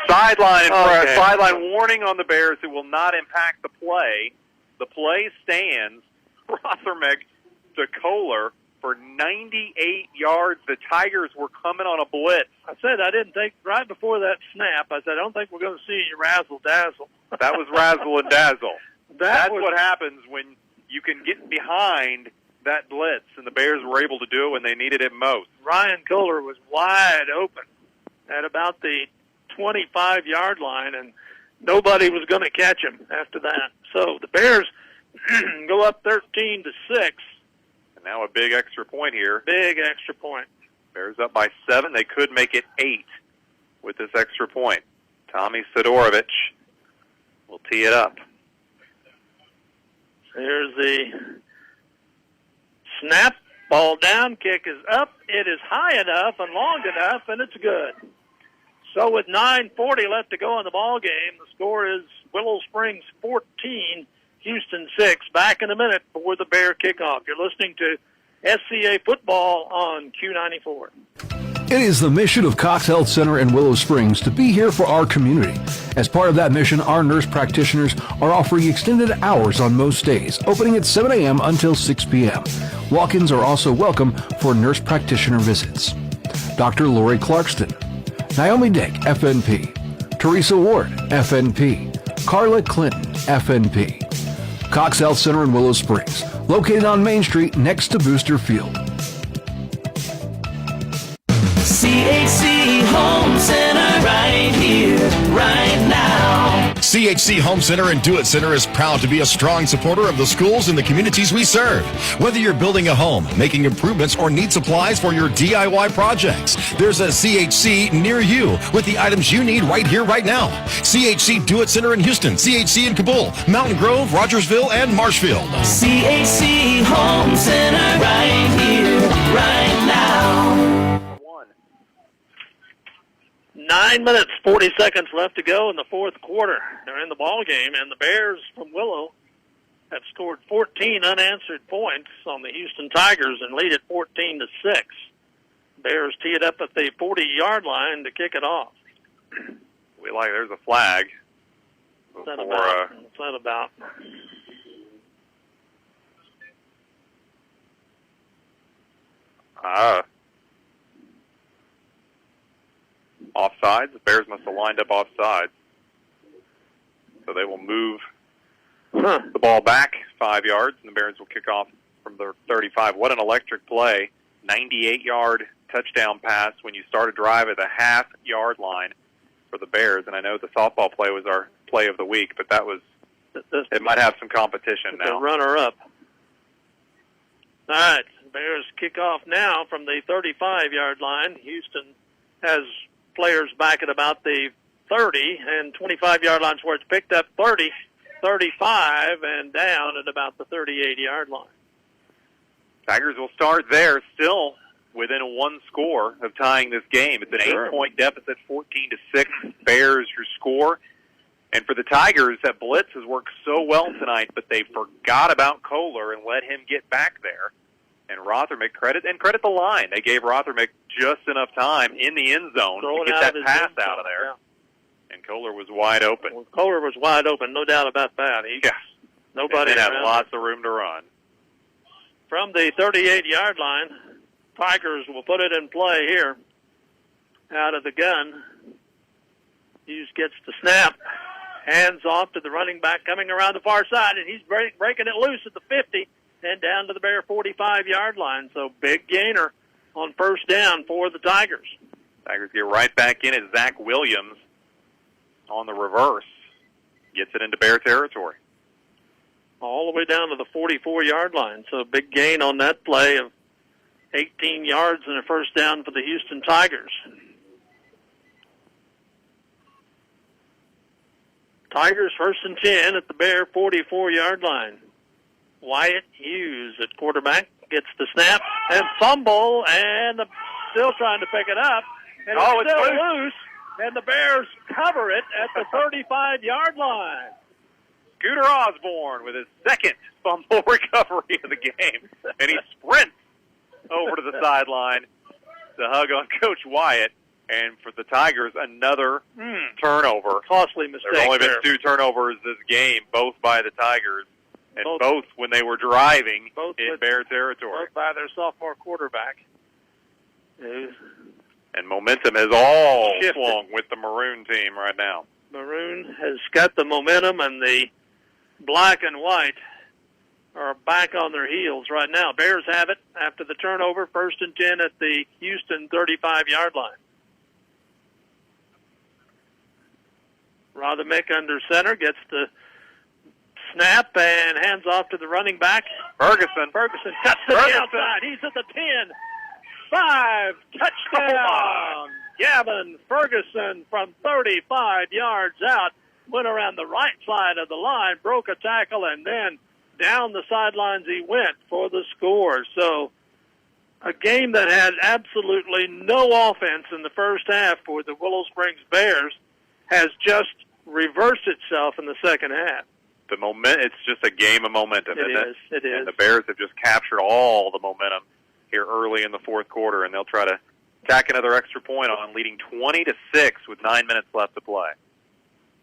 Speaker 2: Sideline
Speaker 1: Okay.
Speaker 2: sideline warning on the Bears. It will not impact the play. The play stands. Rothermick to Kohler for 98 yards. The Tigers were coming on a blitz.
Speaker 1: I said I didn't think, right before that snap, I said I don't think we're going to see any razzle-dazzle.
Speaker 2: That was razzle and dazzle. That's
Speaker 1: was-
Speaker 2: what happens when you can get behind that blitz, and the Bears were able to do it when they needed it most.
Speaker 1: Ryan Kohler was wide open at about the 25-yard line, and nobody was going to catch him after that. So the Bears go up 13-6.
Speaker 2: And now a big extra point here.
Speaker 1: Big extra point.
Speaker 2: Bears up by 7. They could make it 8 with this extra point. Tommy Sidorovich will tee it up.
Speaker 1: Here's the snap. Ball down. Kick is up. It is high enough and long enough, and it's good. So with 9:40 left to go in the ball game, the score is Willow Springs 14, Houston 6. Back in a minute before the Bear kickoff. You're listening to SCA football on Q94.
Speaker 4: It is the mission of Cox Health Center in Willow Springs to be here for our community. As part of that mission, our nurse practitioners are offering extended hours on most days, opening at 7 a.m. until 6 p.m. Walk-ins are also welcome for nurse practitioner visits. Dr. Lori Clarkston, Naomi Dick, FNP, Teresa Ward, FNP, Carla Clinton, FNP. Cox Health Center in Willow Springs, located on Main Street next to Booster Field.
Speaker 18: CHC Home Center right here, right now.
Speaker 15: CHC Home Center and Do It Center is proud to be a strong supporter of the schools and the communities we serve. Whether you're building a home, making improvements, or need supplies for your DIY projects, there's a CHC near you with the items you need right here, right now. CHC Do It Center in Houston, CHC in Kabul, Mountain Grove, Rogersville, and Marshfield.
Speaker 18: CHC Home Center right here, right now.
Speaker 1: 9 minutes, 40 seconds left to go in the fourth quarter. They're in the ball game, and the Bears from Willow have scored 14 unanswered points on the Houston Tigers and lead it 14-6. Bears tee it up at the 40-yard line to kick it off.
Speaker 2: There's a flag.
Speaker 1: What's that about? What's that about?
Speaker 2: Offsides. The Bears must have lined up offsides. So they will move the ball back 5 yards, and the Bears will kick off from the 35. What an electric play. 98-yard touchdown pass when you start a drive at the half-yard line for the Bears. And I know the softball play was our play of the week, but that was it might have some competition now.
Speaker 1: The runner-up. All right, Bears kick off now from the 35-yard line. Houston has players back at about the 30 and 25-yard lines where it's picked up 30, 35, and down at about the 38-yard line.
Speaker 2: Tigers will start there, still within one score of tying this game. It's an 8-point deficit, 14-6. Bears who score. And for the Tigers, that blitz has worked so well tonight, but they forgot about Kohler and let him get back there. And Rothermick credit the line. They gave Rothermick just enough time in the end zone to get that pass out of there. Yeah. And Kohler was wide open.
Speaker 1: Well, Kohler was wide open, no doubt about that. Nobody
Speaker 2: had lots of room to run.
Speaker 1: From the 38-yard line, Tigers will put it in play here. Out of the gun. Hughes gets the snap. Hands off to the running back coming around the far side, and he's breaking it loose at the 50 and down to the Bear 45-yard line. So big gainer on first down for the Tigers.
Speaker 2: Tigers get right back in as Zach Williams on the reverse gets it into Bear territory.
Speaker 1: All the way down to the 44-yard line. So big gain on that play of 18 yards and a first down for the Houston Tigers. Tigers 1st and 10 at the Bear 44-yard line. Wyatt Hughes at quarterback gets the snap and fumble, and still trying to pick it up. And it's still loose, and the Bears cover it at the 35-yard line.
Speaker 2: Scooter Osborne with his second fumble recovery of the game, and he sprints over to the sideline to hug on Coach Wyatt. And for the Tigers, another turnover.
Speaker 1: Costly mistake.
Speaker 2: There's only been 2 turnovers this game, both by the Tigers, and both when they were driving in Bear territory.
Speaker 1: Both by their sophomore quarterback.
Speaker 2: And momentum has all swung with the Maroon team right now.
Speaker 1: Maroon has got the momentum, and the black and white are back on their heels right now. Bears have it after the turnover, 1st and 10 at the Houston 35-yard line. Rothermick under center gets the snap and hands off to the running back.
Speaker 2: Ferguson
Speaker 1: cuts to the outside. He's at the 10. 5 touchdown. Gavin Ferguson from 35 yards out. Went around the right side of the line, broke a tackle, and then down the sidelines he went for the score. So a game that had absolutely no offense in the first half for the Willow Springs Bears has just reversed itself in the second half.
Speaker 2: It's just a game of momentum, isn't it?
Speaker 1: It is.
Speaker 2: And the Bears have just captured all the momentum here early in the fourth quarter, and they'll try to tack another extra point on, leading 20-6 with 9 minutes left to play.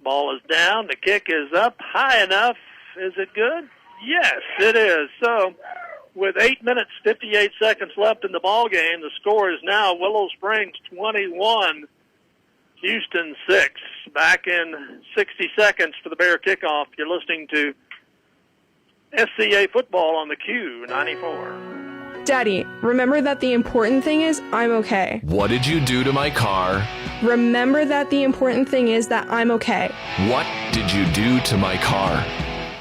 Speaker 1: Ball is down. The kick is up high enough. Is it good? Yes, it is. So with 8 minutes, 58 seconds left in the ball game, the score is now Willow Springs 21, Houston 6. Back in 60 seconds for the Bear kickoff. You're listening to SCA Football on the Q 94.
Speaker 16: Daddy, remember that the important thing is I'm okay.
Speaker 8: What did you do to my car?
Speaker 16: Remember that the important thing is that I'm okay.
Speaker 8: What did you do to my car?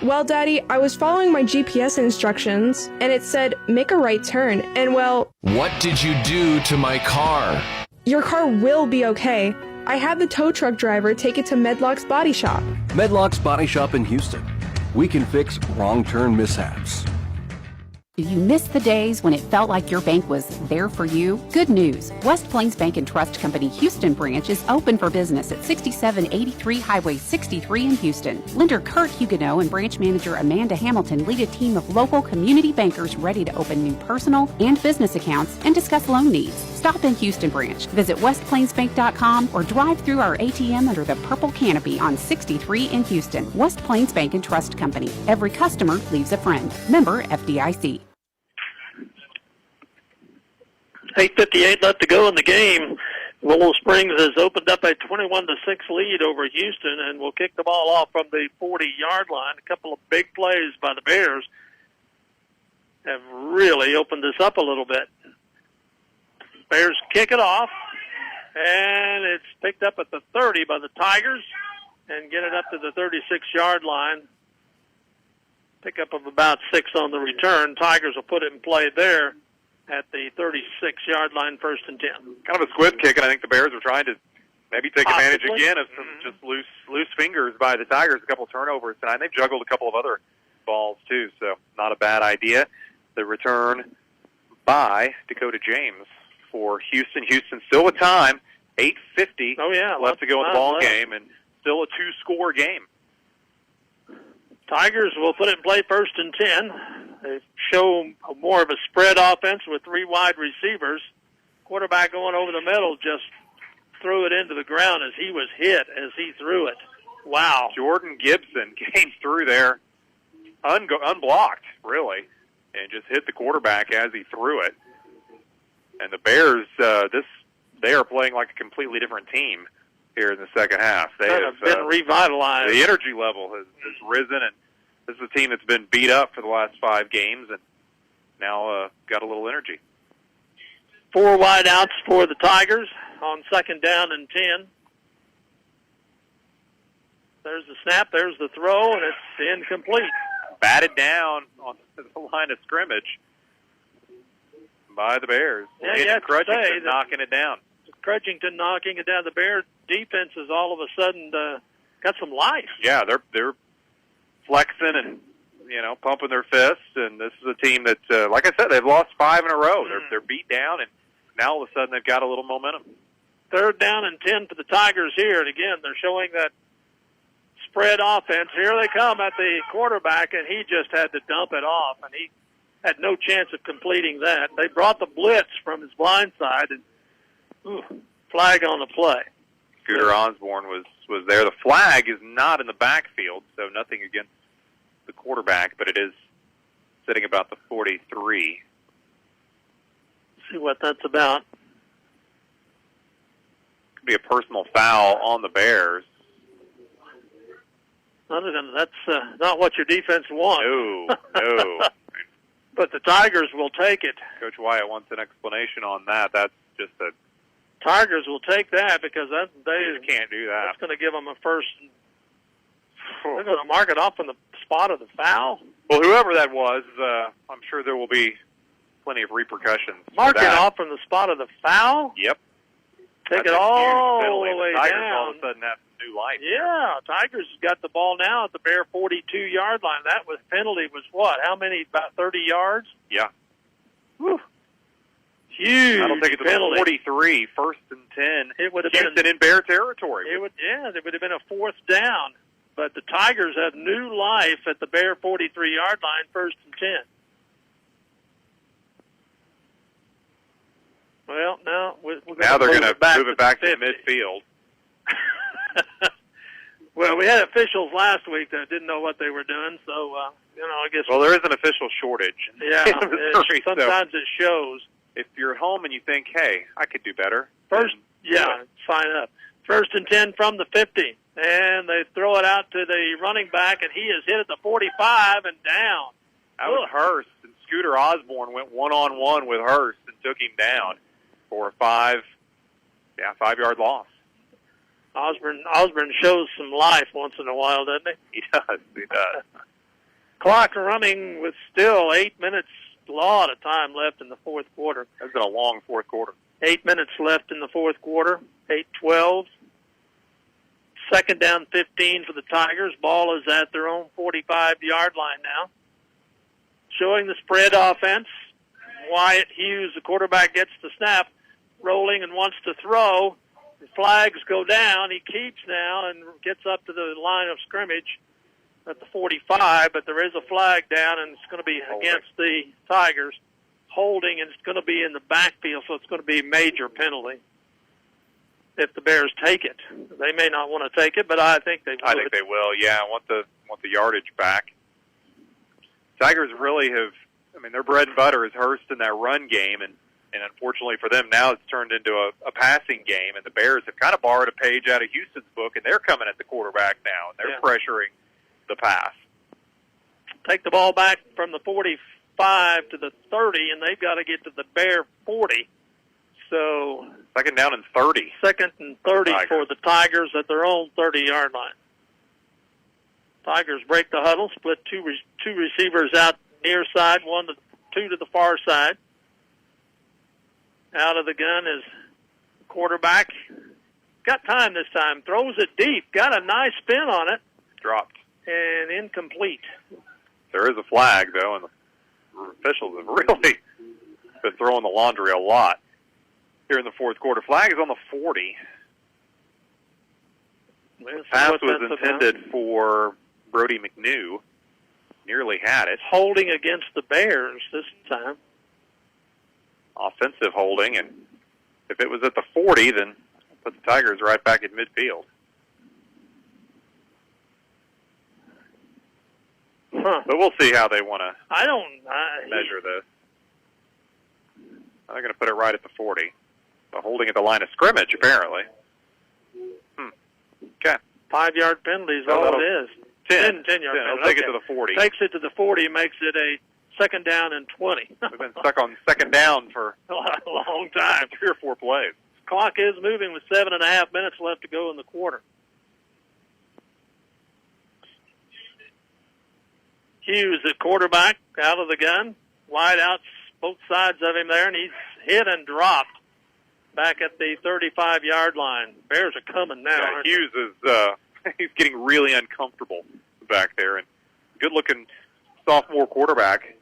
Speaker 16: Well, Daddy, I was following my GPS instructions, and it said, make a right turn, and well...
Speaker 8: What did you do to my car?
Speaker 16: Your car will be okay. I had the tow truck driver take it to Medlock's Body Shop.
Speaker 12: Medlock's Body Shop in Houston. We can fix wrong turn mishaps.
Speaker 3: Do you miss the days when it felt like your bank was there for you? Good news. West Plains Bank and Trust Company Houston branch is open for business at 6783 Highway 63 in Houston. Lender Kurt Huguenot and branch manager Amanda Hamilton lead a team of local community bankers ready to open new personal and business accounts and discuss loan needs. Stop in Houston branch, visit westplainsbank.com, or drive through our ATM under the purple canopy on 63 in Houston. West Plains Bank and Trust Company. Every customer leaves a friend. Member FDIC.
Speaker 1: 8:58 left to go in the game. Willow Springs has opened up a 21-6 lead over Houston and will kick the ball off from the 40-yard line. A couple of big plays by the Bears. have really opened this up a little bit. Bears kick it off, and it's picked up at the 30 by the Tigers and get it up to the 36-yard line. Pickup of about 6 on the return. Tigers will put it in play there at the 36-yard line, 1st and 10.
Speaker 2: Kind of a squib kick, and I think the Bears are trying to maybe take advantage again of some just loose fingers by the Tigers. A couple of turnovers tonight. They've juggled a couple of other balls too, so not a bad idea. The return by Dakota James for Houston. Houston still with time, 8:50 left to go in the ball game, and still a 2-score game.
Speaker 1: Tigers will put it in play 1st and 10. They show more of a spread offense with 3 wide receivers. Quarterback going over the middle just threw it into the ground as he was hit as he threw it. Wow.
Speaker 2: Jordan Gibson came through there unblocked, really, and just hit the quarterback as he threw it. And the Bears, they are playing like a completely different team here in the second half. They have
Speaker 1: been revitalized.
Speaker 2: The energy level has risen, and this is a team that's been beat up for the last 5 games and now got a little energy.
Speaker 1: 4 wide outs for the Tigers on 2nd down and 10. There's the snap, there's the throw, and it's incomplete.
Speaker 2: Batted down on the line of scrimmage by the Bears.
Speaker 1: Yeah, you have to say
Speaker 2: knocking it down.
Speaker 1: Crutchington knocking it down. The Bear defense has all of a sudden got some life.
Speaker 2: Yeah, they're flexing and pumping their fists. And this is a team that, like I said, they've lost 5 in a row. They're beat down, and now all of a sudden they've got a little momentum. 3rd down and 10 for the Tigers here, and again they're showing that spread offense. Here they come at the quarterback, and he just had to dump it off, and he had no chance of completing that. They brought the blitz from his blind side, and flag on the play. Scooter Osborne was there. The flag is not in the backfield, so nothing against the quarterback, but it is sitting about the 43.
Speaker 1: See what that's about.
Speaker 2: Could be a personal foul on the Bears.
Speaker 1: Other than that's not what your defense wants.
Speaker 2: No.
Speaker 1: But the Tigers will take it.
Speaker 2: Coach Wyatt wants an explanation on that. That's just a...
Speaker 1: Tigers will take that because they
Speaker 2: just can't do that.
Speaker 1: That's going to give them a first. They're going to mark it off on the spot of the foul.
Speaker 2: Well, whoever that was, I'm sure there will be plenty of repercussions.
Speaker 1: Mark it off from the spot of the foul?
Speaker 2: Yep.
Speaker 1: Take it all the way
Speaker 2: Tigers
Speaker 1: down.
Speaker 2: all of a sudden have new life.
Speaker 1: Yeah, Tigers got the ball now at the Bear 42-yard line. That penalty was what? How many? About 30 yards?
Speaker 2: Yeah.
Speaker 1: Whew. Huge
Speaker 2: that'll take it to
Speaker 1: penalty.
Speaker 2: 43, 1st and 10.
Speaker 1: It would have
Speaker 2: Houston
Speaker 1: been
Speaker 2: in Bear territory.
Speaker 1: It would have been a 4th down. But the Tigers have new life at the Bear 43-yard line, 1st and 10. Well, now
Speaker 2: they're going to move it back to midfield.
Speaker 1: Well, we had officials last week that didn't know what they were doing, so I guess.
Speaker 2: Well, there is an official shortage.
Speaker 1: Yeah, sometimes it shows.
Speaker 2: If you're at home and you think, "Hey, I could do better,"
Speaker 1: sign up. 1st and 10 from the 50, and they throw it out to the running back, and he is hit at the 45 and down.
Speaker 2: That was Hurst, and Scooter Osborne went one-on-one with Hurst and took him down for a 5-yard loss.
Speaker 1: Osborne shows some life once in a while, doesn't he?
Speaker 2: He does.
Speaker 1: Clock running with still 8 minutes, a lot of time left in the 4th quarter.
Speaker 2: It's been a long 4th quarter.
Speaker 1: 8 minutes left in the 4th quarter, 8-12. 2nd down 15 for the Tigers. Ball is at their own 45-yard line now. Showing the spread offense. Wyatt Hughes, the quarterback, gets the snap, rolling and wants to throw. The flags go down. He keeps now and gets up to the line of scrimmage at the 45, but there is a flag down, and it's going to be against the Tigers. Holding, and it's going to be in the backfield, so it's going to be a major penalty if the Bears take it. They may not want to take it, but I think they will.
Speaker 2: I think they will, yeah. I want the yardage back. Tigers really have, their bread and butter is Hurst in that run game, and unfortunately for them, now it's turned into a passing game, and the Bears have kind of borrowed a page out of Houston's book, and they're coming at the quarterback now, and they're pressuring the pass.
Speaker 1: Take the ball back from the 45 5 to the 30, and they've got to get to the Bear 40. So
Speaker 2: second down and 30.
Speaker 1: Second and 30 for the Tigers at their own 30-yard line. Tigers break the huddle, split two receivers out near side, 2 to the far side. Out of the gun is quarterback. Got time this time. Throws it deep. Got a nice spin on it.
Speaker 2: Dropped.
Speaker 1: And incomplete.
Speaker 2: There is a flag, though, and the officials have really been throwing the laundry a lot here in the fourth quarter. Flag is on the 40. The pass was intended for Brody McNew. Nearly had it.
Speaker 1: Holding against the Bears this time.
Speaker 2: Offensive holding, and if it was at the 40, then put the Tigers right back at midfield. But we'll see how they want to measure this. They're going to put it right at the 40. But holding at the line of scrimmage, apparently. Okay.
Speaker 1: 5-yard penalty is all it is. 10-yard penalty.
Speaker 2: I'll take it to the 40.
Speaker 1: Takes it to the 40, makes it a second down and 20.
Speaker 2: We've been stuck on second down for
Speaker 1: a long time.
Speaker 2: 3 or 4 plays.
Speaker 1: Clock is moving with 7.5 minutes left to go in the quarter. Hughes at quarterback, out of the gun. Wide outs, both sides of him there, and he's hit and dropped back at the 35-yard line. Bears are coming now.
Speaker 2: Yeah, Hughes is he's getting really uncomfortable back there, and good-looking sophomore quarterback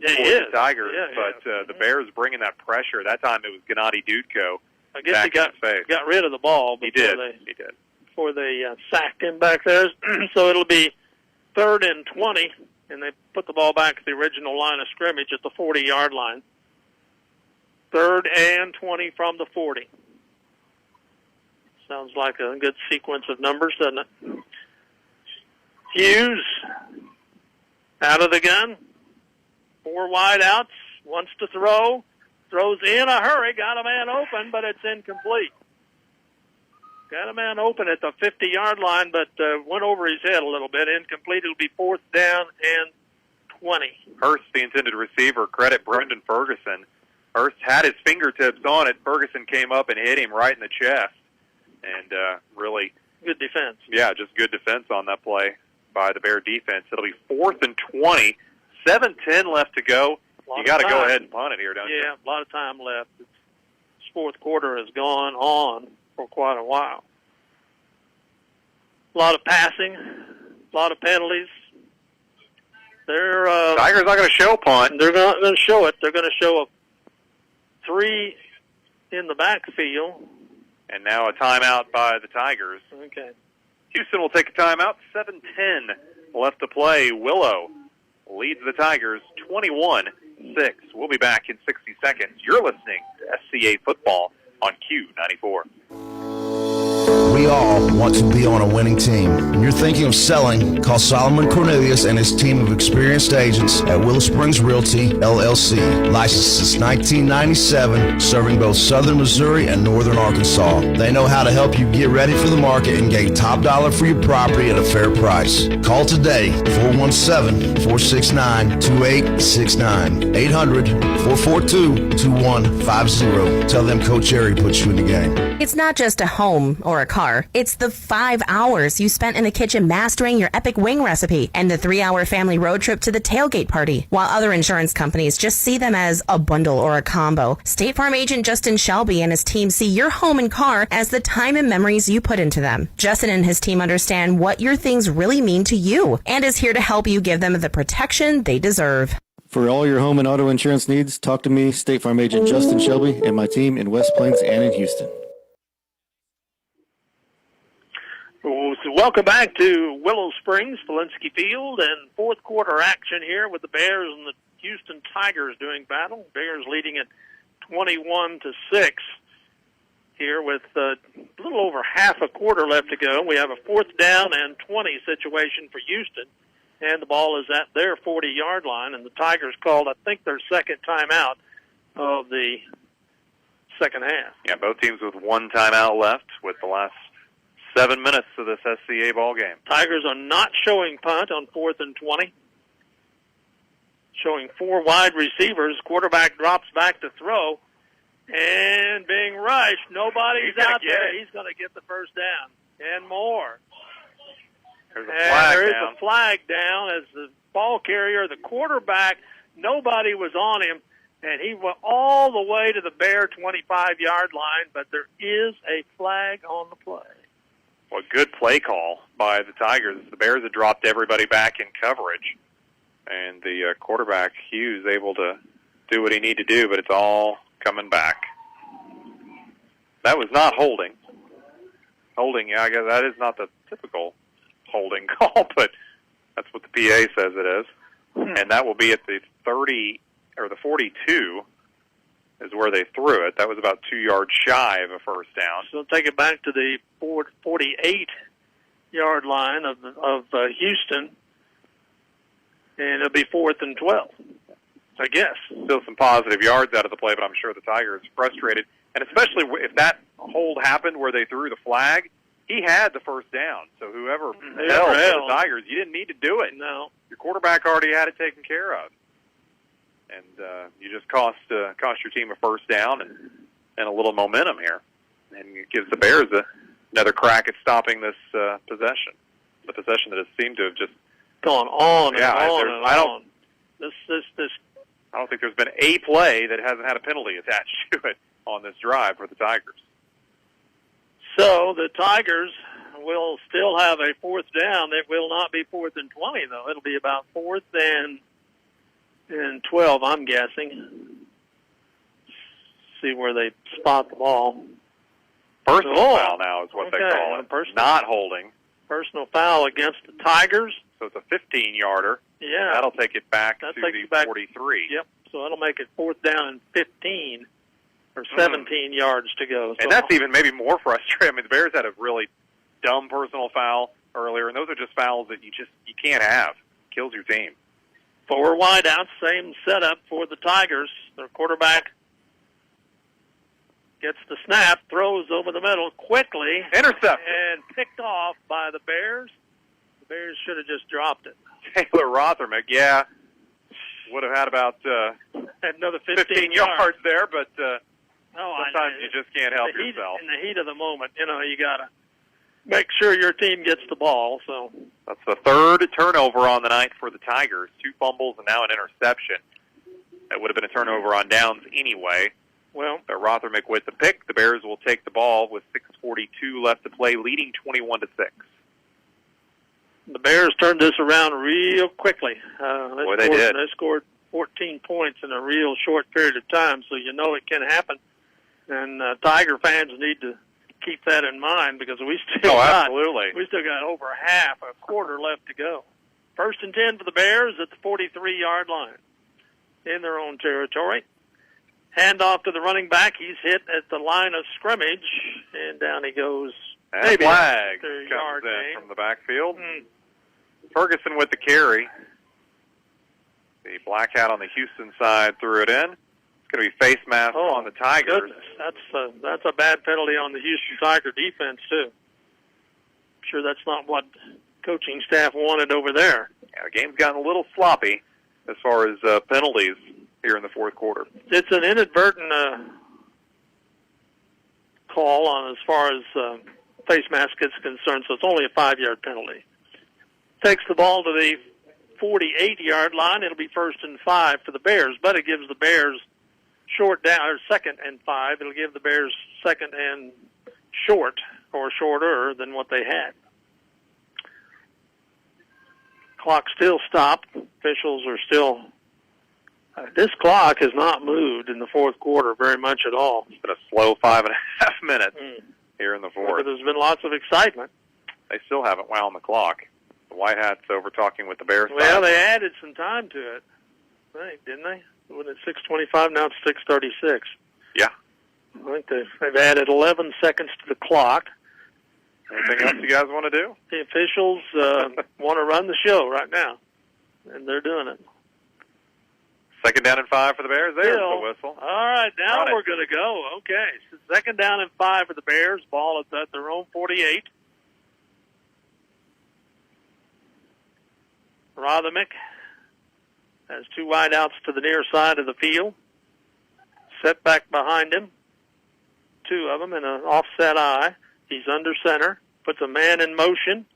Speaker 1: for
Speaker 2: the Tigers. But the Bears bringing that pressure. That time it was Gennady Dudko.
Speaker 1: I guess he got rid of the ball before before they sacked him back there. So it'll be 3rd and 20, and they put the ball back at the original line of scrimmage at the 40-yard line. 3rd and 20 from the 40. Sounds like a good sequence of numbers, doesn't it? Hughes out of the gun. 4 wide outs. Wants to throw. Throws in a hurry. Got a man open, but it's incomplete. Got a man open at the 50-yard line, but went over his head a little bit. Incomplete. It'll be 4th down and 20.
Speaker 2: Hurst, the intended receiver, credit Brendan Ferguson. Hurst had his fingertips on it. Ferguson came up and hit him right in the chest. And really
Speaker 1: good defense.
Speaker 2: Yeah, just good defense on that play by the Bear defense. It'll be 4th and 20. 7:10 left to go. You got to go ahead and punt it here, don't you?
Speaker 1: Yeah, a lot of time left. This fourth quarter has gone on for quite a while. A lot of passing, a lot of penalties.
Speaker 2: Tigers not going to show punt.
Speaker 1: They're not going to show it. They're going to show a 3 in the backfield.
Speaker 2: And now a timeout by the Tigers.
Speaker 1: Okay.
Speaker 2: Houston will take a timeout. 7:10 left to play. Willow leads the Tigers 21-6. We'll be back in 60 seconds. You're listening to SCA Football on Q94.
Speaker 5: We all want to be on a winning team. When you're thinking of selling, call Solomon Cornelius and his team of experienced agents at Willow Springs Realty, LLC. Licensed since 1997, serving both southern Missouri and northern Arkansas. They know how to help you get ready for the market and gain top dollar for your property at a fair price. Call today, 417-469-2869. 800-442-2150. Tell them Coach Airy put you in the game.
Speaker 13: It's not just a home or a car. It's the 5 hours you spent in the kitchen mastering your epic wing recipe and the 3-hour family road trip to the tailgate party. While other insurance companies just see them as a bundle or a combo, State Farm agent Justin Shelby and his team see your home and car as the time and memories you put into them. Justin and his team understand what your things really mean to you and is here to help you give them the protection they deserve.
Speaker 14: For all your home and auto insurance needs, talk to me, State Farm agent Justin Shelby, and my team in West Plains and in Houston.
Speaker 1: Welcome back to Willow Springs, Valinsky Field, and fourth quarter action here with the Bears and the Houston Tigers doing battle. Bears leading at 21-6 here with a little over half a quarter left to go. We have a 4th down and 20 situation for Houston, and the ball is at their 40-yard line, and the Tigers called, I think, their second timeout of the second half.
Speaker 2: Yeah, both teams with 1 timeout left with the last 7 minutes of this SCA ball game.
Speaker 1: Tigers are not showing punt on 4th and 20. showing 4 wide receivers. Quarterback drops back to throw, and being rushed. Nobody's out there. He's going to get the first down and more.
Speaker 2: There's a flag
Speaker 1: there
Speaker 2: down.
Speaker 1: is a flag down as the ball carrier, the quarterback, nobody was on him, and he went all the way to the Bear 25-yard line, but there is a flag on the play.
Speaker 2: Well, good play call by the Tigers. The Bears had dropped everybody back in coverage, and the quarterback, Hughes, able to do what he needed to do, but it's all coming back. That was not holding. Holding, yeah, I guess that is not the typical holding call, but that's what the PA says it is. And that will be at the 30 or the 42 is where they threw it. That was about 2 yards shy of a first down.
Speaker 1: So take it back to the 48-yard line of Houston, and it'll be 4th and 12, I guess.
Speaker 2: Still some positive yards out of the play, but I'm sure the Tigers frustrated. And especially if that hold happened where they threw the flag, he had the first down. So whoever held for the Tigers, you didn't need to do it.
Speaker 1: No.
Speaker 2: Your quarterback already had it taken care of. And you just cost your team a first down and a little momentum here. And it gives the Bears another crack at stopping this possession. The possession that has seemed to have just
Speaker 1: gone on and on and on. This
Speaker 2: I don't think there's been a play that hasn't had a penalty attached to it on this drive for the Tigers.
Speaker 1: So the Tigers will still have a 4th down. It will not be 4th and 20, though. It'll be about 4th and 12, I'm guessing. See where they spot the ball.
Speaker 2: Personal foul now is what they call it. Not holding.
Speaker 1: Personal foul against the Tigers.
Speaker 2: So it's a 15-yarder.
Speaker 1: Yeah.
Speaker 2: That'll take it back to the 43.
Speaker 1: Yep. So that'll make it 4th down and 15 or 17 yards to go. So.
Speaker 2: And that's even maybe more frustrating. I mean, the Bears had a really dumb personal foul earlier, and those are just fouls that you can't have. Kills your team.
Speaker 1: 4 wideouts, same setup for the Tigers. Their quarterback gets the snap, throws over the middle quickly.
Speaker 2: Intercepted.
Speaker 1: And picked off by the Bears. The Bears should have just dropped it.
Speaker 2: Taylor Rothermick, yeah, would have had about
Speaker 1: another
Speaker 2: 15 yards there, but sometimes you just can't help
Speaker 1: yourself.
Speaker 2: yourself.
Speaker 1: In the heat of the moment, you got to make sure your team gets the ball. So
Speaker 2: that's the 3rd turnover on the night for the Tigers. 2 fumbles and now an interception. That would have been a turnover on downs anyway.
Speaker 1: Well,
Speaker 2: but Rothermick with the pick. The Bears will take the ball with 6:42 left to play, leading 21-6.
Speaker 1: The Bears turned this around real quickly.
Speaker 2: They did.
Speaker 1: They scored 14 points in a real short period of time, so you know it can happen. And Tiger fans need to keep that in mind because we still got over a quarter left to go. 1st and 10 for the Bears at the 43-yard line in their own territory. Handoff to the running back. He's hit at the line of scrimmage, and down he goes.
Speaker 2: And
Speaker 1: maybe
Speaker 2: flag comes in from the backfield. Ferguson with the carry. The black hat on the Houston side threw it in. It's going to be face mask on the Tigers.
Speaker 1: Goodness. That's a bad penalty on the Houston Tiger defense, too. I'm sure that's not what coaching staff wanted over there.
Speaker 2: Yeah, the game's gotten a little sloppy as far as penalties here in the 4th quarter.
Speaker 1: It's an inadvertent call on as far as face mask is concerned, so it's only a 5-yard penalty. Takes the ball to the 48-yard line. It'll be 1st and 5 for the Bears, but it gives the Bears 2nd and 5. It'll give the Bears 2nd and short or shorter than what they had. Clock still stopped. Officials are still. This clock has not moved in the 4th quarter very much at all.
Speaker 2: It's been a slow 5.5 minutes here in the 4th.
Speaker 1: But there's been lots of excitement.
Speaker 2: They still haven't wound the clock. The White Hats over talking with the Bears.
Speaker 1: Well, they added some time to it, I think, didn't they? When it's 6:25, now it's 6:36.
Speaker 2: Yeah.
Speaker 1: I think they've added 11 seconds to the clock.
Speaker 2: Anything else you guys want to do?
Speaker 1: The officials want to run the show right now, and they're doing it.
Speaker 2: 2nd down and 5 for the Bears. There's the whistle.
Speaker 1: All right, now we're going to go. Okay, so 2nd down and 5 for the Bears. Ball is at their own 48. Rothermick Has two wideouts to the near side of the field. Set back behind him. Two of them in an offset eye. He's under center. Puts a man in motion.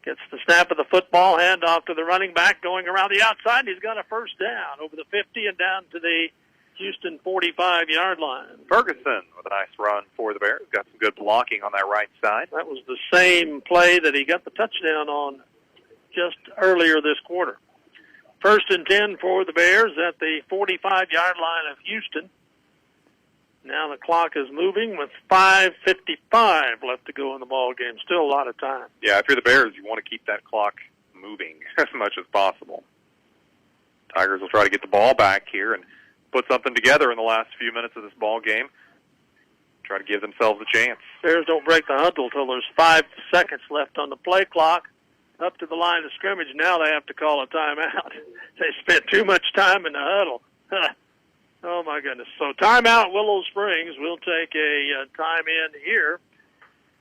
Speaker 1: Gets the snap of the football, hand off to the running back, going around the outside. He's got a first down over the 50 and down to the Houston 45-yard line.
Speaker 2: Ferguson with a nice run for the Bears. Got some good blocking on that right side.
Speaker 1: That was the same play that he got the touchdown on just earlier this quarter. 1st and 10 for the Bears at the 45-yard line of Houston. Now the clock is moving with 5:55 left to go in the ball game. Still a lot of time.
Speaker 2: Yeah, if you're the Bears, you want to keep that clock moving as much as possible. Tigers will try to get the ball back here and put something together in the last few minutes of this ball game. Try to give themselves a chance.
Speaker 1: Bears don't break the huddle till there's 5 seconds left on the play clock. Up to the line of scrimmage. Now they have to call a timeout. They spent too much time in the huddle. Oh, my goodness. So timeout, Willow Springs. We'll take a time in here.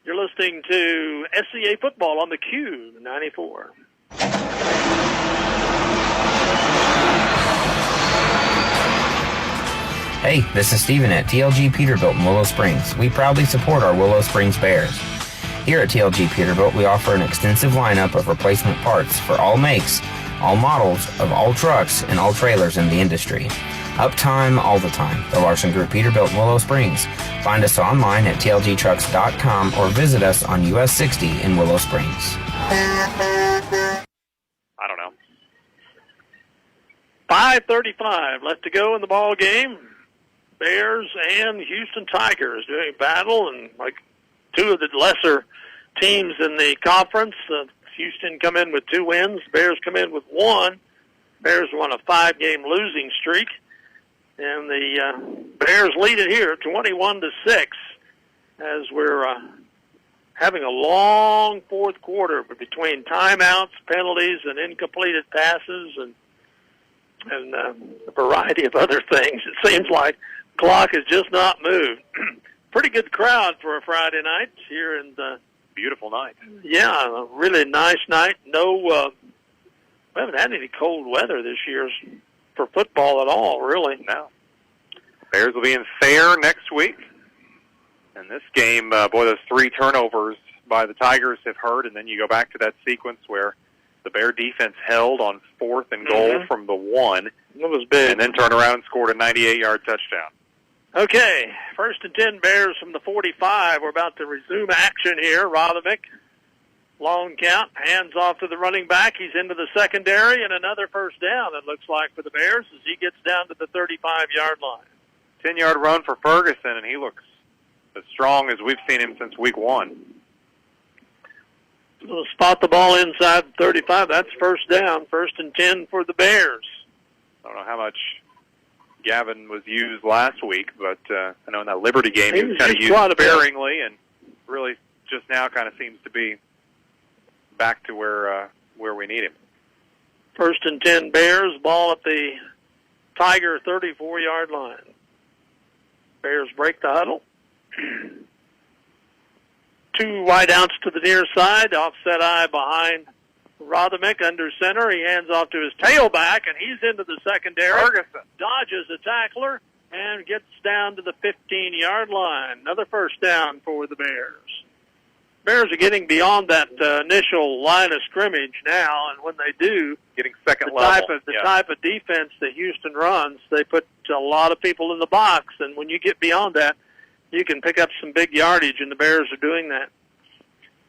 Speaker 1: You're listening to SCA Football on the Q 94.
Speaker 19: Hey, this is Steven at TLG Peterbilt in Willow Springs. We proudly support our Willow Springs Bears. Here at TLG Peterbilt, we offer an extensive lineup of replacement parts for all makes, all models of all trucks and all trailers in the industry. Uptime all the time. The Larson Group Peterbilt in Willow Springs. Find us online at tlgtrucks.com or visit us on US 60 in Willow Springs.
Speaker 2: I don't know.
Speaker 1: 5:35 left to go in the ball game. Bears and Houston Tigers doing battle, and like two of the lesser teams in the conference. Houston come in with 2 wins. Bears come in with 1. Bears won a 5-game losing streak. And the Bears lead it here 21-6 as we're having a long fourth quarter between timeouts, penalties, and incompleted passes and a variety of other things. It seems like the clock has just not moved. Pretty good crowd for a Friday night here in the
Speaker 2: beautiful night.
Speaker 1: Yeah, a really nice night. No, we haven't had any cold weather this year for football at all, really.
Speaker 2: No. Bears will be in Thayer next week. And this game, boy, those 3 turnovers by the Tigers have hurt, and then you go back to that sequence where the Bear defense held on 4th and goal from the 1.
Speaker 1: It was big.
Speaker 2: And then turned around and scored a 98-yard touchdown.
Speaker 1: Okay, 1st and 10 Bears from the 45. We're about to resume action here. Rodovic, long count, hands off to the running back. He's into the secondary, and another first down, it looks like, for the Bears as he gets down to the 35-yard line.
Speaker 2: 10-yard run for Ferguson, and he looks as strong as we've seen him since week 1.
Speaker 1: We'll spot the ball inside 35. That's first down, 1st and 10 for the Bears.
Speaker 2: I don't know how much Gavin was used last week, but I know in that Liberty game he was kind of used sparingly, and really just now kind of seems to be back to where we need him.
Speaker 1: 1st and 10 Bears, ball at the Tiger 34-yard line. Bears break the huddle. 2 wideouts to the near side, offset eye behind Rodovic under center. He hands off to his tailback, and he's into the secondary.
Speaker 2: Ferguson
Speaker 1: dodges a tackler and gets down to the 15-yard line. Another first down for the Bears. Bears are getting beyond that initial line of scrimmage now, and when they do,
Speaker 2: getting second level.
Speaker 1: The type of defense that Houston runs, they put a lot of people in the box, and when you get beyond that, you can pick up some big yardage, and the Bears are doing that.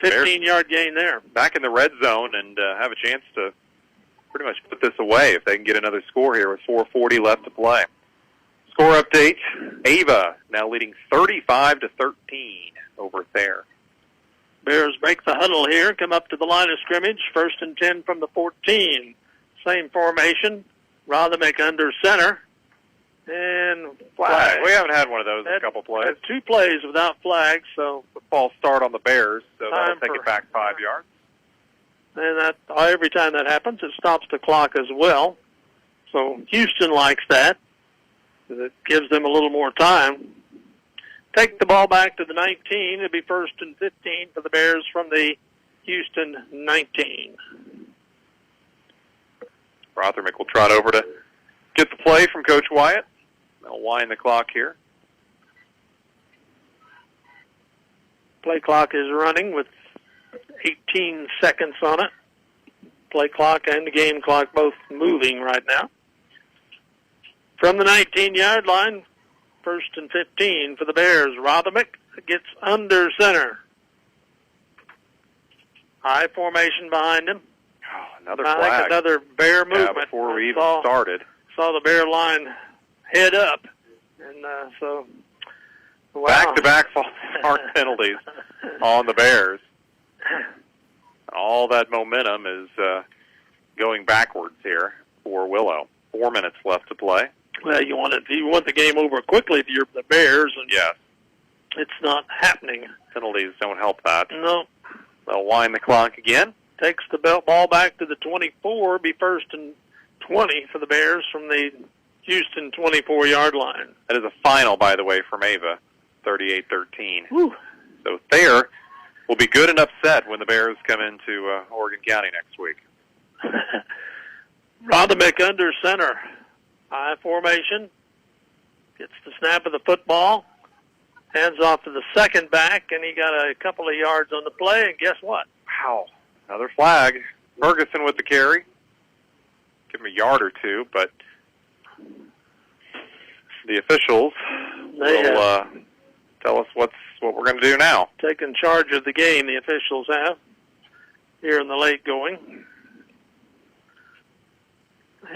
Speaker 1: 15-yard gain there.
Speaker 2: Back in the red zone and have a chance to pretty much put this away if they can get another score here with 4:40 left to play. Score update, Ava now leading 35-13 over Thayer.
Speaker 1: Bears break the huddle here, come up to the line of scrimmage, 1st and 10 from the 14. Same formation, Rodovic under center, and flag.
Speaker 2: We haven't had one of those in a couple plays.
Speaker 1: 2 plays without flags, so
Speaker 2: false start on the Bears, so that'll take it back 5 yards.
Speaker 1: And that every time that happens, it stops the clock as well. So Houston likes that. It gives them a little more time. Take the ball back to the 19. It'll be 1st and 15 for the Bears from the Houston 19.
Speaker 2: Rothermick will trot over to get the play from Coach Wyatt. They'll wind the clock here.
Speaker 1: Play clock is running with 18 seconds on it. Play clock and the game clock both moving right now. From the 19-yard line, 1st and 15 for the Bears. Rothermick gets under center. High formation behind him.
Speaker 2: Oh, another flag.
Speaker 1: Another Bear movement.
Speaker 2: Yeah, before we even started.
Speaker 1: Saw the Bear line head up. And so, wow.
Speaker 2: Back-to-back false start penalties on the Bears. All that momentum is going backwards here for Willow. 4 minutes left to play.
Speaker 1: Well, you want the game over quickly if you're the Bears, and
Speaker 2: yes,
Speaker 1: it's not happening.
Speaker 2: Penalties don't help that.
Speaker 1: No.
Speaker 2: They'll wind the clock again.
Speaker 1: Takes the ball back to the 24, be 1st and 20 for the Bears from the Houston 24-yard line.
Speaker 2: That is a final, by the way, from Ava, 38-13. So Thayer will be good and upset when the Bears come into Oregon County next week.
Speaker 1: Rothermick under center. High formation. Gets the snap of the football. Hands off to the second back, and he got a couple of yards on the play, and guess what?
Speaker 2: Wow. Another flag. Ferguson with the carry. Give him a yard or two, but the officials will tell us what we're going to do now.
Speaker 1: Taking charge of the game, the officials have, here in the late going.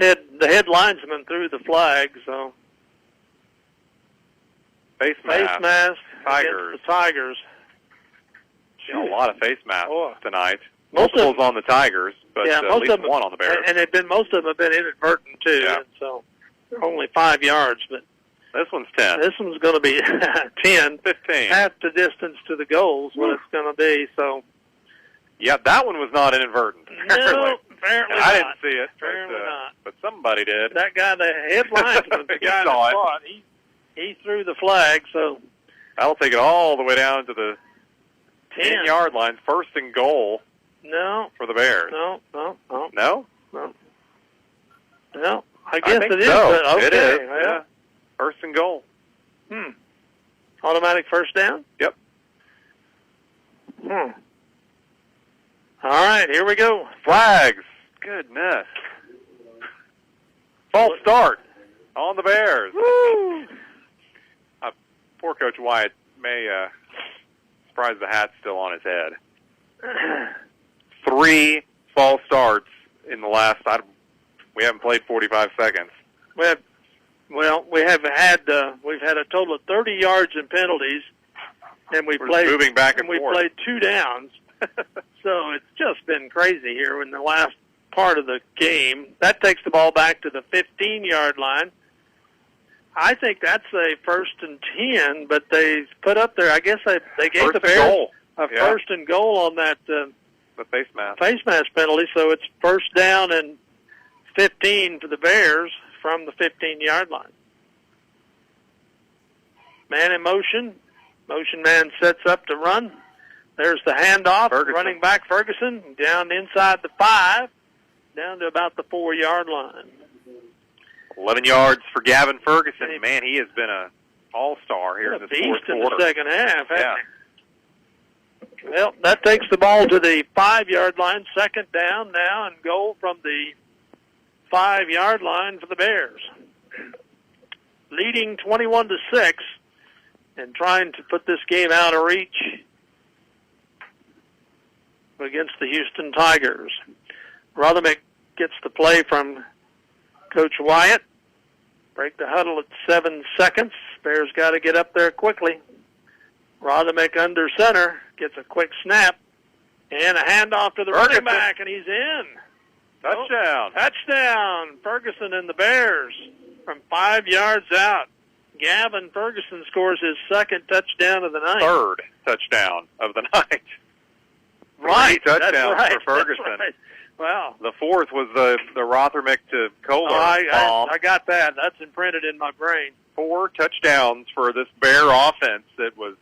Speaker 1: The head linesman threw the flag, so
Speaker 2: face mask Tigers.
Speaker 1: The Tigers.
Speaker 2: A lot of face masks tonight. Multiples on the Tigers, but at least one on the Bears.
Speaker 1: And most of them have been inadvertent too.
Speaker 2: Yeah.
Speaker 1: And so they're only 5 yards, but
Speaker 2: this one's 10.
Speaker 1: This one's going to be 10,
Speaker 2: 15.
Speaker 1: Half the distance to the goals. What it's going to be. So.
Speaker 2: Yeah, that one was not inadvertent.
Speaker 1: No, apparently
Speaker 2: I
Speaker 1: not.
Speaker 2: didn't see it.
Speaker 1: Apparently not.
Speaker 2: But somebody did.
Speaker 1: That guy, the head linesman, the guy that saw it, he threw the flag. So
Speaker 2: that'll take it all the way down to the 10-yard line. 1st and goal.
Speaker 1: No.
Speaker 2: For the Bears.
Speaker 1: No.
Speaker 2: No?
Speaker 1: No. I guess
Speaker 2: think
Speaker 1: it is.
Speaker 2: So.
Speaker 1: But okay.
Speaker 2: It is.
Speaker 1: Yeah.
Speaker 2: Yeah. 1st and goal.
Speaker 1: Automatic first down?
Speaker 2: Yep.
Speaker 1: All right, here we go.
Speaker 2: Flags. Goodness. False start on the Bears.
Speaker 1: Woo!
Speaker 2: Poor Coach Wyatt may surprise the hat's still on his head. 3 false starts in the last. We haven't played 45 seconds.
Speaker 1: We've had a total of 30 yards in penalties, and we're
Speaker 2: moving back and
Speaker 1: we
Speaker 2: forth.
Speaker 1: played 2 downs. So it's just been crazy here in the last part of the game. That takes the ball back to the 15-yard line. I think that's a 1st and 10, but they put up there. I guess they gave the Bears a 1st and goal on that
Speaker 2: the face mask
Speaker 1: penalty. So it's 1st down and 15 for the Bears from the 15-yard line. Man in motion. Motion man sets up to run. There's the handoff. Running back Ferguson down inside the 5, down to about the 4-yard line.
Speaker 2: 11 yards for Gavin Ferguson. Man, he has been an all-star here in the fourth quarter.
Speaker 1: In the second half. Yeah. Well, that takes the ball to the 5-yard line. 2nd down now and goal from the 5-yard line for the Bears. Leading 21-6 and trying to put this game out of reach against the Houston Tigers. Rothermick gets the play from Coach Wyatt. Break the huddle at 7 seconds. Bears got to get up there quickly. Rothermick under center gets a quick snap and a handoff to the running back, and he's in.
Speaker 2: Touchdown.
Speaker 1: Touchdown. Ferguson and the Bears from 5 yards out. Gavin Ferguson scores his 2nd touchdown of the night.
Speaker 2: 3rd touchdown of the night.
Speaker 1: Right.
Speaker 2: 3 touchdowns
Speaker 1: right.
Speaker 2: for Ferguson.
Speaker 1: Right. Wow.
Speaker 2: The 4th was the Rothermick to Kohler bomb.
Speaker 1: I got that. That's imprinted in my brain.
Speaker 2: 4 touchdowns for this Bear offense that was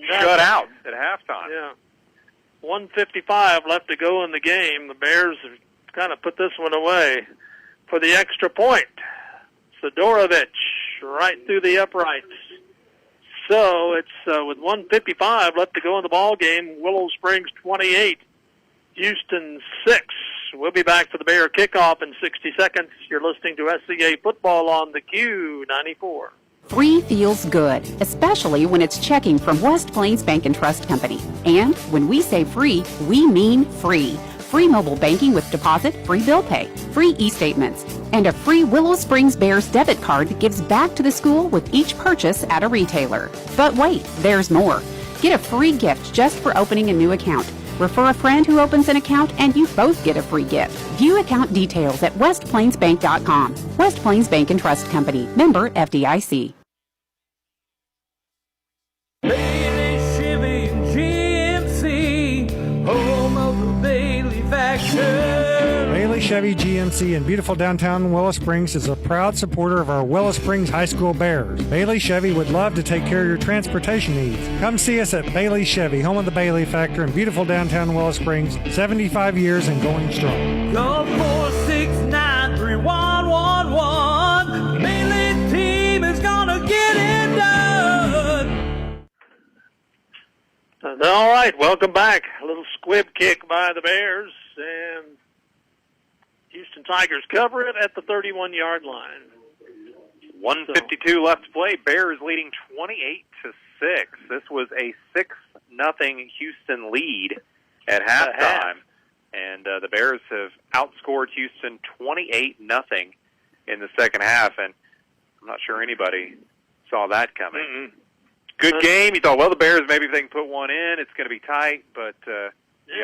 Speaker 2: shut out at halftime.
Speaker 1: Yeah. 1:55 left to go in the game. The Bears have kind of put this one away. for the extra point. Sidorovich right through the uprights. So it's with 1:55 left to go in the ball game. Willow Springs 28, Houston 6. We'll be back for the Bear kickoff in 60 seconds. You're listening to SCA Football on the Q94.
Speaker 3: Free feels good, especially when it's checking from West Plains Bank and Trust Company. And when we say free, we mean free. Free mobile banking with deposit, free bill pay, free e-statements, and a free Willow Springs Bears debit card that gives back to the school with each purchase at a retailer. But wait, there's more. Get a free gift just for opening a new account. Refer a friend who opens an account and you both get a free gift. View account details at westplainsbank.com. West Plains Bank and Trust Company. Member FDIC.
Speaker 18: Bailey Chevy GMC, home of the Bailey Factor.
Speaker 6: Bailey Chevy GMC in beautiful downtown Willow Springs is a proud supporter of our Willow Springs High School Bears. Bailey Chevy would love to take care of your transportation needs. Come see us at Bailey Chevy, home of the Bailey Factor in beautiful downtown Willow Springs, 75 years and going strong.
Speaker 18: Call 469-3111. Bailey team is gonna get it done.
Speaker 1: All right, welcome back. A little squib kick by the Bears, and Houston Tigers cover it at the 31-yard line.
Speaker 2: 1:52 left to play. Bears leading 28-6. This was a 6-0 Houston lead at halftime, and the Bears have outscored Houston 28-0 in the second half, and I'm not sure anybody saw that coming.
Speaker 1: Mm-mm.
Speaker 2: Good game. You thought, well, the Bears, maybe if they can put one in, it's going to be tight, but the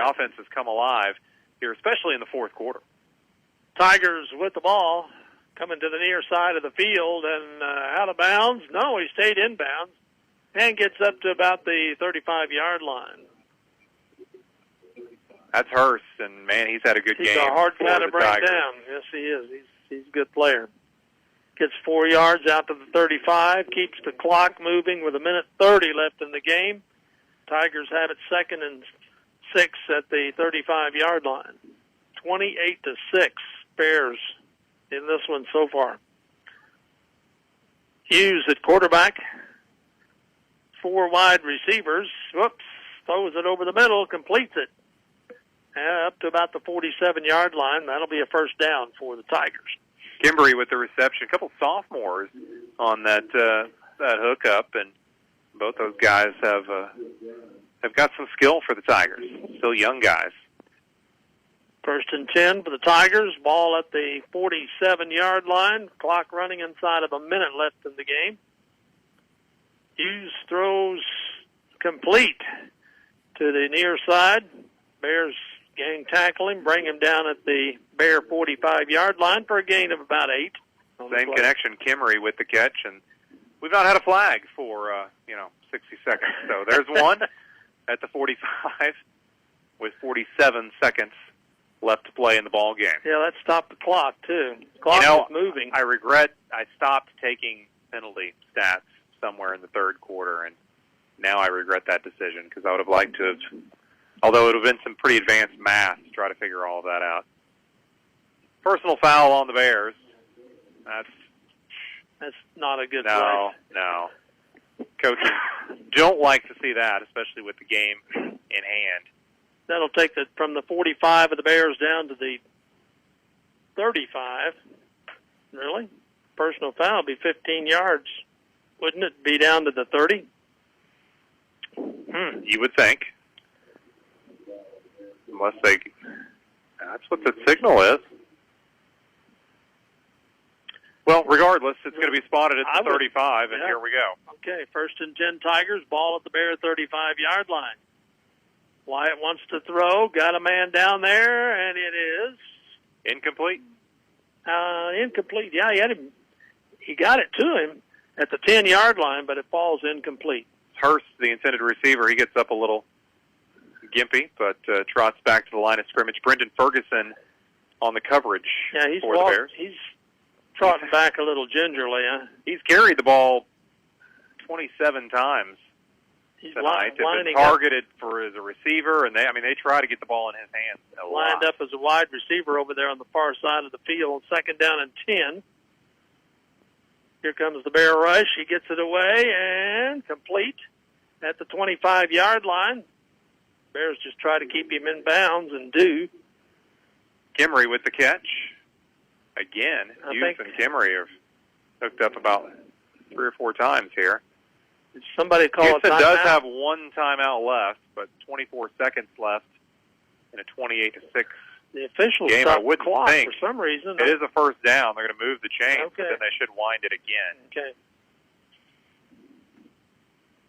Speaker 2: offense has come alive here, especially in the fourth quarter.
Speaker 1: Tigers with the ball, coming to the near side of the field, and out of bounds. No, he stayed in bounds and gets up to about the 35-yard line.
Speaker 2: That's Hurst, and, man, he's had a good game.
Speaker 1: He's a hard guy to bring
Speaker 2: Tigers.
Speaker 1: down. Yes, he is. He's a good player. Gets 4 yards out to the 35, keeps the clock moving with 1:30 left in the game. Tigers have it 2nd and 6 at the 35-yard line. 28-6 Bears in this one so far. Hughes at quarterback. 4 wide receivers. Whoops. Throws it over the middle. Completes it. Up to about the 47-yard line. That'll be a first down for the Tigers.
Speaker 2: Kimbery with the reception. A couple sophomores on that hookup, and both those guys have got some skill for the Tigers. Still young guys.
Speaker 1: 1st and 10 for the Tigers. Ball at the 47-yard line. Clock running inside of a minute left in the game. Hughes throws complete to the near side. Bears gang tackle him, bring him down at the Bear 45-yard line for a gain of about 8.
Speaker 2: Same connection, Kimmery with the catch, and we've not had a flag for 60 seconds. So there's one at the 45 with 47 seconds left to play in the ball game.
Speaker 1: Yeah, that stopped the clock too. The clock was moving.
Speaker 2: I regret I stopped taking penalty stats somewhere in the third quarter, and now I regret that decision because I would have liked to have. Although it would have been some pretty advanced math to try to figure all of that out. Personal foul on the Bears.
Speaker 1: That's not a good
Speaker 2: play. No. Coaches don't like to see that, especially with the game in hand.
Speaker 1: That'll take it from the 45 of the Bears down to the 35. Really? Personal foul would be 15 yards. Wouldn't it be down to the 30?
Speaker 2: You would think. Unless that's what the signal is. Well, regardless, it's going to be spotted at the 35, and here we go.
Speaker 1: Okay, 1st and 10 Tigers, ball at the Bear 35-yard line. Wyatt wants to throw, got a man down there, and it is
Speaker 2: incomplete.
Speaker 1: Incomplete. Yeah, he got it to him at the 10-yard line, but it falls incomplete.
Speaker 2: Hurst, the intended receiver, he gets up a little gimpy, but trots back to the line of scrimmage. Brendan Ferguson on the coverage for the Bears.
Speaker 1: He's trotting back a little gingerly. Huh?
Speaker 2: He's carried the ball 27 times tonight. Have been targeted as a receiver, and they try to get the ball in his hands a lot.
Speaker 1: Lined up as a wide receiver over there on the far side of the field, 2nd down and 10. Here comes the Bear rush. He gets it away and complete at the 25-yard line. Bears just try to keep him in bounds and do.
Speaker 2: Kimry with the catch. Again, Hughes and Kimry have hooked up about 3 or 4 times here.
Speaker 1: Somebody call
Speaker 2: Houston
Speaker 1: a timeout.
Speaker 2: does have 1 timeout left, but 24 seconds left in a 28-6
Speaker 1: the officials
Speaker 2: game. I wouldn't
Speaker 1: clock
Speaker 2: think
Speaker 1: for some reason.
Speaker 2: it is a 1st down. They're going to move the chains,
Speaker 1: Okay.
Speaker 2: but then they should wind it again.
Speaker 1: Okay.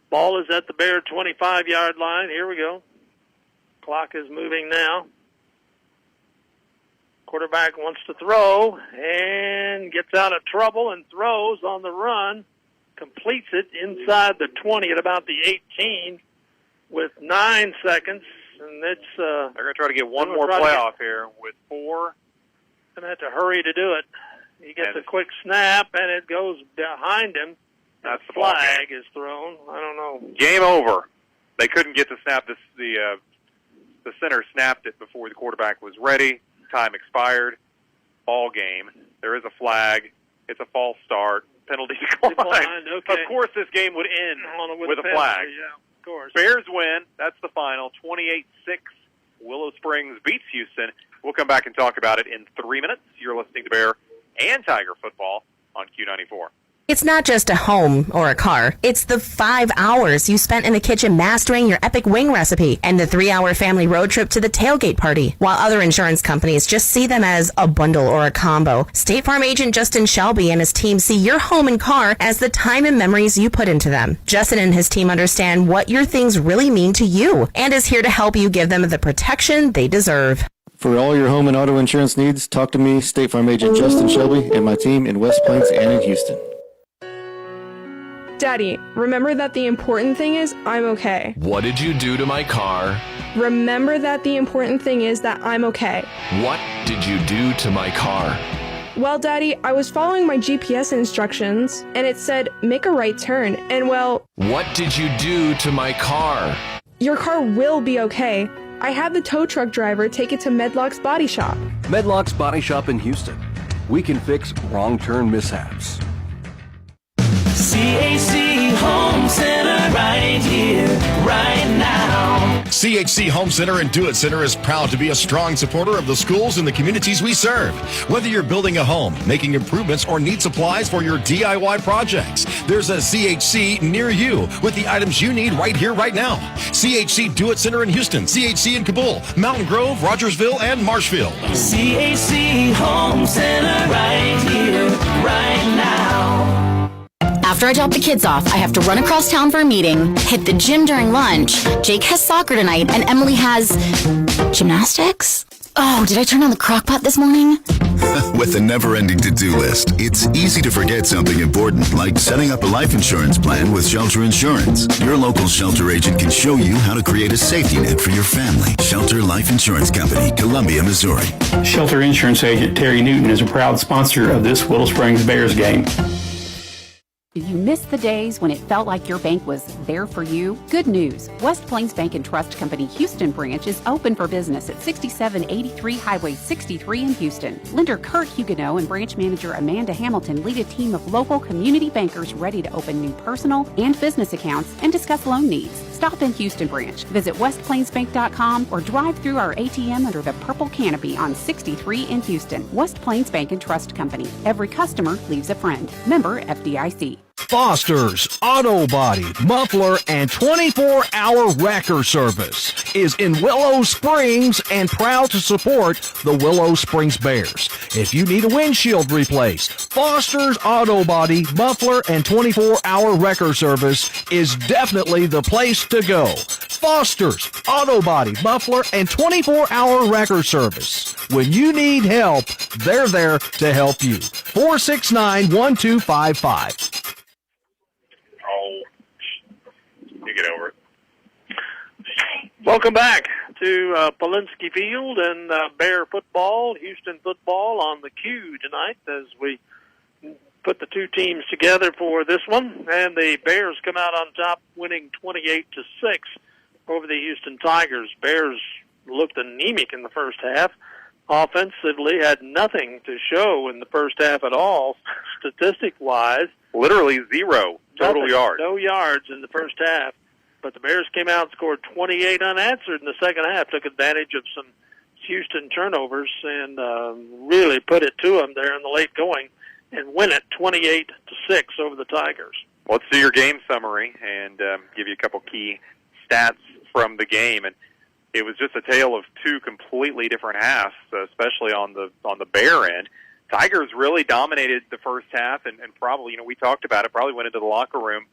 Speaker 1: Ball is at the Bear 25-yard line. Here we go. Clock is moving now. Quarterback wants to throw and gets out of trouble and throws on the run. Completes it inside the 20 at about the 18 with 9 seconds. And it's
Speaker 2: they're going to try to get one more playoff here with 4.
Speaker 1: Going to have to hurry to do it. He gets a quick snap, and it goes behind him.
Speaker 2: That's the
Speaker 1: flag is thrown. I don't know.
Speaker 2: Game over. They couldn't get the snap. The center snapped it before the quarterback was ready. Time expired. Ball game. There is a flag. It's a false start. Penalty declined.
Speaker 1: Okay.
Speaker 2: Of course, this game would end with a flag.
Speaker 1: Yeah, of course.
Speaker 2: Bears win. That's the final. 28-6. Willow Springs beats Houston. We'll come back and talk about it in 3 minutes. You're listening to Bear and Tiger football on Q94.
Speaker 13: It's not just a home or a car. It's the 5 hours you spent in the kitchen mastering your epic wing recipe and the 3-hour family road trip to the tailgate party. While other insurance companies just see them as a bundle or a combo, State Farm agent Justin Shelby and his team see your home and car as the time and memories you put into them. Justin and his team understand what your things really mean to you and is here to help you give them the protection they deserve.
Speaker 14: For all your home and auto insurance needs, talk to me, State Farm agent Justin Shelby, and my team in West Plains and in Houston.
Speaker 16: Daddy, remember that the important thing is I'm okay.
Speaker 8: What did you do to my car?
Speaker 16: Remember that the important thing is that I'm okay.
Speaker 8: What did you do to my car?
Speaker 16: Well, Daddy, I was following my GPS instructions, and it said, make a right turn, and well...
Speaker 8: What did you do to my car?
Speaker 16: Your car will be okay. I had the tow truck driver take it to Medlock's Body Shop.
Speaker 12: Medlock's Body Shop in Houston. We can fix wrong turn mishaps.
Speaker 18: CHC Home Center right here, right now.
Speaker 15: CHC Home Center and Do It Center is proud to be a strong supporter of the schools and the communities we serve. Whether you're building a home, making improvements, or need supplies for your DIY projects, there's a CHC near you with the items you need right here, right now. CHC Do It Center in Houston, CHC in Kabul, Mountain Grove, Rogersville, and Marshfield.
Speaker 18: CHC Home Center right here, right now.
Speaker 9: After I drop the kids off, I have to run across town for a meeting, hit the gym during lunch. Jake has soccer tonight, and Emily has gymnastics? Oh, did I turn on the crock pot this morning?
Speaker 22: With a never-ending to-do list, it's easy to forget something important, like setting up a life insurance plan with Shelter Insurance. Your local Shelter agent can show you how to create a safety net for your family. Shelter Life Insurance Company, Columbia, Missouri.
Speaker 23: Shelter Insurance agent Terry Newton is a proud sponsor of this Willow Springs Bears game.
Speaker 3: Did you miss the days when it felt like your bank was there for you? Good news. West Plains Bank and Trust Company Houston branch is open for business at 6783 Highway 63 in Houston. Lender Kurt Huguenot and branch manager Amanda Hamilton lead a team of local community bankers ready to open new personal and business accounts and discuss loan needs. Stop in Houston branch. Visit westplainsbank.com or drive through our ATM under the purple canopy on 63 in Houston. West Plains Bank and Trust Company. Every customer leaves a friend. Member FDIC.
Speaker 4: Foster's Auto Body, Muffler, and 24-hour wrecker service is in Willow Springs and proud to support the Willow Springs Bears. If you need a windshield replaced, Foster's Auto Body, Muffler, and 24-hour wrecker service is definitely the place to go. Foster's Auto Body, Muffler, and 24-hour wrecker service. When you need help, they're there to help you. 469-1255.
Speaker 2: You get over it.
Speaker 1: Welcome back to Polinsky Field and Bear football, Houston football on the Q tonight as we put the two teams together for this one, and the Bears come out on top, winning 28-6 over the Houston Tigers. Bears looked anemic in the first half. Offensively, had nothing to show in the first half at all, statistic-wise.
Speaker 2: Literally zero total yards.
Speaker 1: No yards in the first half. But the Bears came out and scored 28 unanswered in the second half, took advantage of some Houston turnovers, and really put it to them there in the late going, and win it 28-6 over the Tigers.
Speaker 2: Let's do your game summary and give you a couple key stats from the game. And it was just a tale of two completely different halves, especially on the Bear end. Tigers really dominated the first half, and probably, we talked about it, probably went into the locker room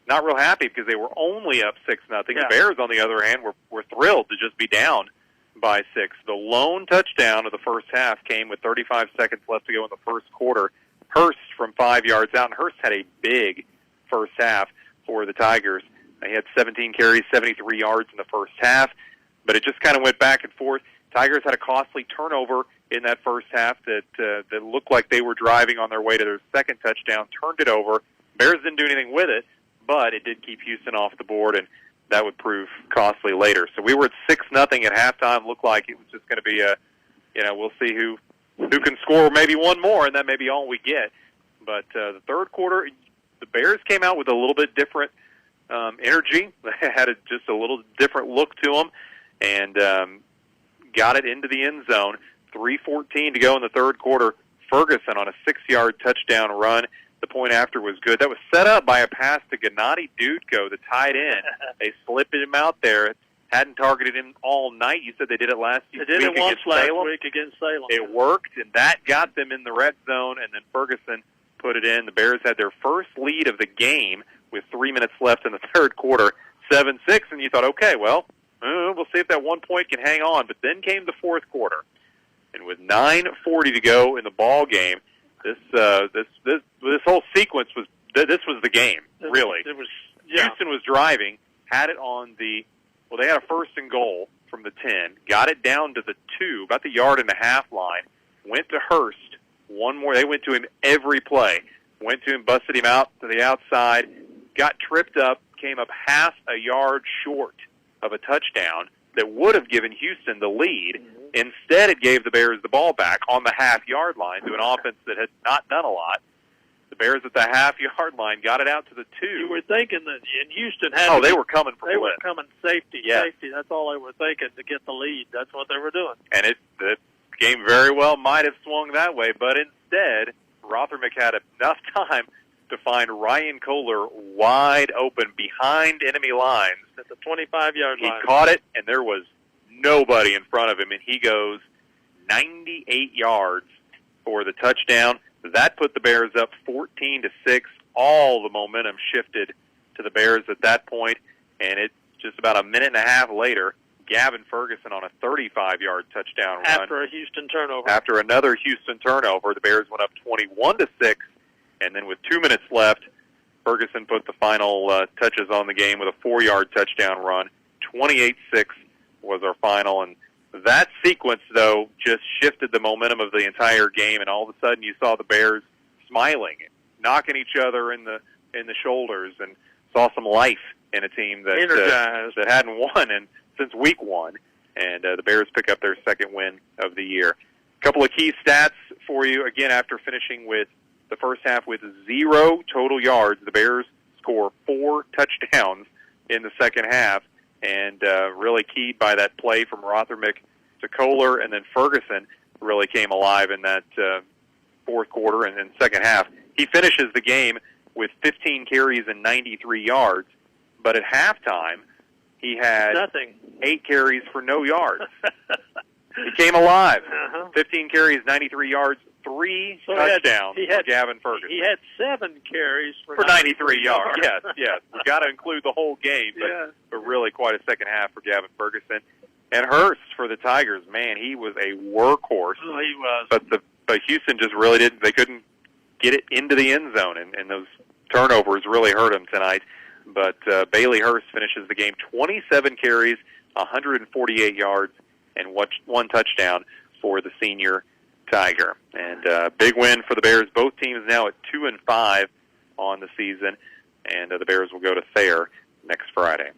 Speaker 2: not real happy because they were only up 6-0.
Speaker 1: Yeah.
Speaker 2: The Bears, on the other hand, were thrilled to just be down by 6. The lone touchdown of the first half came with 35 seconds left to go in the first quarter. Hurst from 5 yards out, and Hurst had a big first half for the Tigers. He had 17 carries, 73 yards in the first half, but it just kind of went back and forth. Tigers had a costly turnover in that first half that looked like they were driving on their way to their second touchdown, turned it over. Bears didn't do anything with it, but it did keep Houston off the board, and that would prove costly later. So we were at 6-0 at halftime. Looked like it was just going to be we'll see who can score maybe one more, and that may be all we get. But the third quarter, the Bears came out with a little bit different energy. They had just a little different look to them, and got it into the end zone. 3:14 to go in the third quarter. Ferguson on a 6-yard touchdown run. The point after was good. That was set up by a pass to Gennady Dudko, the tight end. They slipped him out there. Hadn't targeted him all night. You said they did it last week
Speaker 1: against Salem. They did it once last week against Salem.
Speaker 2: It worked, and that got them in the red zone, and then Ferguson put it in. The Bears had their first lead of the game with 3 minutes left in the third quarter, 7-6, and you thought, okay, well, we'll see if that 1 point can hang on. But then came the fourth quarter, and with 9:40 to go in the ball game, this whole sequence was the game, really.
Speaker 1: It was,
Speaker 2: Houston was driving, had it on they had a first and goal from the 10, got it down to the 2, about the 1.5-yard line, went to Hurst, one more. They went to him every play. Went to him, busted him out to the outside, got tripped up, came up half a yard short of a touchdown that would have given Houston the lead.
Speaker 1: Mm-hmm.
Speaker 2: Instead, it gave the Bears the ball back on the half-yard line to an offense that had not done a lot. The Bears at the half-yard line got it out to the 2.
Speaker 1: You were thinking that in Houston had
Speaker 2: they were coming for
Speaker 1: They
Speaker 2: blitz.
Speaker 1: were coming safety,
Speaker 2: Yeah.
Speaker 1: safety. That's all they were thinking to get the lead. That's what they were doing.
Speaker 2: And the game very well might have swung that way, but instead, Rothermick had enough time to find Ryan Kohler wide open behind enemy lines.
Speaker 1: At the 25-yard line.
Speaker 2: He caught it, and there was nobody in front of him, and he goes 98 yards for the touchdown. That put the Bears up 14-6. All the momentum shifted to the Bears at that point, and it's just about a minute and a half later, Gavin Ferguson on a 35-yard touchdown run.
Speaker 1: After a Houston turnover.
Speaker 2: After another Houston turnover, the Bears went up 21-6, and then with 2 minutes left, Ferguson put the final touches on the game with a 4-yard touchdown run. 28-6 was our final, and that sequence, though, just shifted the momentum of the entire game, and all of a sudden you saw the Bears smiling, knocking each other in the shoulders, and saw some life in a team that hadn't won since week 1, and the Bears pick up their second win of the year. A couple of key stats for you. Again, after finishing with the first half with 0 total yards, the Bears score 4 touchdowns in the second half, and really keyed by that play from Rothermick to Kohler, and then Ferguson really came alive in that fourth quarter and then second half. He finishes the game with 15 carries and 93 yards, but at halftime, he had 8 carries for no yards. He came alive. 15 carries, 93 yards, 3 touchdowns for Gavin Ferguson.
Speaker 1: He had 7 carries for
Speaker 2: 93 yards. Yes. We've got to include the whole game, but really quite a second half for Gavin Ferguson. And Hurst for the Tigers, man, he was a workhorse.
Speaker 1: Oh, he was.
Speaker 2: But Houston just really didn't. They couldn't get it into the end zone, and those turnovers really hurt him tonight. But Bailey Hurst finishes the game 27 carries, 148 yards, and 1 touchdown for the senior Tiger. And big win for the Bears. Both teams now at 2-5 on the season, and the Bears will go to Thayer next Friday.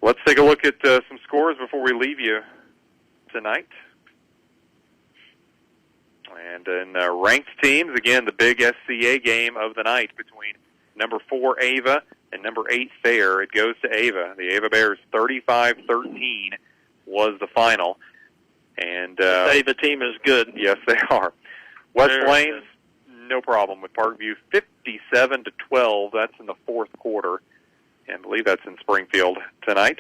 Speaker 2: Let's take a look at some scores before we leave you tonight. And in ranked teams, again, the big SCA game of the night between number 4 Ava and number 8 Thayer. It goes to Ava. The Ava Bears 35-13 was the final. And
Speaker 1: the Ava team is good.
Speaker 2: Yes, they are. West
Speaker 1: Very
Speaker 2: Plains,
Speaker 1: good.
Speaker 2: no problem with Parkview, 57-12. That's in the fourth quarter. And I believe that's in Springfield tonight.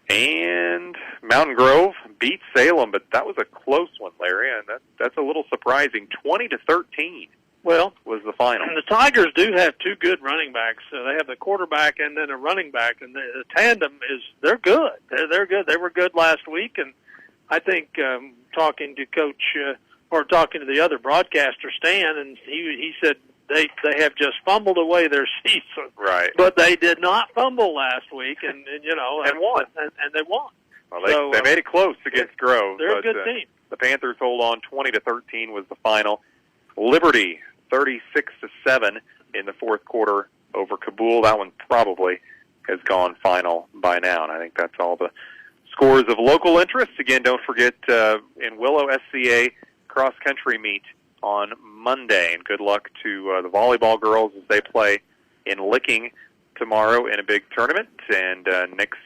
Speaker 2: And Mountain Grove beat Salem, but that was a close one, Larry, and that's a little surprising. 20-13.
Speaker 1: Well,
Speaker 2: was the final.
Speaker 1: And the Tigers do have two good running backs. So they have the quarterback and then a running back, and the tandem they're good. They're good. They were good last week, and I think talking to Coach or talking to the other broadcaster, Stan, and he said they have just fumbled away their season.
Speaker 2: Right.
Speaker 1: But they did not fumble last week, and
Speaker 2: won.
Speaker 1: And they won.
Speaker 2: Well, they made it close against Grove.
Speaker 1: They're a good team.
Speaker 2: The Panthers hold on. 20-13 was the final. Liberty 36-7 in the fourth quarter over Kabul. That one probably has gone final by now, and I think that's all the scores of local interest. Again, don't forget in Willow SCA cross-country meet on Monday, and good luck to the volleyball girls as they play in Licking tomorrow in a big tournament. And next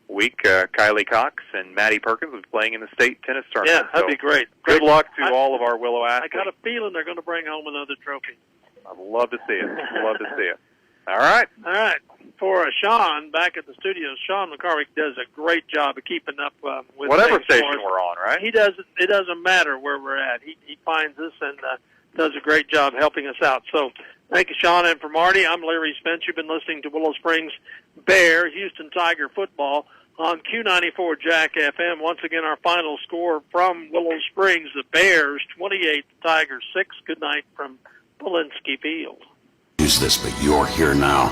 Speaker 2: week, Kylie Cox and Maddie Perkins will be playing in the state tennis tournament.
Speaker 1: Yeah, that'd be great.
Speaker 2: Good luck to all of our Willow athletes.
Speaker 1: I got a feeling they're going to bring home another trophy.
Speaker 2: I'd love to see it. Love to see it. All right.
Speaker 1: All right. For Sean, back at the studios, Sean McCarwick does a great job of keeping up with
Speaker 2: whatever
Speaker 1: things
Speaker 2: station
Speaker 1: for us.
Speaker 2: we're on, right?
Speaker 1: He does. It doesn't matter where we're at. He finds us and does a great job helping us out. So thank you, Sean. And for Marty, I'm Larry Spence. You've been listening to Willow Springs Bear Houston Tiger football on Q94 Jack FM. Once again, our final score from Willow Springs, the Bears 28, the Tigers 6. Good night from Polinsky Field.
Speaker 17: Use this, but you're here now.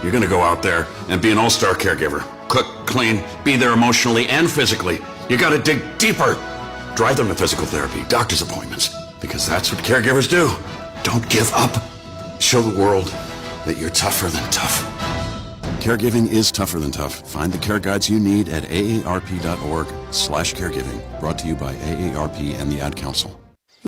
Speaker 17: You're going to go out there and be an all-star caregiver. Cook, clean, be there emotionally and physically. You got to dig deeper. Drive them to physical therapy, doctor's appointments, because that's what caregivers do. Don't give up. Show the world that you're tougher than tough. Caregiving is tougher than tough. Find the care guides you need at aarp.org/caregiving. Brought to you by AARP and the Ad Council.